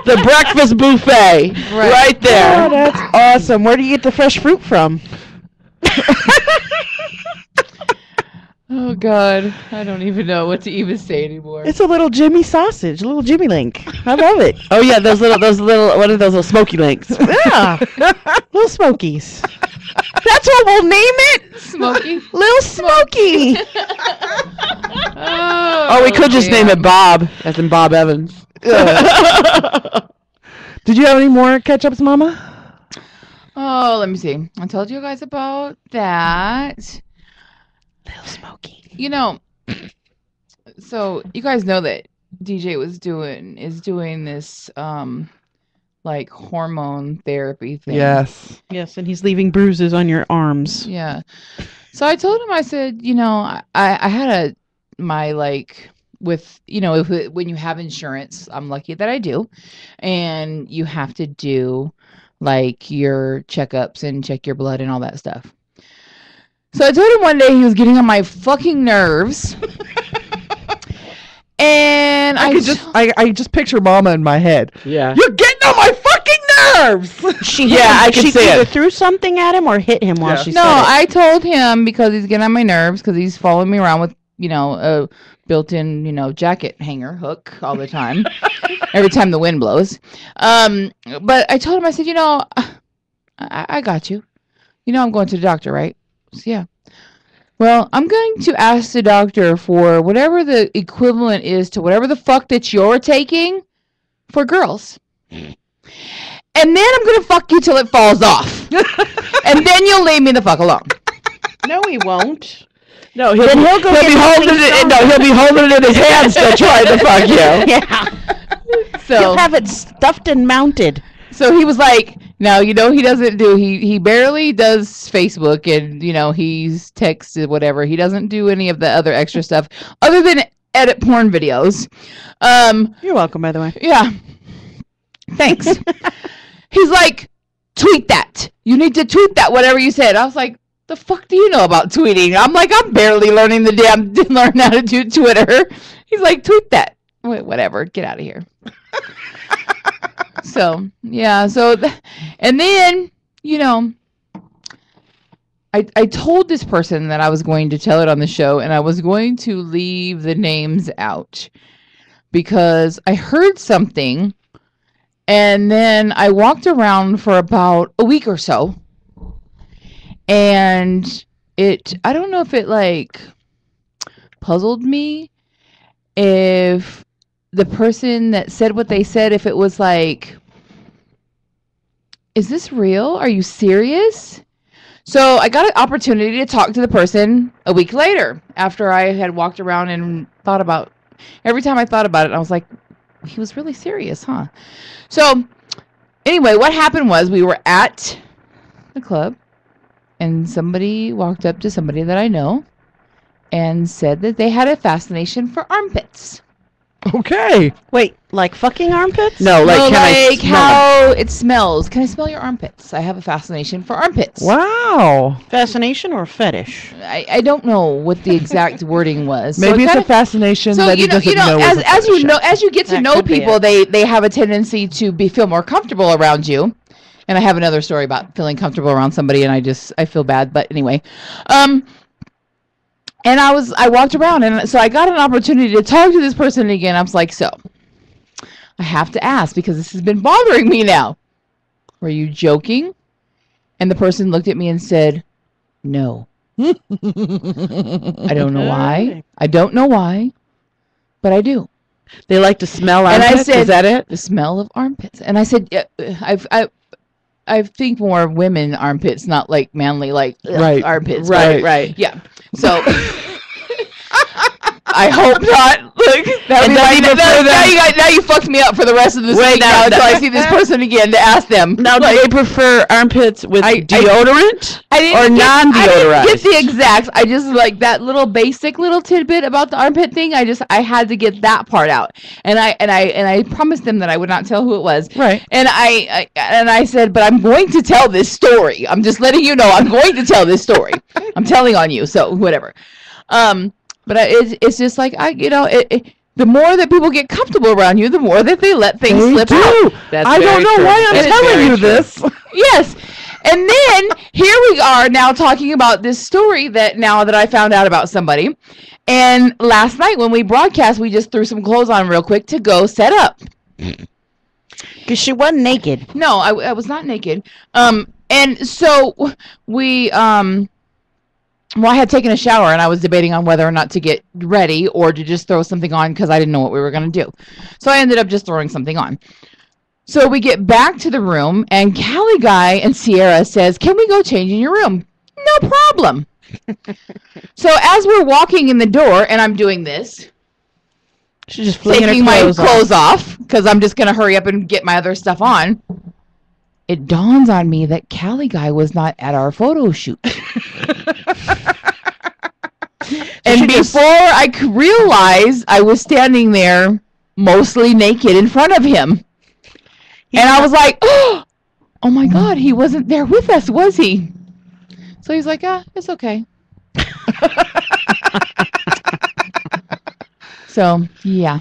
The breakfast buffet. Right there. Oh, that's awesome. Where do you get the fresh fruit from? Oh, God. I don't even know what to even say anymore. It's a little Jimmy sausage, a little Jimmy Link. I love it. Oh, yeah, those little, what are those little smoky links? Yeah. Little Smokies. That's what we'll name it. Smoky? Little Smoky. Oh, we could just name it Bob, as in Bob Evans. Did you have any more ketchups, Mama? Oh, let me see. I told you guys about that. Little Smoky. You know, so you guys know that DJ is doing this like hormone therapy thing. Yes. Yes, and he's leaving bruises on your arms. Yeah. So I told him, I said, you know, I had when you have insurance, I'm lucky that I do, and you have to do like your checkups and check your blood and all that stuff. So I told him one day he was getting on my fucking nerves. And I just picture Mama in my head. Yeah. You're getting on my fucking nerves. I can see either it. threw something at him or hit him while she said it. I told him because he's getting on my nerves because he's following me around with, a built-in, jacket hanger hook all the time. Every time the wind blows. But I told him, I said, I got you. I'm going to the doctor, right? So, yeah. Well, I'm going to ask the doctor for whatever the equivalent is to whatever the fuck that you're taking for girls. And then I'm going to fuck you till it falls off. And then you'll leave me the fuck alone. No, he won't. No, Then he'll go get be holding it. No, he'll be holding it in his hands to try to fuck you. Yeah. So He'll have it stuffed and mounted. So he was like, no, he doesn't do, he barely does Facebook and, he's texted, whatever. He doesn't do any of the other extra stuff other than edit porn videos. You're welcome, by the way. Yeah. Thanks. He's like, tweet that. You need to tweet that, whatever you said. I was like, the fuck do you know about tweeting? I'm like, I'm barely learning learn how to do Twitter. He's like, tweet that. Whatever. Get out of here. So, yeah. And then, I told this person that I was going to tell it on the show, and I was going to leave the names out because I heard something, and then I walked around for about a week or so, and I don't know if it like puzzled me if the person that said what they said, if it was like, is this real? Are you serious? So I got an opportunity to talk to the person a week later after I had walked around and thought about, every time I thought about it, I was like, he was really serious, huh? So Anyway, what happened was we were at the club, and somebody walked up to somebody that I know and said that they had a fascination for armpits. Okay. Wait, like fucking armpits? No, like, can I like smell how it smells. Can I smell your armpits? I have a fascination for armpits. Wow. Fascination or fetish? I don't know what the exact wording was. Maybe it's a fascination that he doesn't know. As you get to know people, they have a tendency to feel more comfortable around you. And I have another story about feeling comfortable around somebody, and I feel bad. But anyway, and I walked around, and so I got an opportunity to talk to this person again. I was like, so I have to ask because this has been bothering me now. Were you joking? And the person looked at me and said, no. I don't know why. I don't know why, but I do. They like to smell armpits? And I said, is that it? The smell of armpits. And I said, yeah, I think more women armpits, not like manly armpits. Right. Yeah. So I hope not. Look, now you fucked me up for the rest of this week now until I see this person again to ask them. Now, do they prefer armpits with deodorant or non-deodorized? I didn't get the exacts. I just like that little basic little tidbit about the armpit thing. I had to get that part out, and I promised them that I would not tell who it was. Right. And I said, but I'm going to tell this story. I'm just letting you know I'm going to tell this story. I'm telling on you, so whatever. But it's just like the more that people get comfortable around you, the more that they let things slip out. I don't know why I'm telling you this. Yes. And then here we are now talking about this story that I found out about somebody. And last night when we broadcast, we just threw some clothes on real quick to go set up. Because she wasn't naked. No, I was not naked. And so we well, I had taken a shower, and I was debating on whether or not to get ready or to just throw something on because I didn't know what we were going to do. So I ended up just throwing something on. So we get back to the room, and Callie Guy and Sierra says, can we go change in your room? No problem. So as we're walking in the door, and I'm doing this, she's just taking my clothes off because I'm just going to hurry up and get my other stuff on. It dawns on me that Callie Guy was not at our photo shoot. And before I could realize, I was standing there mostly naked in front of him. And I was like, oh my God, he wasn't there with us, was he? So he's like, it's okay. So, yeah.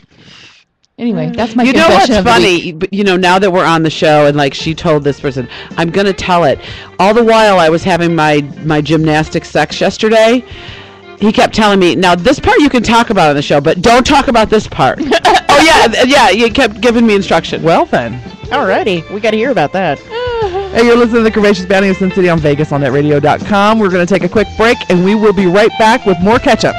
Anyway, that's my confession. What's of the funny? week. Now that we're on the show and like she told this person, I'm going to tell it. All the while I was having my gymnastic sex yesterday, he kept telling me, now this part you can talk about on the show, but don't talk about this part. yeah, you kept giving me instruction. Well then. Alrighty, we got to hear about that. Hey, you're listening to the Curvaceous Bounty of Sin City on VegasOnNetRadio.com. We're going to take a quick break, and we will be right back with more catch-ups.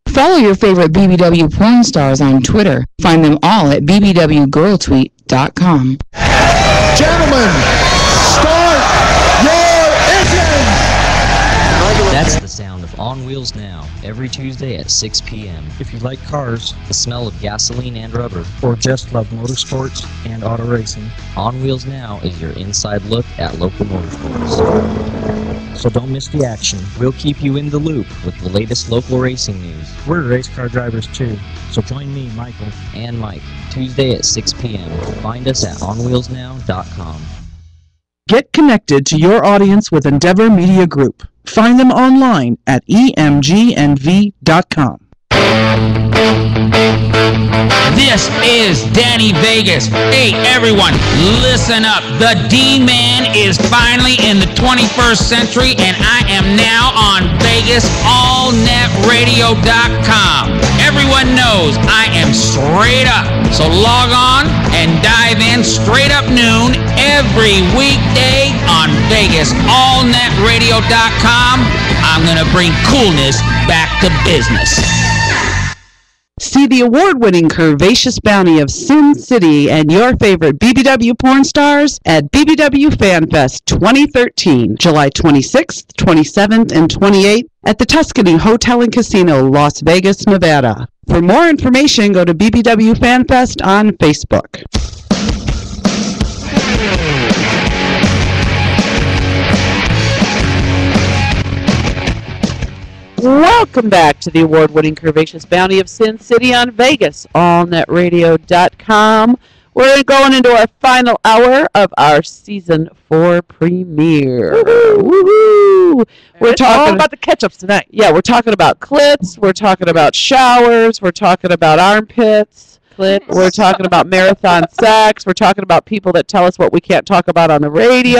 Follow your favorite BBW porn stars on Twitter. Find them all at bbwgirltweet.com. Gentlemen, start your engine! That's the sound of On Wheels Now, every Tuesday at 6 p.m. If you like cars, the smell of gasoline and rubber, or just love motorsports and auto racing, On Wheels Now is your inside look at local motorsports. So don't miss the action. We'll keep you in the loop with the latest local racing news. We're race car drivers too, so join me, Michael, and Mike, Tuesday at 6 p.m. Find us at onwheelsnow.com. Get connected to your audience with Endeavor Media Group. Find them online at emgnv.com. This is Danny Vegas. Hey, everyone, listen up. The D-Man is finally in the 21st century, and I am now on VegasAllNetRadio.com. Everyone knows I am straight up, so log on and dive in straight up noon every weekday on VegasAllNetRadio.com. I'm going to bring coolness back to business. See the award-winning Curvaceous Bounty of Sin City and your favorite BBW porn stars at BBW Fan Fest 2013, July 26th, 27th, and 28th at the Tuscany Hotel and Casino, Las Vegas, Nevada. For more information, go to BBW FanFest on Facebook. Welcome back to the award-winning Curvaceous Bounty of Sin City on Vegas, allnetradio.com. We're going into our final hour of our season 4 premiere. Woohoo! We're talking all about the ketchups tonight. Yeah, we're talking about clits. We're talking about showers. We're talking about armpits. Clits. We're talking about marathon sex. We're talking about people that tell us what we can't talk about on the radio.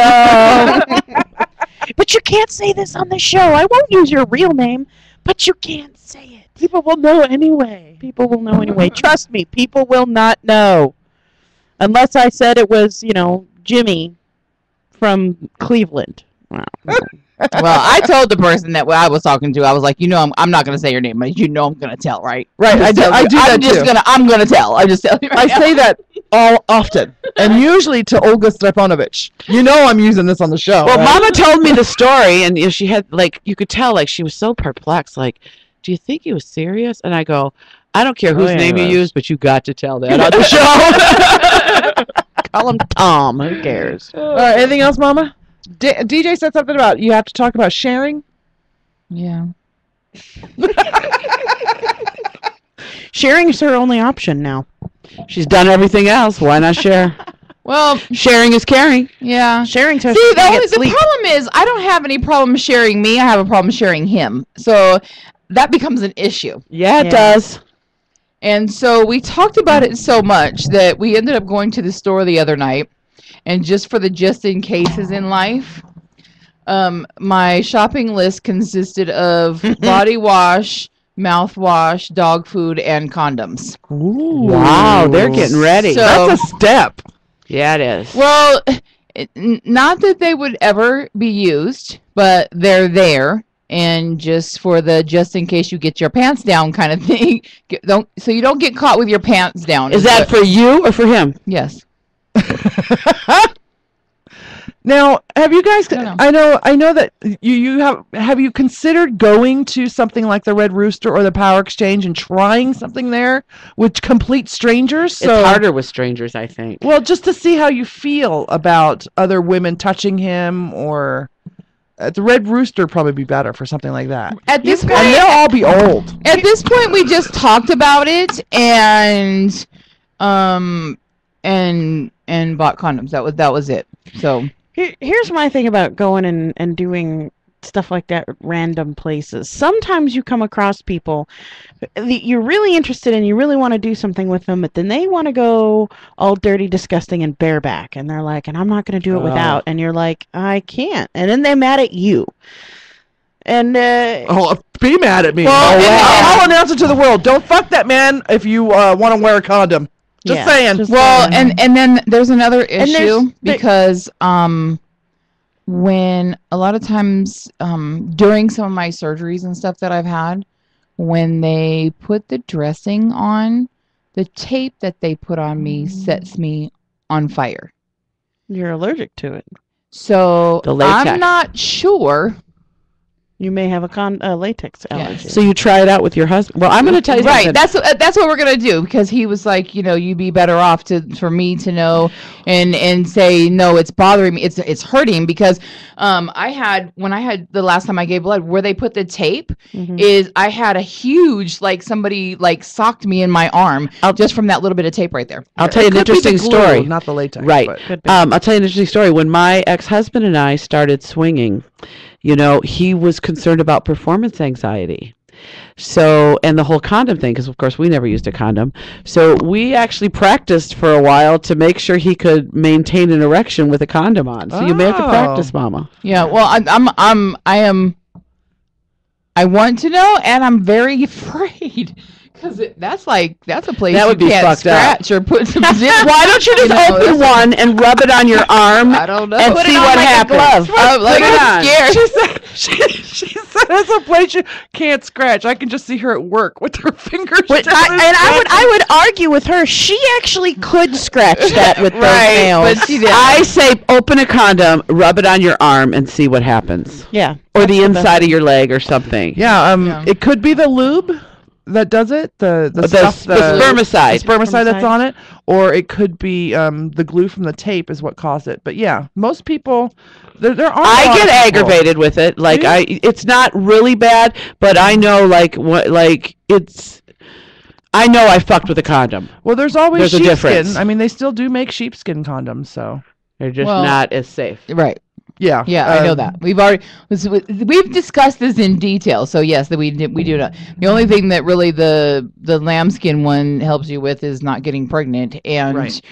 But you can't say this on the show. I won't use your real name, but you can't say it. People will know anyway. People will know anyway. Trust me, people will not know. Unless I said it was, Jimmy from Cleveland. Wow. Well, I told the person that I was talking to, I was like, I'm not going to say your name, but I'm going to tell, right? Right, I do that too. I'm going to tell. I just tell you right I now. say that all often, and usually to Olga Stepanovich. I'm using this on the show. Well, right? Mama told me the story, and she had, you could tell, she was so perplexed, do you think he was serious? And I go, I don't care whose name you use, but you got to tell that on the show. Call him Tom. Who cares? All right, anything else, Mama? DJ said something about you have to talk about sharing. Yeah. Sharing is her only option now. She's done everything else. Why not share? Well, sharing is caring. Yeah. Sharing to See, the problem is I don't have any problem sharing me. I have a problem sharing him. So that becomes an issue. Yeah, it does. And so we talked about it so much that we ended up going to the store the other night. And just for the just in cases in life, my shopping list consisted of body wash, mouthwash, dog food, and condoms. Ooh. Wow, they're getting ready. So, that's a step. Yeah, it is. Well, not that they would ever be used, but they're there. And just for the just in case you get your pants down kind of thing. So you don't get caught with your pants down. Is that for you or for him? Yes. Now, have you guys? I know that you have you considered going to something like the Red Rooster or the Power Exchange and trying something there with complete strangers? It's harder with strangers, I think. Well, just to see how you feel about other women touching him, or at the Red Rooster probably be better for something like that. At this point, and they'll all be old. At this point, we just talked about it and bought condoms. That was it. So here's my thing about going and doing stuff like that at random places. Sometimes you come across people you're really interested in, you really want to do something with them, but then they want to go all dirty, disgusting, and bareback, and they're like, and I'm not going to do it without, and you're like, I can't, and then they're mad at you. And be mad at me. Well, I'll announce it to the world. Don't fuck that man if you want to wear a condom. Just saying. And then there's another issue because when a lot of times during some of my surgeries and stuff that I've had, when they put the dressing on, the tape that they put on me sets me on fire. You're allergic to it. So The latex. I'm not sure. You may have a latex allergy. So you try it out with your husband. Well, I'm going to tell you something. Right, that's what we're gonna do, because he was like, you'd be better off for me to know and say no, it's bothering me, it's hurting, because when I had the last time I gave blood, where they put the tape, is I had a huge somebody socked me in my arm just from that little bit of tape right there. I'll tell you an interesting story. Not the latex. Right. But I'll tell you an interesting story. When my ex-husband and I started swinging, he was concerned about performance anxiety. So, and the whole condom thing, because of course we never used a condom. So we actually practiced for a while to make sure he could maintain an erection with a condom on. So you may have to practice, Mama. Yeah, well, I want to know, and I'm very afraid. Because that's a place That would you be can't fucked up. scratch or put some zip. Why don't you just open one and rub it on your arm I don't know. and Put it see on what like a happens? glove. I'm scared. She said it's a place you can't scratch. I can just see her at work with her fingers. I would argue with her. She actually could scratch that with those nails. But she didn't. I say open a condom, rub it on your arm, and see what happens. Yeah. Or the inside of your leg or something. Yeah, it could be the lube. that does it. The spermicide. The spermicide that's on it, or it could be the glue from the tape is what caused it. But yeah, most people there are. I get aggravated with it. Like it's not really bad, but I know I know I fucked with a condom. Well, there's always a difference. sheepskin. I mean, they still do make sheepskin condoms, so they're just not as safe. Right. Yeah. Yeah, I know that. We've discussed this in detail. So yes, that we do know. The only thing that really the lambskin one helps you with is not getting pregnant, and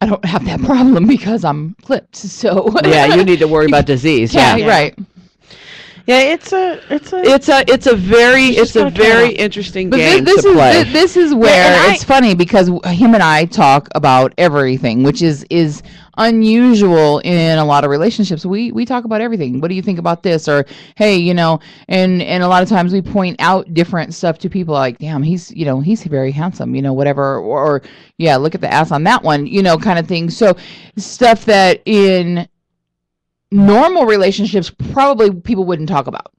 I don't have that problem because I'm clipped. So yeah, you need to worry about disease. Yeah, right. Yeah, it's a very interesting game to play. This is where it's funny because him and I talk about everything, which is unusual in a lot of relationships. We talk about everything. What do you think about this? Or hey, and a lot of times we point out different stuff to people like, damn, he's very handsome, whatever, or yeah, look at the ass on that one, kind of thing. So stuff that in normal relationships probably people wouldn't talk about.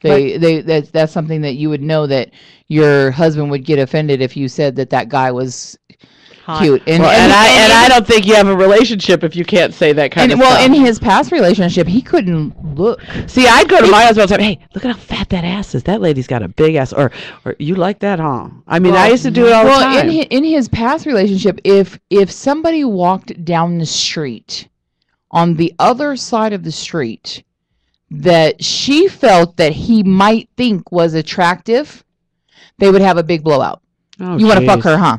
That's something that you would know that your husband would get offended if you said that guy was cute. And I don't think you have a relationship if you can't say that kind of stuff. Well, in his past relationship, he couldn't look. See, I'd go to my husband all the time. Hey, look at how fat that ass is. That lady's got a big ass. Or you like that, huh? I mean, I used to do it all the time. Well, in his past relationship, if somebody walked down the street on the other side of the street that she felt that he might think was attractive, they would have a big blowout. Oh, you want to fuck her, huh?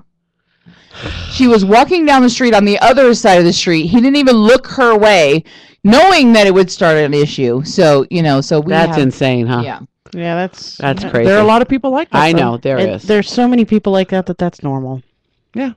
She was walking down the street on the other side of the street. He didn't even look her way, knowing that it would start an issue. So, that's insane, huh? Yeah. Yeah, that's crazy. There are a lot of people like that. I know, there is. There's so many people like that's normal. Yeah.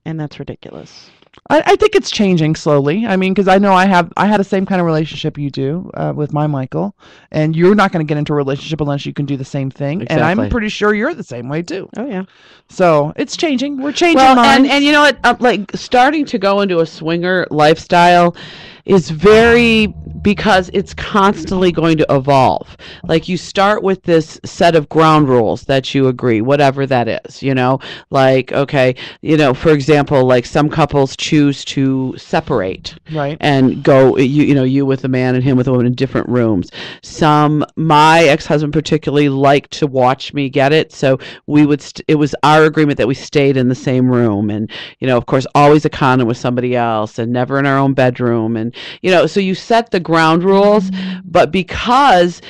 And that's ridiculous. I think it's changing slowly. I mean, because I know I had the same kind of relationship you do with my Michael, and you're not going to get into a relationship unless you can do the same thing. Exactly. And I'm pretty sure you're the same way too. Oh yeah. So it's changing. We're changing minds. minds. And you know what? Like starting to go into a swinger lifestyle is very, because it's constantly going to evolve. Like you start with this set of ground rules that you agree, whatever that is, like, okay, for example, like some couples choose to separate, right, and go, you with a man and him with a woman in different rooms. My ex-husband particularly liked to watch me get it. So we would, it was our agreement that we stayed in the same room, and, of course, always a condom with somebody else and never in our own bedroom. And, so you set the ground rules, but because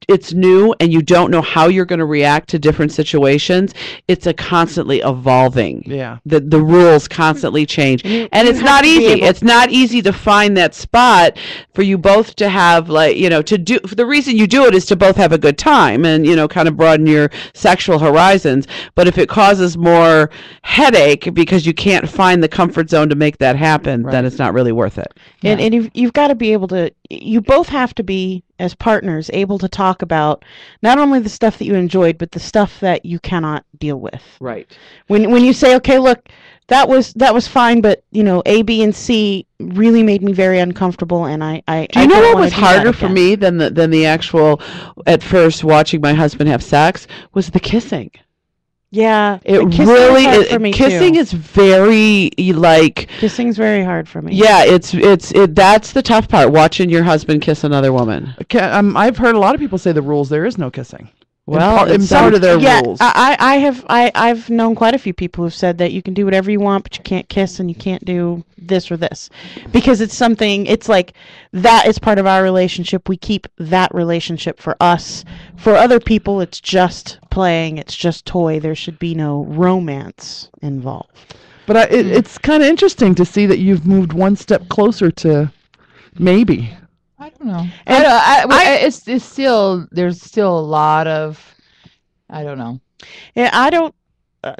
it's new and you don't know how you're going to react to different situations, it's a constantly evolving. Yeah. The rules constantly change. And it's not easy. It's not easy to find that spot for you both to have, like, to do. The reason you do it is to both have a good time and, kind of broaden your sexual horizons. But if it causes more headache because you can't find the comfort zone to make that happen, then it's not really worth it. And you've got to be able to, you both have to be, as partners, able to talk about not only the stuff that you enjoyed, but the stuff that you cannot deal with. Right. When you say, okay, look, that was fine, but A, B, and C really made me very uncomfortable, and I do you know what was harder for me than the actual, at first, watching my husband have sex was the kissing. Yeah, it really is. Kissing is very kissing's very hard for me. Yeah, that's the tough part, watching your husband kiss another woman. I've heard a lot of people say the rules there is no kissing. Well, it's part of their rules. I've known quite a few people who've said that you can do whatever you want, but you can't kiss and you can't do this or this, because it's something. It's like that is part of our relationship. We keep that relationship for us. For other people, it's just playing. It's just toy. There should be no romance involved. But it's kind of interesting to see that you've moved one step closer to maybe. I don't know. And it's still, there's still a lot of, I don't know. Yeah, I don't.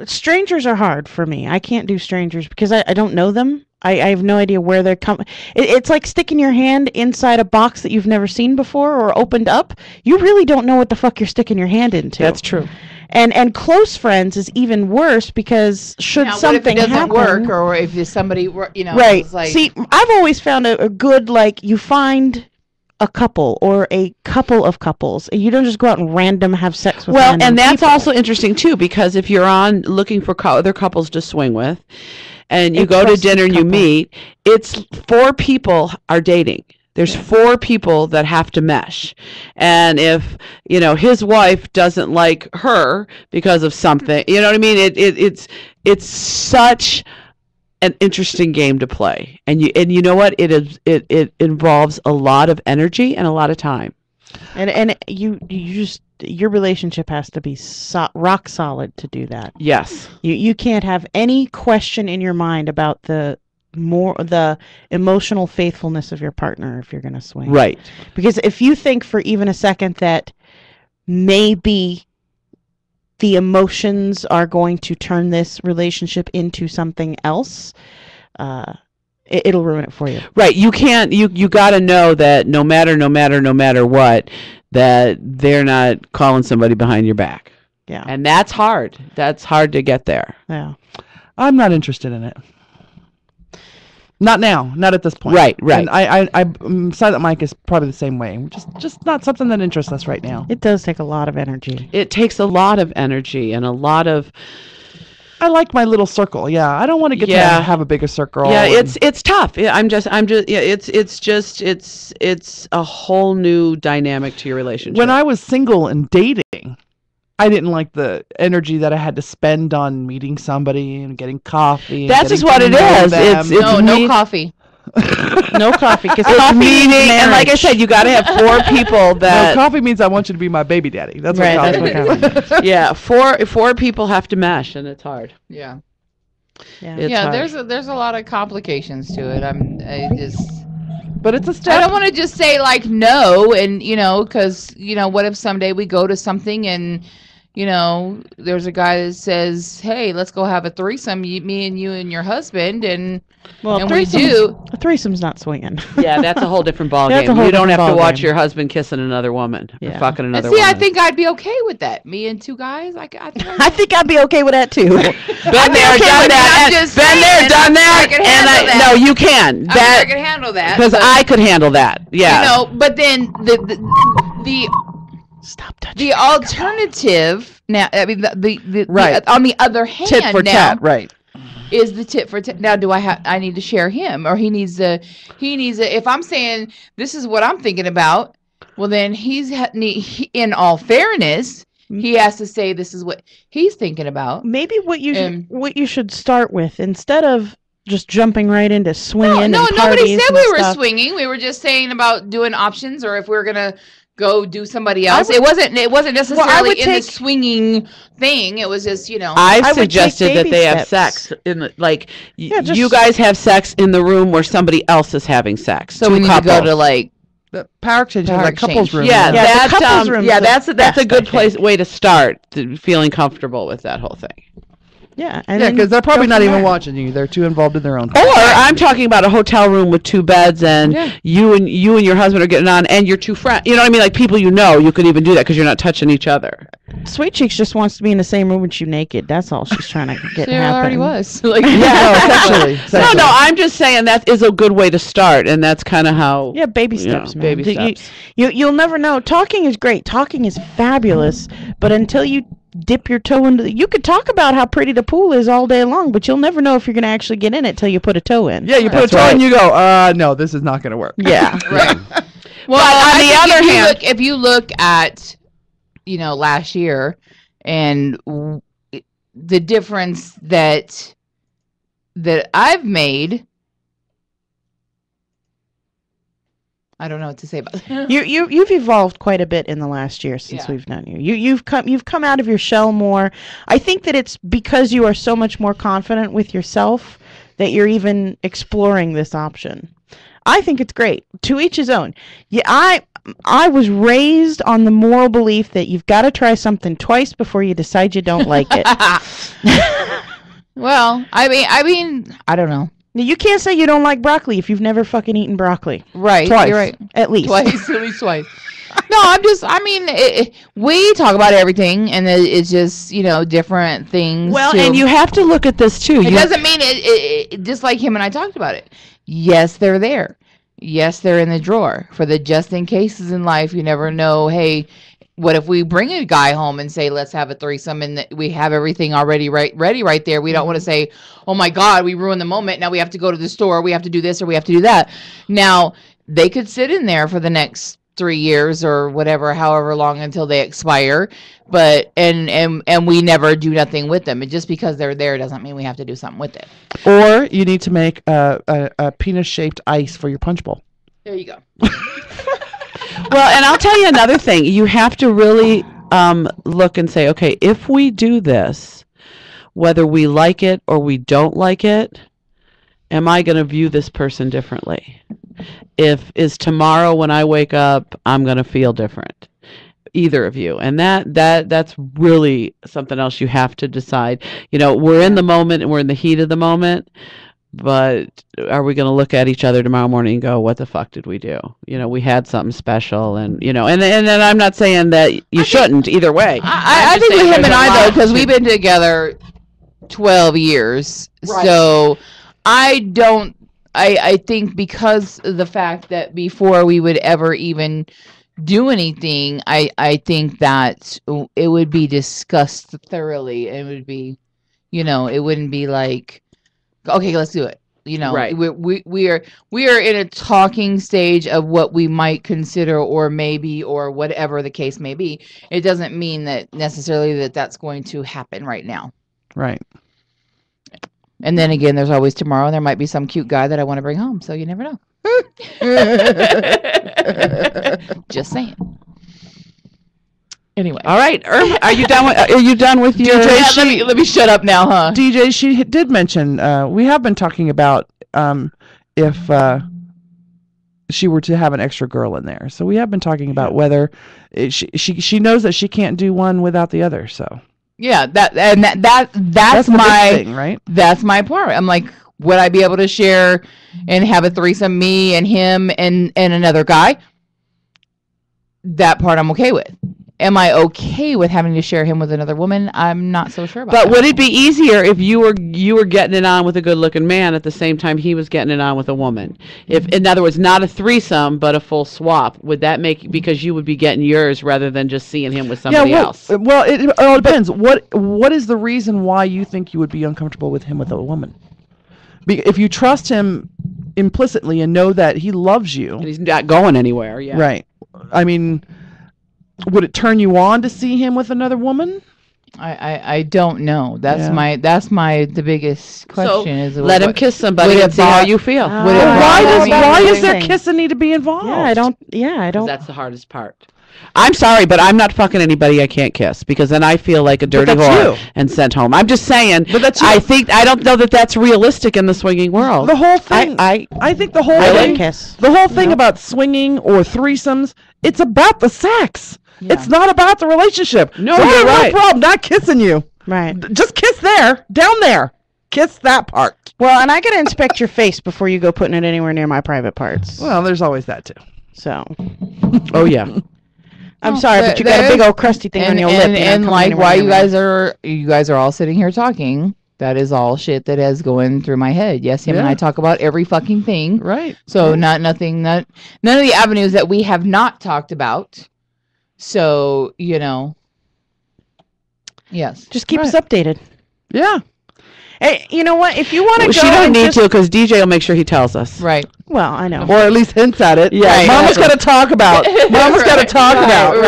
Strangers are hard for me. I can't do strangers because I don't know them. I have no idea where they're coming. It's like sticking your hand inside a box that you've never seen before or opened up. You really don't know what the fuck you're sticking your hand into. That's true. And close friends is even worse because should something what if it doesn't happen, work, or if somebody, right? It's like, see, I've always found a good, like, you find a couple or a couple of couples. You don't just go out and random have sex with Well, random and that's people. also interesting too, because if you're on looking for other couples to swing with, and you A go to trusted dinner and you couple. meet, it's 4 people are dating. There's 4 people that have to mesh. And if, his wife doesn't like her because of something, you know what I mean? It's such an interesting game to play. And you know what? It involves a lot of energy and a lot of time. And you just, your relationship has to be rock solid to do that. Yes. You can't have any question in your mind about the emotional faithfulness of your partner if you're going to swing. Right. Because if you think for even a second that maybe the emotions are going to turn this relationship into something else, it'll ruin it for you. Right. You can't, you got to know that no matter what, that they're not calling somebody behind your back. Yeah. And that's hard. That's hard to get there. Yeah. I'm not interested in it. Not now. Not at this point. Right. And I'm Silent Mike is probably the same way. Just not something that interests us right now. It does take a lot of energy. It takes a lot of energy and a lot of. I like my little circle. Yeah, I don't want to get to have a bigger circle. Yeah, it's tough. Yeah, it's a whole new dynamic to your relationship. When I was single and dating, I didn't like the energy that I had to spend on meeting somebody and getting coffee. And That's getting just what to it know is. them. It's No coffee. No coffee. Because It's coffee means meeting, and like I marriage. said, you got to have 4 people that. No, coffee means I want you to be my baby daddy. That's what Right, coffee that's what means. coffee Yeah, four people have to mesh, and it's hard. Yeah. It's Yeah, hard. there's a lot of complications to it. But it's a I step. don't want to just say like no, and because what if someday we go to something and there's a guy that says, hey, let's go have a threesome, me and you and your husband, and we do. A threesome's not swinging. Yeah, that's a whole different That's a ballgame. whole You don't have different to watch ballgame. your husband kissing another woman or Yeah. fucking And another see, I woman. think I'd be okay with that. Me and 2 guys, I think I think I'd be okay with that too. Been there, done that. I'm just Been there, saying, done that. I can handle that. No, you can. I can handle that Because I could handle that. Yeah. but then the stop touching. The alternative now, I mean, the Right. on the other hand, Tit for now, tat, right. is the tit for tat. Now, I need to share him, or he needs a, if I'm saying this is what I'm thinking about, well, then in all fairness, he has to say this is what he's thinking about. Maybe what you should start with, instead of just jumping right into swinging. No, and nobody parties said and we were stuff. swinging. We were just saying about doing options, or if we were gonna go do somebody else. It wasn't necessarily in the swinging thing. It was just I've suggested that they have sex in the, like you guys have sex in the room where somebody else is having sex. So we need to go to like the power exchange, Power like couples exchange. room. Yeah, Yeah, the couples room's the that's a best, good I think. way to start, feeling comfortable with that whole thing. Yeah, Yeah, because they're probably not even watching you. They're too involved in their own. Or I'm talking about a hotel room with 2 beds, and you and your husband are getting on, and your 2 friends. You know what I mean? Like people you know, you could even do that because you're not touching each other. Sweet Cheeks just wants to be in the same room with you naked. That's all she's trying to get There happen. already was. Like, essentially. No, I'm just saying that is a good way to start, and that's kind of how. Yeah, baby steps, man. Baby steps. You'll never know. Talking is great. Talking is fabulous. But until you dip your toe into you could talk about how pretty the pool is all day long, but you'll never know if you're going to actually get in it till you put a toe in. Yeah, you put a toe and you go, no, this is not going to work. Yeah. Right. Well, on the other hand, if you look at, last year and the difference that I've made, I don't know what to say about that. You've evolved quite a bit in the last year since we've known you. You've come out of your shell more. I think that it's because you are so much more confident with yourself that you're even exploring this option. I think it's great. To each his own. Yeah, I was raised on the moral belief that you've got to try something twice before you decide you don't like it. Well, I mean, I don't know. You can't say you don't like broccoli if you've never fucking eaten broccoli. Right. Twice. You're right. At least. Twice. At least twice. No, we talk about everything, and it's just, different things. Well, and you have to look at this too. It doesn't mean it just like him and I talked about it. Yes, they're there. yes, they're in the drawer for the just in cases in life. You never know. Hey, what if we bring a guy home and say, let's have a threesome, and we have everything already ready right there. We don't want to say, oh my God, we ruined the moment. Now we have to go to the store. We have to do this or we have to do that. Now they could sit in there for the next 3 years or whatever, however long until they expire. But, and we never do nothing with them. And just because they're there doesn't mean we have to do something with it. Or you need to make a penis-shaped ice for your punch bowl. There you go. Well, and I'll tell you another thing. You have to really look and say, okay, if we do this, whether we like it or we don't like it, am I going to view this person differently? Is tomorrow when I wake up, I'm going to feel different? Either of you. And that's really something else you have to decide. You know, we're in the moment and we're in the heat of the moment. But are we going to look at each other tomorrow morning and go, what the fuck did we do? You know, we had something special, and, you know, and I'm not saying that you shouldn't either way. I think with him and I, though, because we've been together 12 years. Right. So I think because of the fact that before we would ever even do anything, I think that it would be discussed thoroughly. It would be, you know, it wouldn't be like, okay, let's do it. You know, right. we are in a talking stage of what we might consider, or maybe, or whatever the case may be. It doesn't mean that necessarily that's going to happen right now. Right. And then again, there's always tomorrow, and there might be some cute guy that I want to bring home. So you never know. Just saying. Anyway, all right, are you done with your DJ? Let me shut up now, huh? DJ, she did mention we have been talking about if she were to have an extra girl in there. So we have been talking about whether she knows that she can't do one without the other. So yeah, that's my thing, right? That's my part. I'm like, would I be able to share and have a threesome, me and him and another guy? That part I'm okay with. Am I okay with having to share him with another woman? I'm not so sure about that. But would it be easier if you were getting it on with a good-looking man at the same time he was getting it on with a woman? If, in other words, not a threesome but a full swap, would that make, because you would be getting yours rather than just seeing him with somebody else? Well, it all depends. What is the reason why you think you would be uncomfortable with him with a woman? If you trust him implicitly and know that he loves you, and he's not going anywhere, yeah, right? I mean, would it turn you on to see him with another woman? I don't know. That's the biggest question. So let him kiss somebody and see how you feel. Why does their kissing need to be involved? I don't. That's the hardest part. I'm sorry, but I'm not fucking anybody I can't kiss, because then I feel like a dirty whore and sent home. I'm just saying. But that's I don't know that that's realistic in the swinging world. The whole thing. I think the whole thing. The whole thing about swinging or threesomes. It's about the sex. Yeah. It's not about the relationship. No, so you're right. No problem not kissing you. Right. Just kiss there, down there. Kiss that part. Well, and I got to inspect your face before you go putting it anywhere near my private parts. Well, there's always that too. So. Oh yeah. I'm sorry, but you got a big old crusty thing on your lip. And like, why you guys are all sitting here talking, that is all shit that is going through my head. Yes, him and I talk about every fucking thing. Right. So none of the avenues that we have not talked about. So, you know. Yes. Just keep us updated. Yeah. Hey, you know what? If you want to go, she don't need to, because DJ will make sure he tells us. Right. Well, I know. Or at least hints at it. Yeah. Right. Mama's got to talk about. Mama's got to talk about.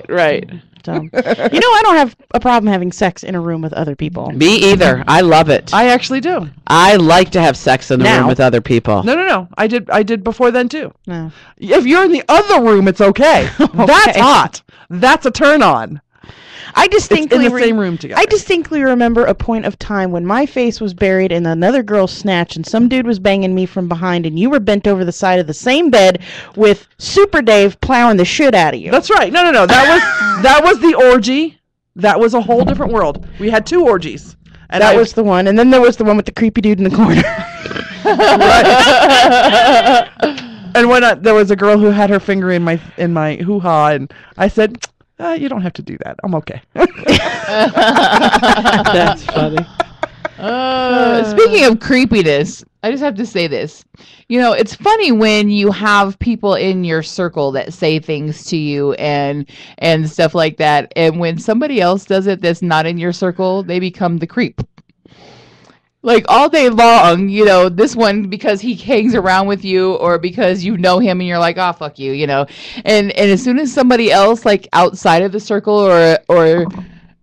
Right. So, you know, I don't have a problem having sex in a room with other people. Me either. I love it. I actually do. I like to have sex in the room with other people. No. I did before then too. No. If you're in the other room, it's okay. That's hot. That's a turn on. I distinctly in the same room together. I distinctly remember a point of time when my face was buried in another girl's snatch, and some dude was banging me from behind, and you were bent over the side of the same bed with Super Dave plowing the shit out of you. That's right. No. That was the orgy. That was a whole different world. We had 2 orgies. And that was the one, and then there was the one with the creepy dude in the corner. And when there was a girl who had her finger in my hoo-ha, and I said, you don't have to do that. I'm okay. That's funny. Speaking of creepiness, I just have to say this. You know, it's funny when you have people in your circle that say things to you and stuff like that. And when somebody else does it that's not in your circle, they become the creep. Like all day long, you know, this one because he hangs around with you or because you know him and you're like, oh, fuck you, you know. And as soon as somebody else like outside of the circle or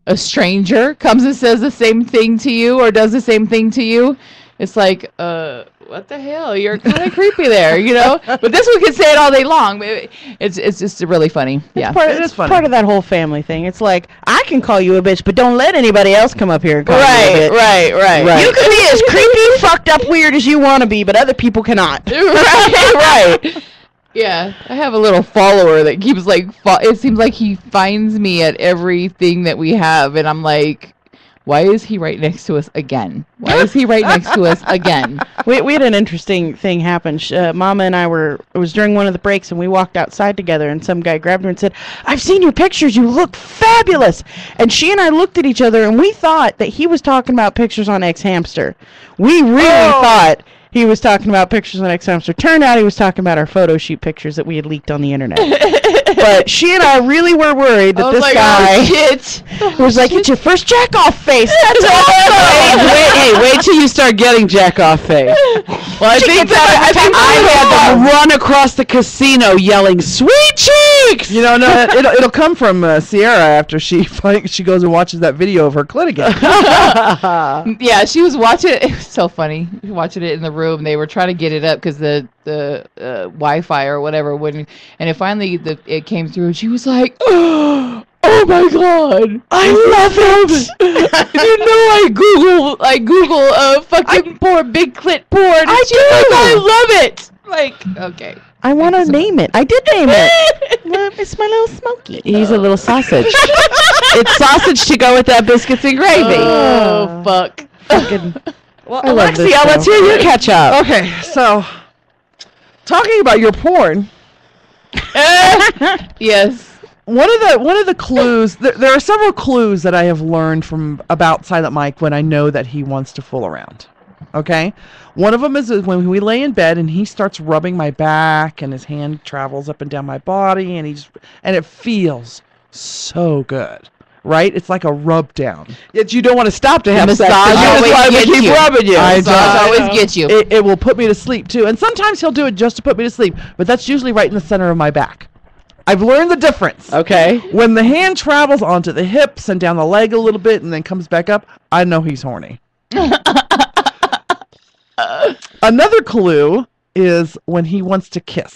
a stranger comes and says the same thing to you or does the same thing to you, it's like, what the hell? You're kind of creepy there, you know? But this one can say it all day long. It's just really funny. Yeah. It's part of that whole family thing. It's like, I can call you a bitch, but don't let anybody else come up here and call you a bitch. Right. You can be as creepy, fucked up, weird as you want to be, but other people cannot. right. Yeah, I have a little follower that keeps like, it seems like he finds me at everything that we have, and I'm like, why is he right next to us again? Why is he right next to us again? We had an interesting thing happen. Mama and I it was during one of the breaks, and we walked outside together, and some guy grabbed her and said, I've seen your pictures. You look fabulous. And she and I looked at each other, and we thought that he was talking about pictures on X Hamster. We really thought he was talking about pictures on X Hamster. Turned out he was talking about our photo shoot pictures that we had leaked on the internet. But she and I really were worried that this guy was like, it's your first jack-off face. That's awesome. Wait till you start getting jack-off face. Well, I think I had to run across the casino yelling, "Sweet cheeks!" You know, no, it'll come from Sierra after she goes and watches that video of her clit again. Yeah, she was watching it. It was so funny. Watching it in the room. They were trying to get it up because the Wi-Fi or whatever wouldn't, and it finally it came through, and she was like, "Oh my god, I love it!" You know, I Google fucking big clit porn. And she's like, I love it. Like, okay. I want to name it. I did name it. It's my little Smokey. He's a little sausage. It's sausage to go with that biscuits and gravy. Oh, fuck. Well, Alexia, let's hear your catch up. Okay, so talking about your porn. Yes. One of the clues. There are several clues that I have learned from about Silent Mike when I know that he wants to fool around. Okay, one of them is when we lay in bed and he starts rubbing my back and his hand travels up and down my body and it feels so good. Right? It's like a rub down. Yet you don't want to stop to have sex. Massage keep rubbing you. Massage always gets you. It will put me to sleep too. And sometimes he'll do it just to put me to sleep, but that's usually right in the center of my back. I've learned the difference. Okay. When the hand travels onto the hips and down the leg a little bit and then comes back up, I know he's horny. Another clue is when he wants to kiss.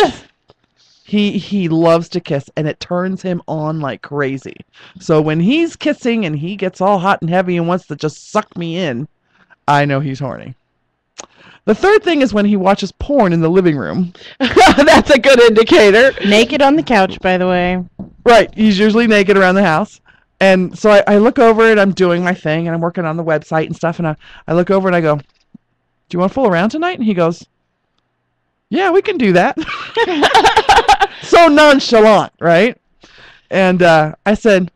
He loves to kiss, and it turns him on like crazy. So when he's kissing and he gets all hot and heavy and wants to just suck me in, I know he's horny. The third thing is when he watches porn in the living room. That's a good indicator. Naked on the couch, by the way. Right. He's usually naked around the house. And so I look over and I'm doing my thing and I'm working on the website and stuff. And I look over and I go, do you want to fool around tonight? And he goes, yeah, we can do that. So nonchalant, right? And I said,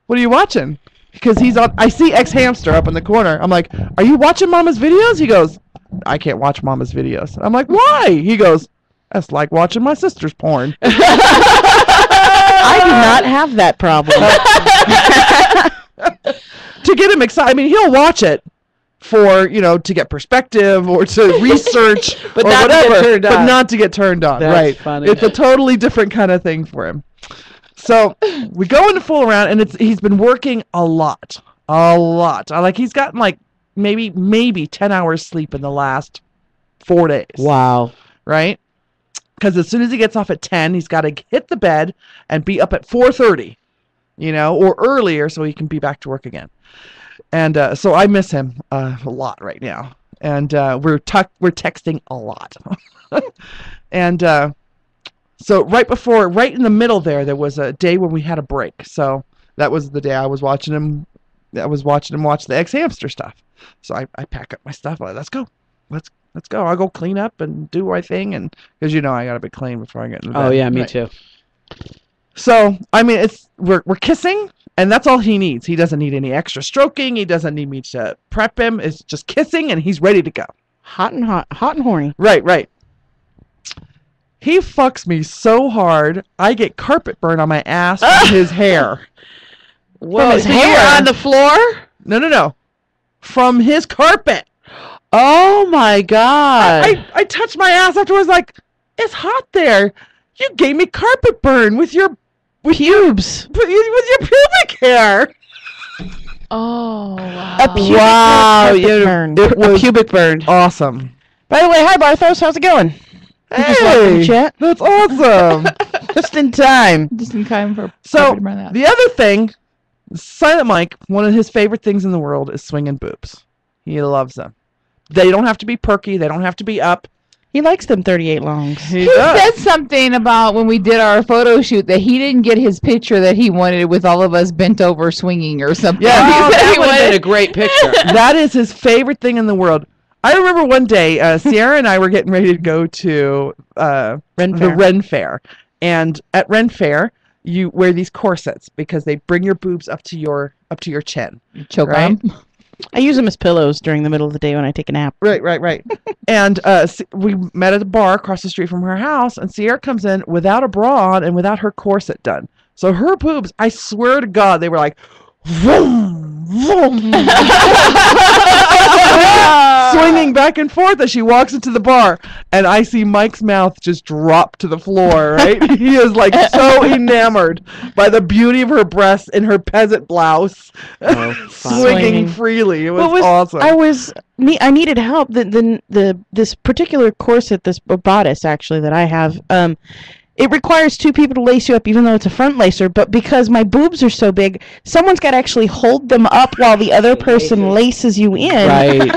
what are you watching? Because I see X Hamster up in the corner. I'm like, are you watching Mama's videos? He goes, I can't watch Mama's videos. I'm like, why? He goes, that's like watching my sister's porn. I do not have that problem. To get him excited, I mean, he'll watch it for, to get perspective or to research but or not whatever, to get turned on. But not to get turned on. That's right. funny. It's a totally different kind of thing for him. So we go into fool around, and he's been working a lot. Like he's gotten like maybe 10 hours sleep in the last 4 days. Wow. Right? Because as soon as he gets off at 10, he's got to hit the bed and be up at 4:30, or earlier so he can be back to work again. And so I miss him a lot right now. And we're texting a lot. And so right in the middle there was a day when we had a break. So that was the day I was watching him watch the X Hamster stuff. So I pack up my stuff. I'm like, let's go. Let's go. I'll go clean up and do my thing, and because I gotta be clean before I get into bed. Oh yeah, me right. too. So I mean, we're kissing, and that's all he needs. He doesn't need any extra stroking. He doesn't need me to prep him. It's just kissing, and he's ready to go. Hot and horny. Right. He fucks me so hard, I get carpet burn on my ass from his hair. From his hair on the floor? No. From his carpet. Oh my God. I touched my ass afterwards like, it's hot there. You gave me carpet burn with your pubes. With your pubic hair. Oh, wow. A pubic burn. It was a pubic burn. Awesome. By the way, hi Barthos, how's it going? Hey, chat. That's awesome. Just in time. Just in time for So the other thing, Silent Mike, one of his favorite things in the world is swinging boobs. He loves them. They don't have to be perky. They don't have to be up. He likes them 38 longs. He said something about when we did our photo shoot that he didn't get his picture that he wanted with all of us bent over swinging or something. Yeah, that would have been a great picture. That is his favorite thing in the world. I remember one day, Sierra and I were getting ready to go to the Ren Fair. And at Ren Fair, you wear these corsets because they bring your boobs up to your chin. Choke right? on. I use them as pillows during the middle of the day when I take a nap. Right. And we met at a bar across the street from her house, and Sierra comes in without a bra on and without her corset done. So her boobs, I swear to God, they were like, vroom, vroom. Swinging back and forth as she walks into the bar, and I see Mike's mouth just drop to the floor, right? He is like so enamored by the beauty of her breasts in her peasant blouse, swinging freely. It was awesome. I needed help. This particular corset, this bodice actually that I have, it requires two people to lace you up, even though it's a front lacer. But because my boobs are so big, someone's got to actually hold them up while the other person laces you in. Right.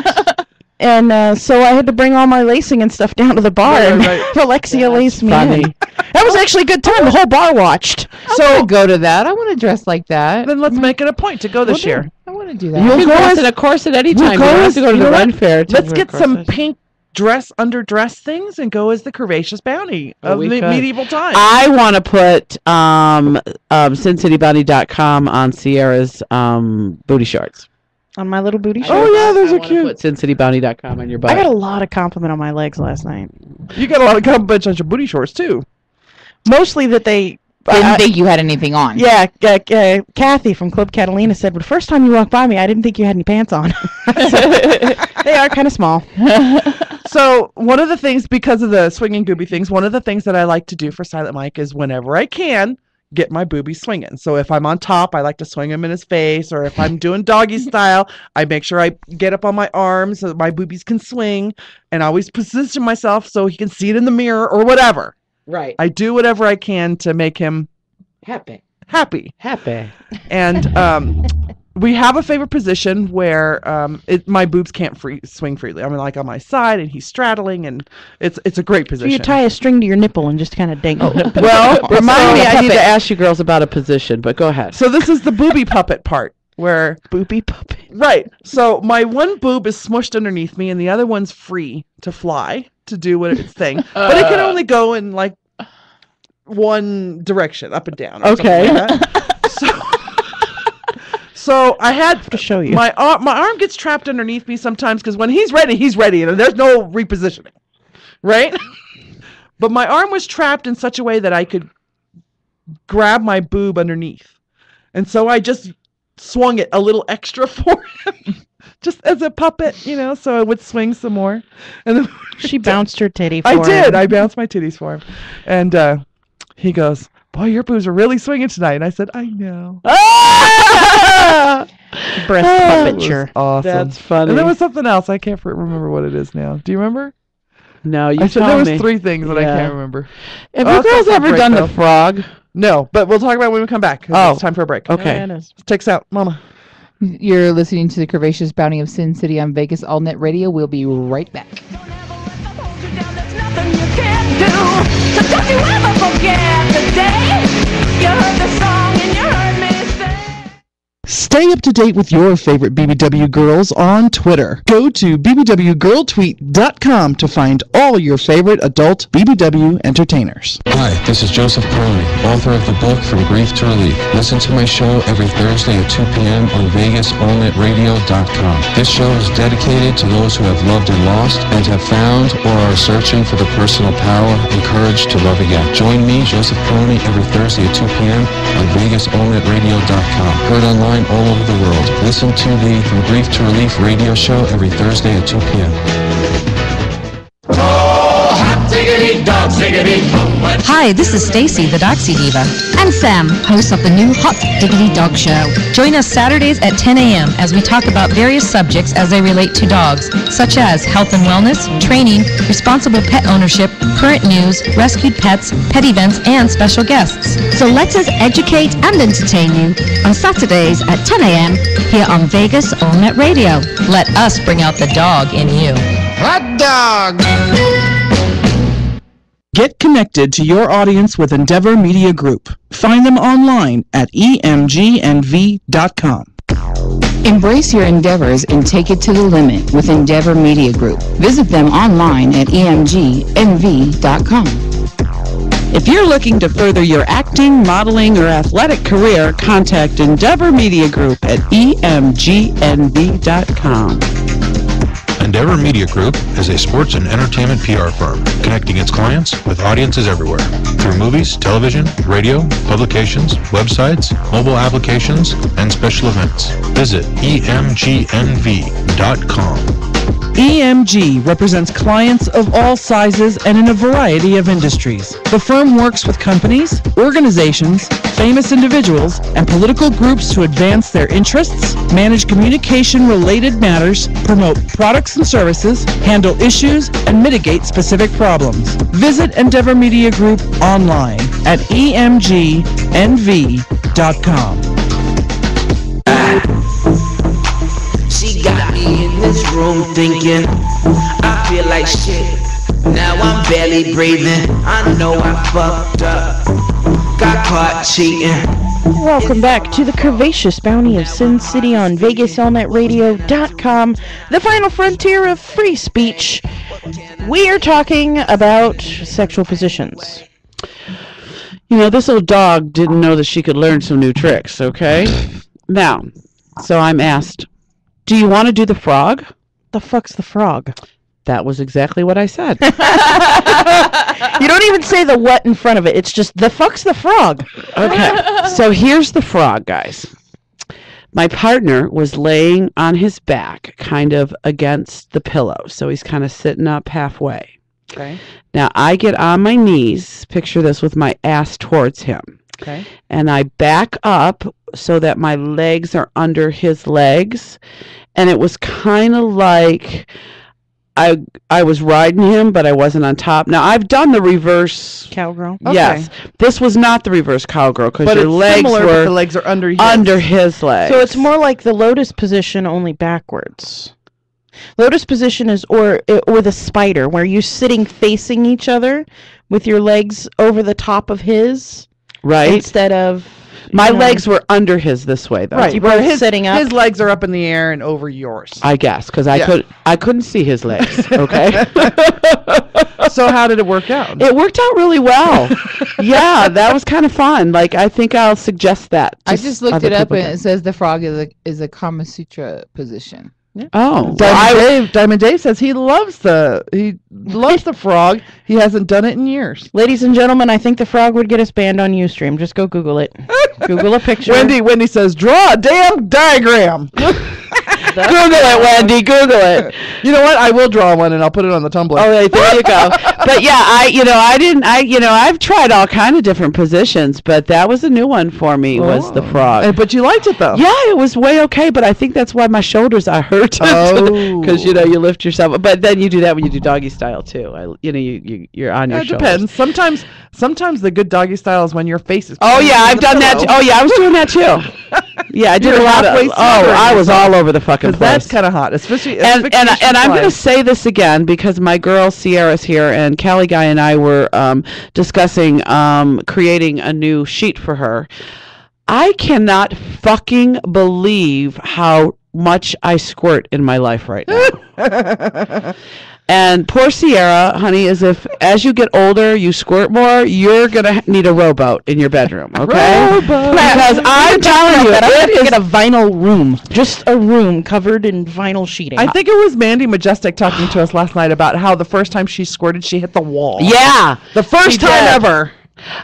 And so I had to bring all my lacing and stuff down to the bar, and Alexia laced me in. That was actually a good time. The whole bar watched. So go to that. I want to dress like that. Then let's make it a point to go this year. I want to do that. You can dress in a corset anytime. You don't have to go to the Ren Fair. Let's get some pink underdress things and go as the curvaceous bounty of medieval times. I want to put SinCityBounty.com on Sierra's booty shorts. On my little booty shorts? Oh, yeah, those are cute. Put SinCityBounty.com on your butt. I got a lot of compliment on my legs last night. You got a lot of compliments on your booty shorts, too. Mostly that they didn't think you had anything on. Yeah, Kathy from Club Catalina said, well, the first time you walked by me, I didn't think you had any pants on. They are kind of small. So one of the things, because of the swinging booby things, one of the things that I like to do for Silent Mike is whenever I can, get my boobies swinging. So if I'm on top, I like to swing him in his face, or if I'm doing doggy style, I make sure I get up on my arms so that my boobies can swing, and I always position myself so he can see it in the mirror or whatever. Right. I do whatever I can to make him happy. And we have a favorite position where my boobs can't swing freely. I'm like on my side, and he's straddling, and it's a great position. So you tie a string to your nipple and just kind of dangle. Well, remind me, I need to ask you girls about a position, but go ahead. So this is the booby puppet part, where booby puppet. Right. So my one boob is smushed underneath me, and the other one's free to fly to do what its thing, but it can only go in like one direction, up and down. Okay. Like So I had to show you. My arm gets trapped underneath me sometimes because when he's ready, and there's no repositioning, right? But my arm was trapped in such a way that I could grab my boob underneath, and so I just swung it a little extra for him, just as a puppet, so it would swing some more. And then she bounced her titty for him. I did. I bounced my titties for him, and he goes, "Boy, your boobs are really swinging tonight." And I said, "I know." Breast puppetry. Awesome. That's funny. And there was something else. I can't remember what it is now. Do you remember? No, you I said told there was me. 3 things that I can't remember. Have you girls ever done the frog? No, but we'll talk about it when we come back. It's time for a break. Okay. Yeah, it is. Take us out, Mama. You're listening to the Curvaceous Bounty of Sin City on Vegas AllNet Radio. We'll be right back. Stay Stay up to date with your favorite BBW girls on Twitter. Go to bbwgirltweet.com to find all your favorite adult BBW entertainers. Hi, this is Joseph Peroni, author of the book From Grief to Relief. Listen to my show every Thursday at 2 p.m. on VegasAllNetRadio.com. This show is dedicated to those who have loved and lost and have found or are searching for the personal power and courage to love again. Join me, Joseph Peroni, every Thursday at 2 p.m. on VegasAllNetRadio.com. Heard online all over the world. Listen to the From Grief to Relief radio show every Thursday at 2 p.m. Hi, this is Stacy, the Doxy Diva. And Sam, host of the new Hot Diggity Dog Show. Join us Saturdays at 10 a.m. as we talk about various subjects as they relate to dogs, such as health and wellness, training, responsible pet ownership, current news, rescued pets, pet events, and special guests. So let us educate and entertain you on Saturdays at 10 a.m. here on Vegas Allnet Radio. Let us bring out the dog in you. Hot dog! Get connected to your audience with Endeavor Media Group. Find them online at emgnv.com. Embrace your endeavors and take it to the limit with Endeavor Media Group. Visit them online at emgnv.com. If you're looking to further your acting, modeling, or athletic career, contact Endeavor Media Group at emgnv.com. Endeavor Media Group is a sports and entertainment PR firm connecting its clients with audiences everywhere through movies, television, radio, publications, websites, mobile applications, and special events. Visit emgnv.com. EMG represents clients of all sizes and in a variety of industries. The firm works with companies, organizations, famous individuals, and political groups to advance their interests, manage communication-related matters, promote products and services, handle issues, and mitigate specific problems. Visit Endeavor Media Group online at emgnv.com. She got me in this room thinking I feel like shit. Now I'm barely breathing. I know I fucked up. Got caught cheating. Welcome back to the curvaceous bounty of Sin City on VegasAllNetRadio.com, the final frontier of free speech. We are talking about sexual positions. You know, this little dog didn't know that she could learn some new tricks, okay? Now, so I'm asked, do you want to do the frog? The fuck's the frog? That was exactly what I said. You don't even say the what in front of it. It's just the fuck's the frog. Okay, so here's the frog, guys. My partner was laying on his back, kind of against the pillow. So he's kind of sitting up halfway. Okay. Now I get on my knees, picture this, with my ass towards him. Okay. And I back up so that my legs are under his legs. And it was kind of like I was riding him, but I wasn't on top. Now, I've done the reverse cowgirl. Yes. Okay. This was not the reverse cowgirl because But your it's legs similar, were but the legs are under his. under his legs. So it's more like the lotus position, only backwards. Lotus position is or the spider, where you're sitting facing each other with your legs over the top of his, right? Instead of my legs were under his this way, though. Right, You where both his, sitting up? his legs are up in the air and over yours. I guess because I couldn't see his legs. Okay. So how did it work out? It worked out really well. Yeah, that was kind of fun. Like I think I'll suggest that. I just looked other it up people and can. it says the frog is a Kama Sutra position. Oh, Diamond Dave says he loves the frog. He hasn't done it in years. Ladies and gentlemen, I think the frog would get us banned on Ustream. Just go Google it. Google a picture. Wendy says, draw a damn diagram. Google it, Wendy. Google it. You know what? I will draw one and I'll put it on the Tumblr. Oh, there you go. But yeah, I've tried all kind of different positions, but that was a new one for me. Was the frog? But you liked it though. Yeah, it was way okay. But I think that's why my shoulders are hurt. Oh, because you lift yourself. But then you do that when you do doggy style too. You're on your it shoulders. depends. Sometimes the good doggy style is when your face is. Oh yeah, I've done that. Oh yeah, I was doing that too. Yeah, I did You're a lot of. halfway I was all over the fucking place. That's kind of hot, especially. And I'm going to say this again because my girl Sierra's here, and Callie Guy and I were discussing creating a new sheet for her. I cannot fucking believe how much I squirt in my life right now. And poor Sierra, honey, as you get older, you squirt more, you're going to need a rowboat in your bedroom, okay? Because I'm telling you, I'm it going to is... get a vinyl room. Just a room covered in vinyl sheeting. I think it was Mandy Majestic talking to us last night about how the first time she squirted, she hit the wall. Yeah. The first time ever.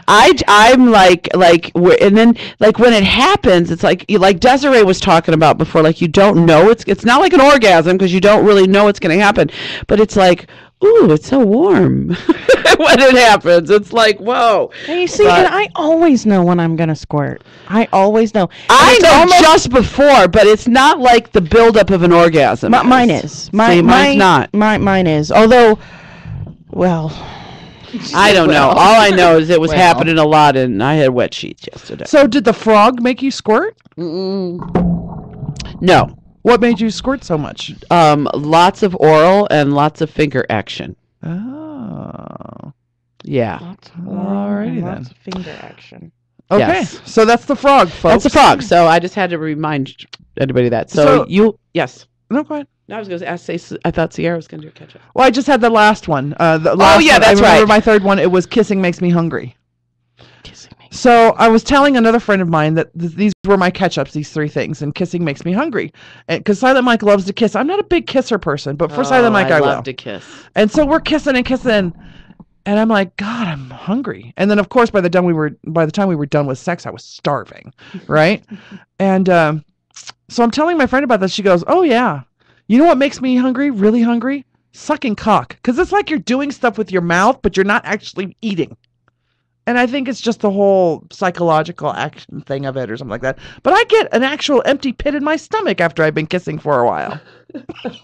I'm and then like when it happens, it's like Desiree was talking about before, like you don't know it's not like an orgasm because you don't really know it's going to happen, but it's like, ooh, it's so warm when it happens. It's like, whoa. And you see, and I always know when I'm going to squirt. I always know. I know just before, but it's not like the buildup of an orgasm. Mine is. Mine's not. Mine is. Although, well... I don't know. All I know is it was happening a lot, and I had wet sheets yesterday. So did the frog make you squirt? No. What made you squirt so much? Lots of oral and lots of finger action. Oh. Yeah. Alrighty then. Lots of finger action. Okay. Yes. So that's the frog, folks. That's the frog. So I just had to remind anybody that. So yes. No, go ahead. I was going to say, I thought Sierra was going to do a catch-up. Well, I just had the last one. That's right. I remember my third one. It was Kissing Makes Me Hungry. So I was telling another friend of mine that these were my catch-ups, these three things, and kissing makes me hungry. Because Silent Mike loves to kiss. I'm not a big kisser person, but for Silent Mike, I will. love to kiss. And so we're kissing and kissing, and I'm like, God, I'm hungry. And then, of course, by the time we were done with sex, I was starving, right? And so I'm telling my friend about this. She goes, oh, yeah. You know what makes me hungry, really hungry? Sucking cock. Because it's like you're doing stuff with your mouth, but you're not actually eating. And I think it's just the whole psychological action thing of it or something like that. But I get an actual empty pit in my stomach after I've been kissing for a while.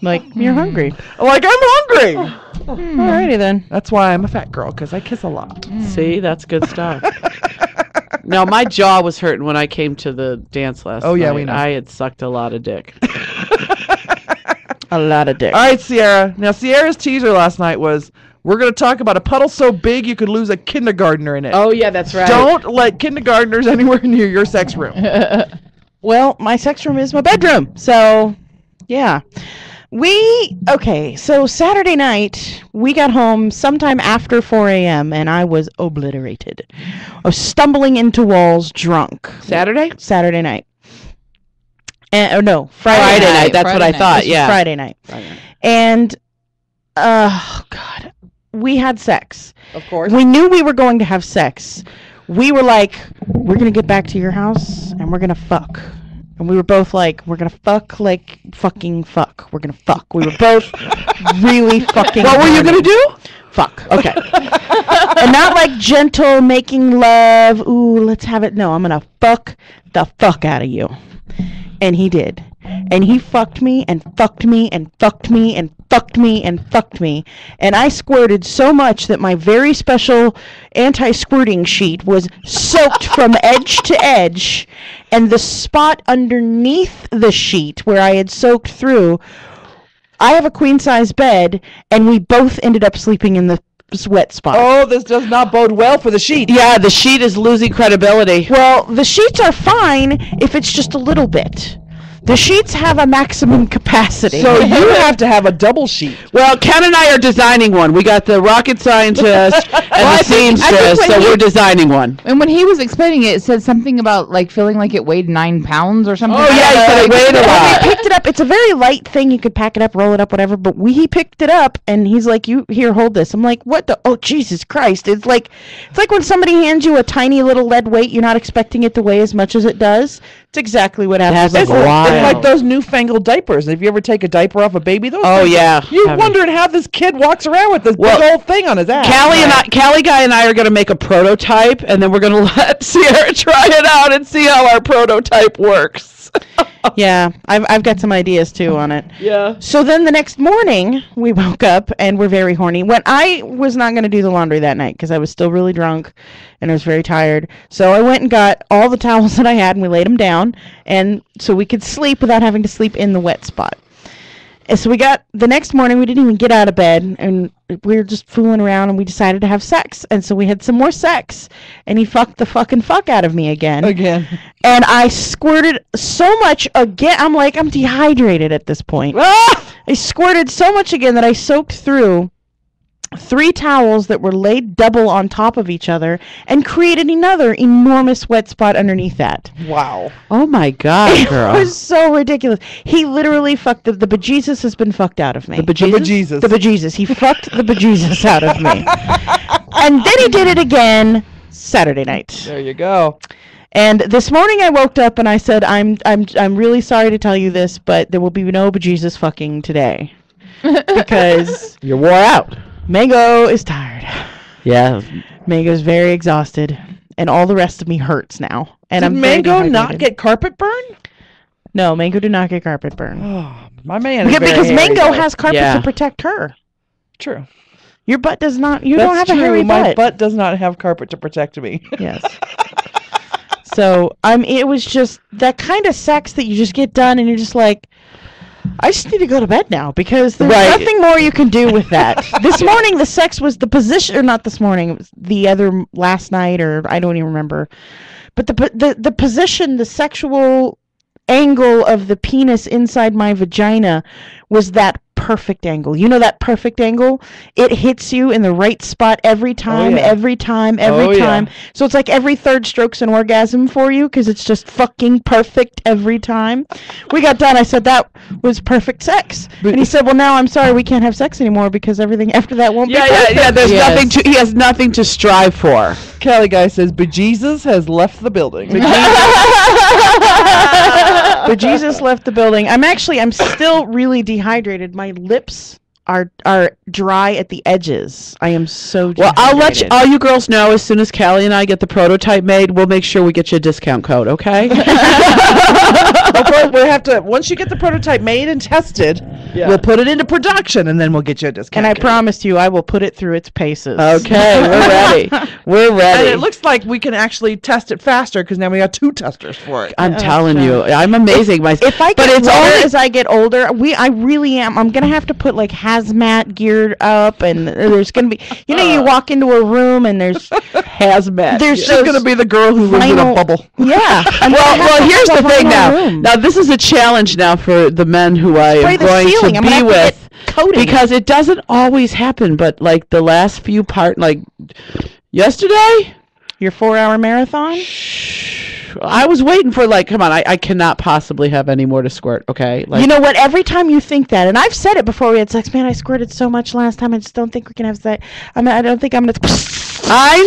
Like, you're hungry. Like, I'm hungry. Alrighty then. That's why I'm a fat girl, because I kiss a lot. See, that's good stuff. No, my jaw was hurting when I came to the dance last night. Oh, yeah, we know. I had sucked a lot of dick. A lot of dick. All right, Sierra. Now, Sierra's teaser last night was, we're going to talk about a puddle so big you could lose a kindergartner in it. Oh, yeah, that's right. Don't let kindergartners anywhere near your sex room. Well, my sex room is my bedroom. So, yeah. So Saturday night, we got home sometime after 4 a.m., and I was obliterated. I was stumbling into walls drunk. Saturday? Saturday night. No, Friday night. That's what I thought, yeah. Friday night. And, God, we had sex. Of course. We knew we were going to have sex. We were like, we're going to get back to your house, and we're going to fuck. And we were both like, we're going to fuck like fucking fuck. We're going to fuck. We were both really fucking What were you going to do? Fuck. Okay. And not like gentle making love. Ooh, let's have it. No, I'm going to fuck the fuck out of you. And he did. And he fucked me and fucked me and fucked me and fucked me and fucked me. And I squirted so much that my very special anti-squirting sheet was soaked from edge to edge. And the spot underneath the sheet where I had soaked through, I have a queen-size bed, and we both ended up sleeping in the wet spot. Oh, this does not bode well for the sheet. Yeah, the sheet is losing credibility. Well, the sheets are fine if it's just a little bit. The sheets have a maximum capacity. So you have to have a double sheet. Well, Ken and I are designing one. We got the rocket scientist and the seamstress, so we're designing one. And when he was explaining it, it said something about like feeling like it weighed 9 pounds or something. Oh, yeah, he said it weighed a lot. We picked it up. It's a very light thing. You could pack it up, roll it up, whatever. But he picked it up, and he's like, "You here, hold this." I'm like, "What the? Oh, Jesus Christ!" It's like when somebody hands you a tiny little lead weight. You're not expecting it to weigh as much as it does. It's exactly what happens. That's It's wild. like those newfangled diapers. If you ever take a diaper off a baby, those Oh, things, yeah. You're wondering how this kid walks around with this big old thing on his ass. Callie Guy and I are going to make a prototype, and then we're going to let Sierra try it out and see how our prototype works. Yeah, I've got some ideas too on it. Yeah. So then the next morning we woke up and we're very horny. When I was not going to do the laundry that night because I was still really drunk and I was very tired. So I went and got all the towels that I had and we laid them down and so we could sleep without having to sleep in the wet spot. And so the next morning, we didn't even get out of bed, and we were just fooling around, and we decided to have sex. And so we had some more sex, and he fucked the fucking fuck out of me again. And I squirted so much again. I'm like, I'm dehydrated at this point. I squirted so much again that I soaked through 3 towels that were laid double on top of each other and created another enormous wet spot underneath that. Wow. Oh my God, girl. It was so ridiculous. He literally fucked the bejesus has been fucked out of me. The bejesus? The bejesus. He fucked the bejesus out of me. And then he did it again Saturday night. There you go. And this morning I woke up and I said, I'm really sorry to tell you this, but there will be no bejesus fucking today. Because you're wore out. Mango is tired. Yeah. Mango's very exhausted, and all the rest of me hurts now. And Did I'm Mango not get carpet burn? No, Mango did not get carpet burn. Oh, my man is because very Mango hairy, has though. carpet Yeah. to protect her. True. Your butt does not. You That's don't have true. a hairy My butt. butt does not have carpet to protect me. Yes. So it was just that kind of sex that you just get done, and you're just like, I just need to go to bed now because there's nothing more you can do with that. This morning, the sex was the position, or not this morning, it was the other last night, or I don't even remember. But the position, the sexual angle of the penis inside my vagina was that perfect angle. You know that perfect angle? It hits you in the right spot every time, every time. So it's like every third stroke's an orgasm for you because it's just fucking perfect every time. We got done. I said that was perfect sex. And he said, well, now I'm sorry we can't have sex anymore because everything after that won't be perfect. Yeah, there's nothing he has nothing to strive for. Kelly guy says, bejesus has left the building. Bejesus left the building. I'm still really dehydrated. My lips are dry at the edges. I am so dehydrated. Well, I'll let all you girls know as soon as Callie and I get the prototype made. We'll make sure we get you a discount code, okay? We'll have to, once you get the prototype made and tested, we'll put it into production, and then we'll get you a discount. And I promised you I will put it through its paces. Okay, we're ready. We're ready. And it looks like we can actually test it faster because now we got 2 testers for it. I'm telling you, I'm amazing. If I get older, as I get older, I really am. I'm gonna have to put like hazmat geared up, and there's gonna be, you walk into a room and there's hazmat. There's She's gonna be the girl who lives in a bubble. Yeah. Well, here's the thing now. Now this is a challenge now for the men who I am going to be with, because it doesn't always happen. But like the last few like yesterday, your 4-hour marathon. I was waiting for come on, I cannot possibly have any more to squirt. Okay, you know what? Every time you think that, and I've said it before we had sex, man, I squirted so much last time. I just don't think we can have sex. I don't think I'm gonna. I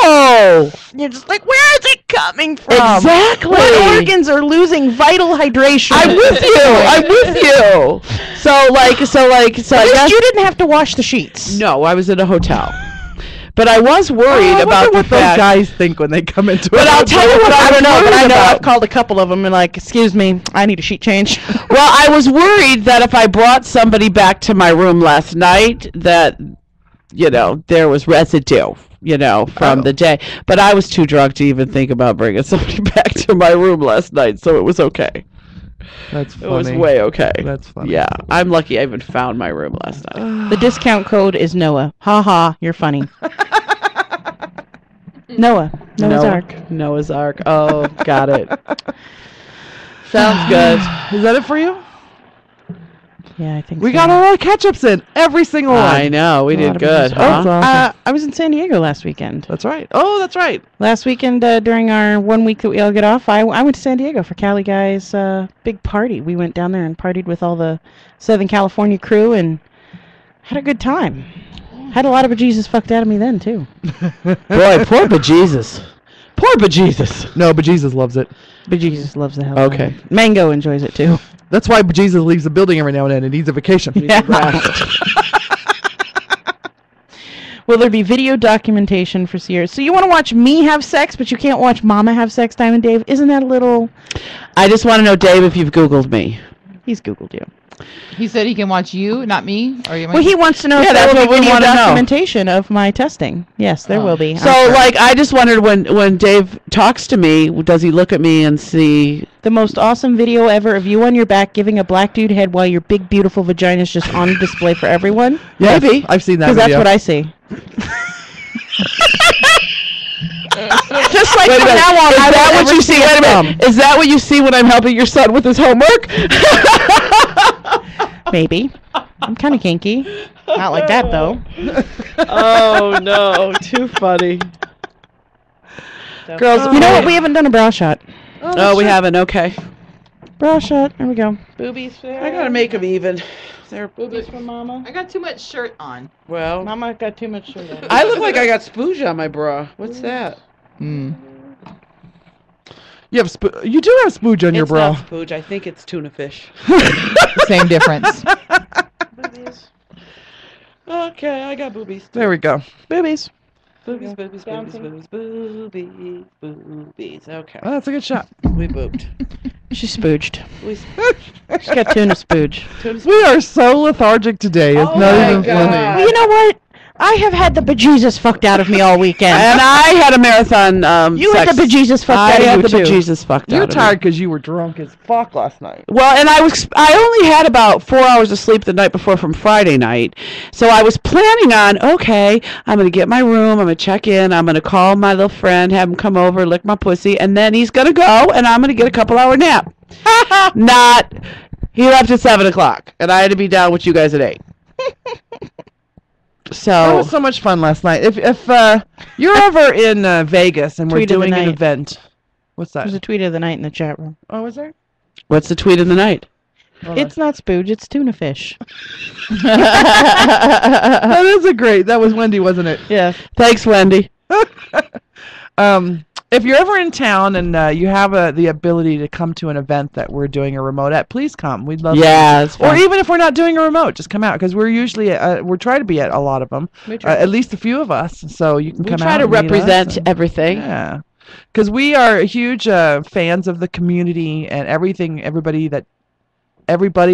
know. You're just like, where is it coming from? Exactly. What organs are losing vital hydration? I'm with you. I'm with you. So I guess you didn't have to wash the sheets. No, I was in a hotel. But I was worried about what those guys think when they come into it. But I'll tell you what I don't know. But I know I've called a couple of them and like, excuse me, I need a sheet change. Well, I was worried that if I brought somebody back to my room last night, that there was residue, from the day. But I was too drunk to even think about bringing somebody back to my room last night, so it was okay. That's funny. It was way okay. That's funny. Yeah, I'm lucky I even found my room last night. The discount code is Noah. Ha ha, you're funny. Noah's Ark. Noah's Ark. Oh, got it. Sounds good. Is that it for you? Yeah, I think we so. got all our catch-ups in. Every single one. I know. We did good, huh? I was in San Diego last weekend. That's right. Oh, that's right. Last weekend, during our 1 week that we all get off, I went to San Diego for Cali Guy's big party. We went down there and partied with all the Southern California crew and had a good time. Had a lot of bejesus fucked out of me then, too. Boy, poor bejesus. Poor bejesus. No, bejesus loves it. Bejesus loves the hell out of Okay. it. Mango enjoys it, too. That's why bejesus leaves the building every now and then and needs a vacation. Will there be video documentation for Sierra? So you want to watch me have sex, but you can't watch Mama have sex, Diamond Dave? Isn't that a little... I just want to know, Dave, if you've Googled me. He's Googled you. He said he can watch you, not me. Or you Well, he wants to know if that's there will what be we video wanna know. documentation of my testing. Yes, there will be. So, like, I just wondered when Dave talks to me, does he look at me and see the most awesome video ever of you on your back giving a black dude head while your big, beautiful vagina is just on display for everyone? Yes, Maybe. I've seen that Because that's video. what I see. Just like Wait a from minute. now on, Is I that will what never you see see? a Wait a thumb. minute. Is that what you see when I'm helping your son with his homework? Maybe. I'm kind of kinky. Not like that, though. Oh, no. Too funny. Girls, You know what? We haven't done a bra shot. Oh, we haven't. Okay. Bra shot. There we go. Boobies. I gotta make them even. They're Boobies from Mama. I got too much shirt on. Well, Mama got too much shirt on. I look like I got spooge on my bra. What's that? Hmm. You do have spooge on your It's bra. not spooge. I think it's tuna fish. Same difference. Okay, I got boobies. There we go. Boobies. Boobies, boobies, boobies, boobies, boobies, boobies. Okay. Oh, that's a good shot. We booped. She spooged. We spooged. She got tuna spooge. We are so lethargic today. It's Oh not my even God. funny. Well, you know what? I have had the bejesus fucked out of me all weekend. And I had a marathon. You had the bejesus fucked I out of had you, the too. bejesus fucked You're out of me. tired because you were drunk as fuck last night. Well, and I only had about 4 hours of sleep the night before from Friday night. So I was planning on, okay, I'm going to get my room, I'm going to check in, I'm going to call my little friend, have him come over, lick my pussy, and then he's going to go, and I'm going to get a couple-hour nap. He left at 7 o'clock, and I had to be down with you guys at 8. That So, was so much fun last night. If you're ever in Vegas and we're Tweet of the doing an night. event, what's that? There's a tweet of the night in the chat room. Oh, is there? what's the tweet of the night? It's not spooge, it's tuna fish. That is a great. That was Wendy, wasn't it? Yeah. Thanks, Wendy. If you're ever in town and you have the ability to come to an event that we're doing a remote at, please come. We'd love Yeah, to. it's Or fun. even if we're not doing a remote, just come out because we're usually we're trying to be at a lot of them. We try. At least a few of us, so you can We come try out to and meet us represent and- everything. Yeah, because we are huge fans of the community and everything. Everybody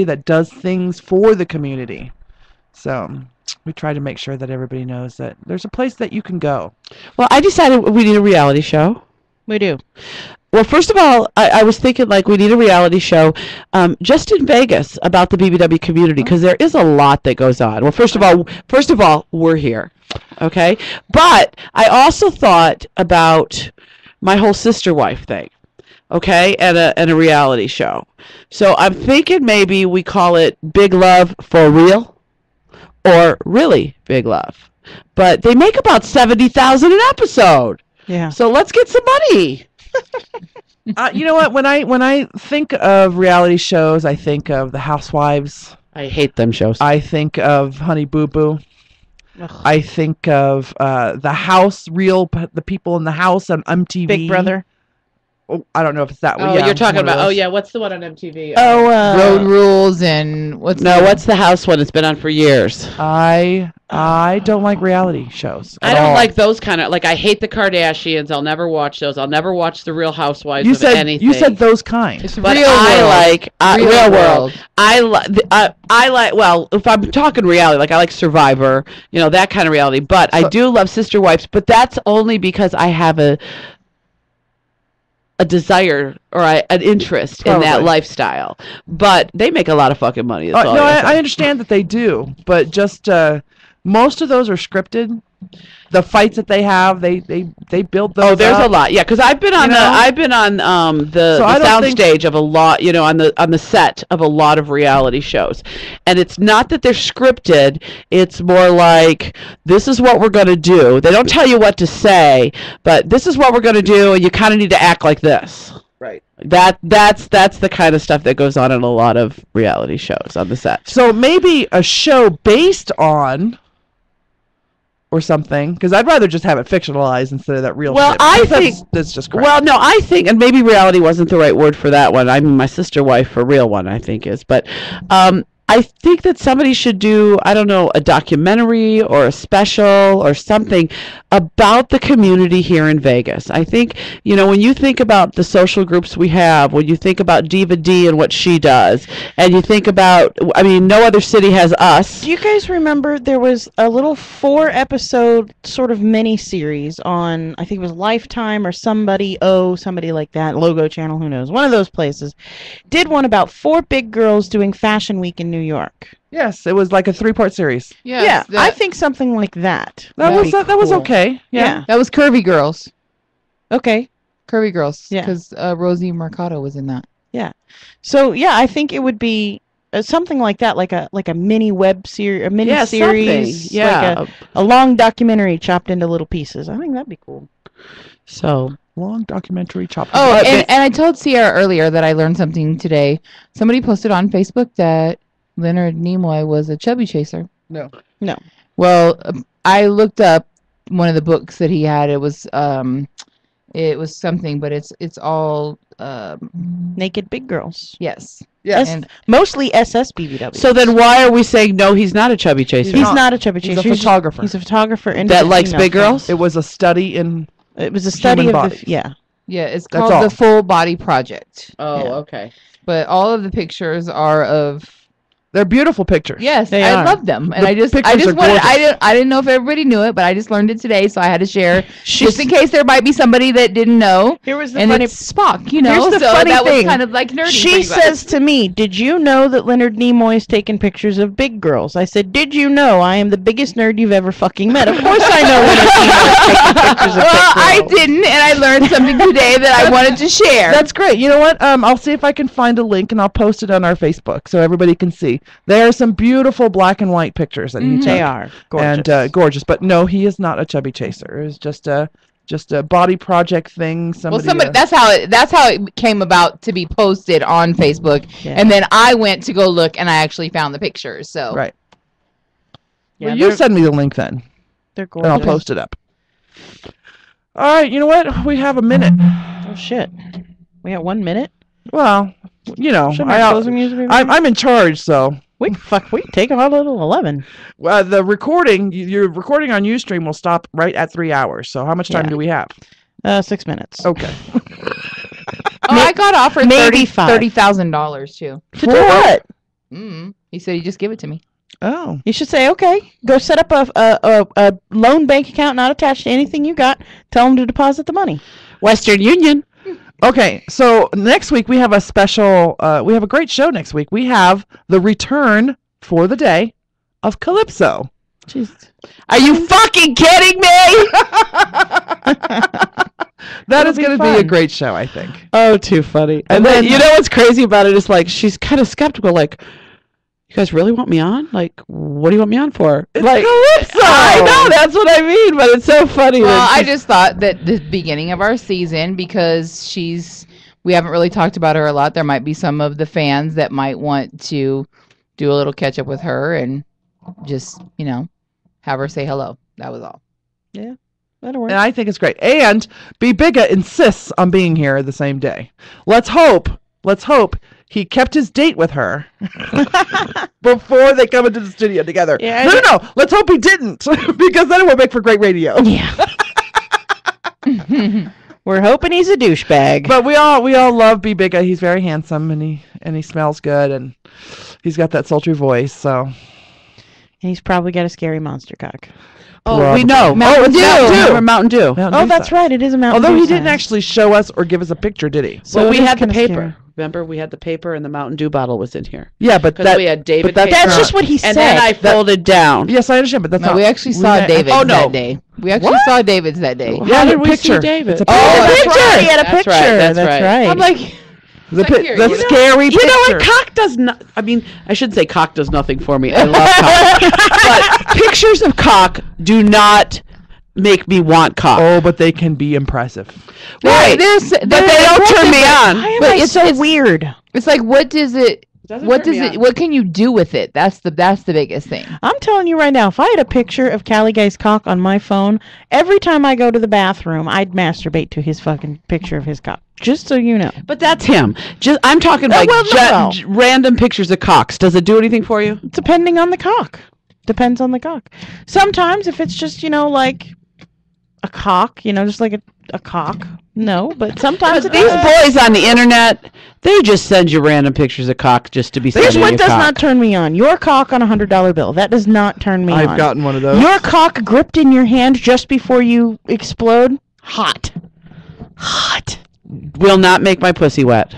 that does things for the community. So we try to make sure that everybody knows that there's a place that you can go. Well, I decided we need a reality show. We do. Well, first of all, I was thinking like we need a reality show just in Vegas about the BBW community because there is a lot that goes on. Well, first of all, we're here, okay? But I also thought about my whole sister wife thing, okay, and a reality show. So I'm thinking maybe we call it Big Love for Real or Really Big Love. But they make about $70,000 an episode. Yeah. So let's get some money. You know what? When I think of reality shows, I think of The Housewives. I hate them shows. I think of Honey Boo Boo. I think of The House, the people in the house on MTV. Big Brother. Oh, I don't know if it's that one. Oh, Yeah, you're talking one of about. Oh, those. yeah. What's the one on MTV? Road Rules and what's What's the house one? It's been on for years. I don't like reality shows. I at don't all. like those kind of. Like I hate the Kardashians. I'll never watch those. I'll never watch the Real Housewives You of said anything. you said those kind. It's But Real I World. like Real Real World. World. I like. Well, if I'm talking reality, like I like Survivor, that kind of reality. But I do love Sister Wives. But that's only because I have a desire or an interest in that Totally. lifestyle. But they make a lot of fucking money. That's all No, I gotta I say. understand that they do, but just most of those are scripted. The fights that they have, they build those. Oh, there's up. a lot. Yeah, because I've been on the So I don't sound think- stage of a lot, on the set of a lot of reality shows, and it's not that they're scripted. It's more like this is what we're gonna do. They don't tell you what to say, but this is what we're gonna do, and you kind of need to act like this. Right. That's the kind of stuff that goes on in a lot of reality shows on the set. So maybe a show based on or something, because I'd rather just have it fictionalized instead of that real Well, shit. I because think that's just crap. Well, no, I think, and maybe reality wasn't the right word for that one. I mean, my sister wife for real one, I think is, but I I think that somebody should do, I don't know, a documentary or a special or something about the community here in Vegas. I think, when you think about the social groups we have, when you think about Diva D and what she does, and you think about, no other city has us. Do you guys remember there was a little 4-episode sort of mini-series on, I think it was Lifetime or somebody like that, Logo Channel, who knows, one of those places, did one about 4 big girls doing Fashion Week in New York. Yes, it was like a 3-part series. Yes, I think something like that. That was okay. Yeah. That was Curvy Girls. Okay. Curvy Girls. Yeah. Because Rosie Mercado was in that. Yeah. So I think it would be something like that, like a mini web series, a mini series, like a long documentary chopped into little pieces. I think that'd be cool. So long documentary chopped. Oh, and I told Sierra earlier that I learned something today. Somebody posted on Facebook that Leonard Nimoy was a chubby chaser. No. Well, I looked up one of the books that he had. It was something, but it's all naked big girls. Yes. Yes. And mostly SSBBW. So then why are we saying no, he's not a chubby chaser? He's not a chubby chaser. He's a photographer. He's a photographer and that likes big girls? It was a study in It was a study human of bodies. Yeah, it's That's called all. the Full Body Project. Oh, Yeah. okay. But all of the pictures are of. They're beautiful pictures. Yes, They I are. love them, and The I just pictures are wanted. gorgeous. I didn't know if everybody knew it, but I just learned it today, so I had to share, just in case there might be somebody that didn't know. Here was the and funny. it's Spock, Here's the so funny that thing. was kind of like nerdy. for She you guys. says to me, "Did you know that Leonard Nimoy's taken pictures of big girls?" I said, "Did you know I am the biggest nerd you've ever fucking met?" Of course I know Leonard Nimoy's taken pictures of Well, big I girls. didn't, and I learned something today that I wanted to share. That's great. You know what? I'll see if I can find a link and I'll post it on our Facebook so everybody can see. There are some beautiful black and white pictures that he took. They are gorgeous. And gorgeous. But no, he is not a chubby chaser. It was just a body project thing. Somebody, that's how it came about to be posted on Facebook, Yeah. and then I went to go look, and I actually found the pictures. So right. Yeah, Well, you they're- send me the link then, They're and I'll gorgeous. post it up. All right. You know what? We have a minute. Oh shit! We got 1 minute. Well, Should my closing music be ready? I'm in charge, so. We can take a little 11. The recording, your recording on Ustream will stop right at 3 hours. So how much time Yeah. do we have? 6 minutes. Okay. I got offered maybe five. $30,000 too. To do what? He said he'd just give it to me. Oh. You should say, okay, go set up a loan bank account not attached to anything you got. Tell them to deposit the money. Western Union. Okay, so next week we have a special, we have a great show next week. We have the return for the day of Calypso. Jeez. Are you fucking kidding me? That It'll is be going to be a fun. great show, I think. Oh, too funny. And then, you know what's crazy about it is like, she's kind of skeptical, like, you guys really want me on? Like, what do you want me on for? It's like, Calypso! I know, that's what I mean, but it's so funny. Well, that I she's- just thought that the beginning of our season, because we haven't really talked about her a lot. There might be some of the fans that might want to do a little catch up with her and just, have her say hello. That was all. Yeah, that'll work. And I think it's great. And B. Bigga insists on being here the same day. Let's hope he kept his date with her before they come into the studio together. Yeah, No. Let's hope he didn't, because then it would make for great radio. Yeah. We're hoping he's a douchebag. But we all love B. Bigga. He's very handsome and he smells good and he's got that sultry voice. So And he's probably got a scary monster cock. Oh, we know. Mountain Dew. Remember Mountain Dew. Oh, that's right. It is a Mountain Although Dew he didn't sign. actually show us or give us a picture, did he? So we it is had the kinda paper. scary. Remember, we had the paper and the Mountain Dew bottle was in here. Yeah, but Because we had David. but paper, That's just what he and then I said. folded down. Yes, I understand, but that's No, not. we actually saw David's oh, no. that day. We actually saw David's that day. Yeah, How the did we see picture. David? It's a Oh, picture. that's right. He had a That's picture. right, that's right. I'm like, The like here, the scary You picture. know what? Cock does not. I mean, I should say cock does nothing for me. I love cock, but pictures of cock do not make me want cock. Oh, but they can be impressive. Right. But they don't turn me on. Why am But I it's so weird? It's like, what does it? What does it? What can you do with it? That's the biggest thing. I'm telling you right now, if I had a picture of Cali Guy's cock on my phone, every time I go to the bathroom, I'd masturbate to his fucking picture of his cock. Just so you know. But that's him. I'm talking random pictures of cocks. Does it do anything for you? Depending on the cock. Depends on the cock. Sometimes if it's just, like a cock, just like a cock. No, but sometimes these boys on the internet, they just send you random pictures of cock just to be sending Here's what you does cock. not turn me on. Your cock on a $100 bill. That does not turn me on. I've gotten one of those. Your cock gripped in your hand just before you explode. Hot. Hot. Will not make my pussy wet.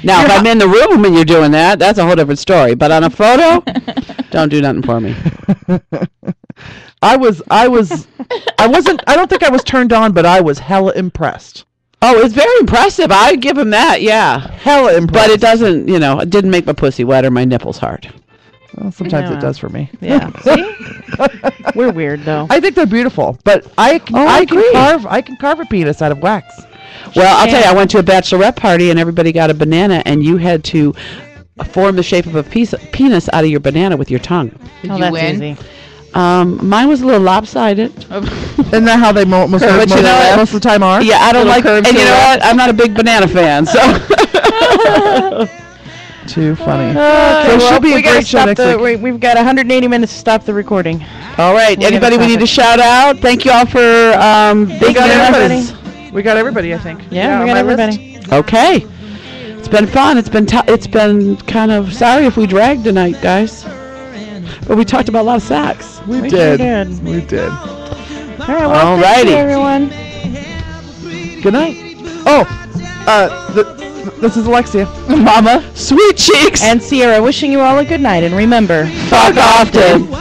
Now, if I'm in the room and you're doing that, that's a whole different story. But on a photo, don't do nothing for me. I don't think I was turned on, but I was hella impressed. Oh, it's very impressive. I give him that, yeah. Hella impressed. But it doesn't, it didn't make my pussy wet or my nipples hard. Well, sometimes it does for me. Yeah. See? We're weird, though. I think they're beautiful, but I can carve a penis out of wax. Well, I'll tell you, I went to a bachelorette party and everybody got a banana, and you had to form the shape of a penis out of your banana with your tongue. Did you win? Easy. Mine was a little lopsided. Isn't that how they most of the time are? Yeah, I don't like. And you know what? I'm not a big banana fan, so. Too funny. Okay, so she'll be a great show next week. We've got 180 minutes to stop the recording. All right. Anybody we need to shout out? Thank you all for we got everybody. We got everybody, I think. Yeah, we got everybody. Okay. It's been fun. It's been kind of sorry if we dragged tonight, guys. But we talked about a lot of sex. We did. Sure did. We did. All right. Well, thank you, everyone. Good night. Oh, this is Alexia. Mama. Sweet cheeks. And Sierra wishing you all a good night. And remember, fuck often.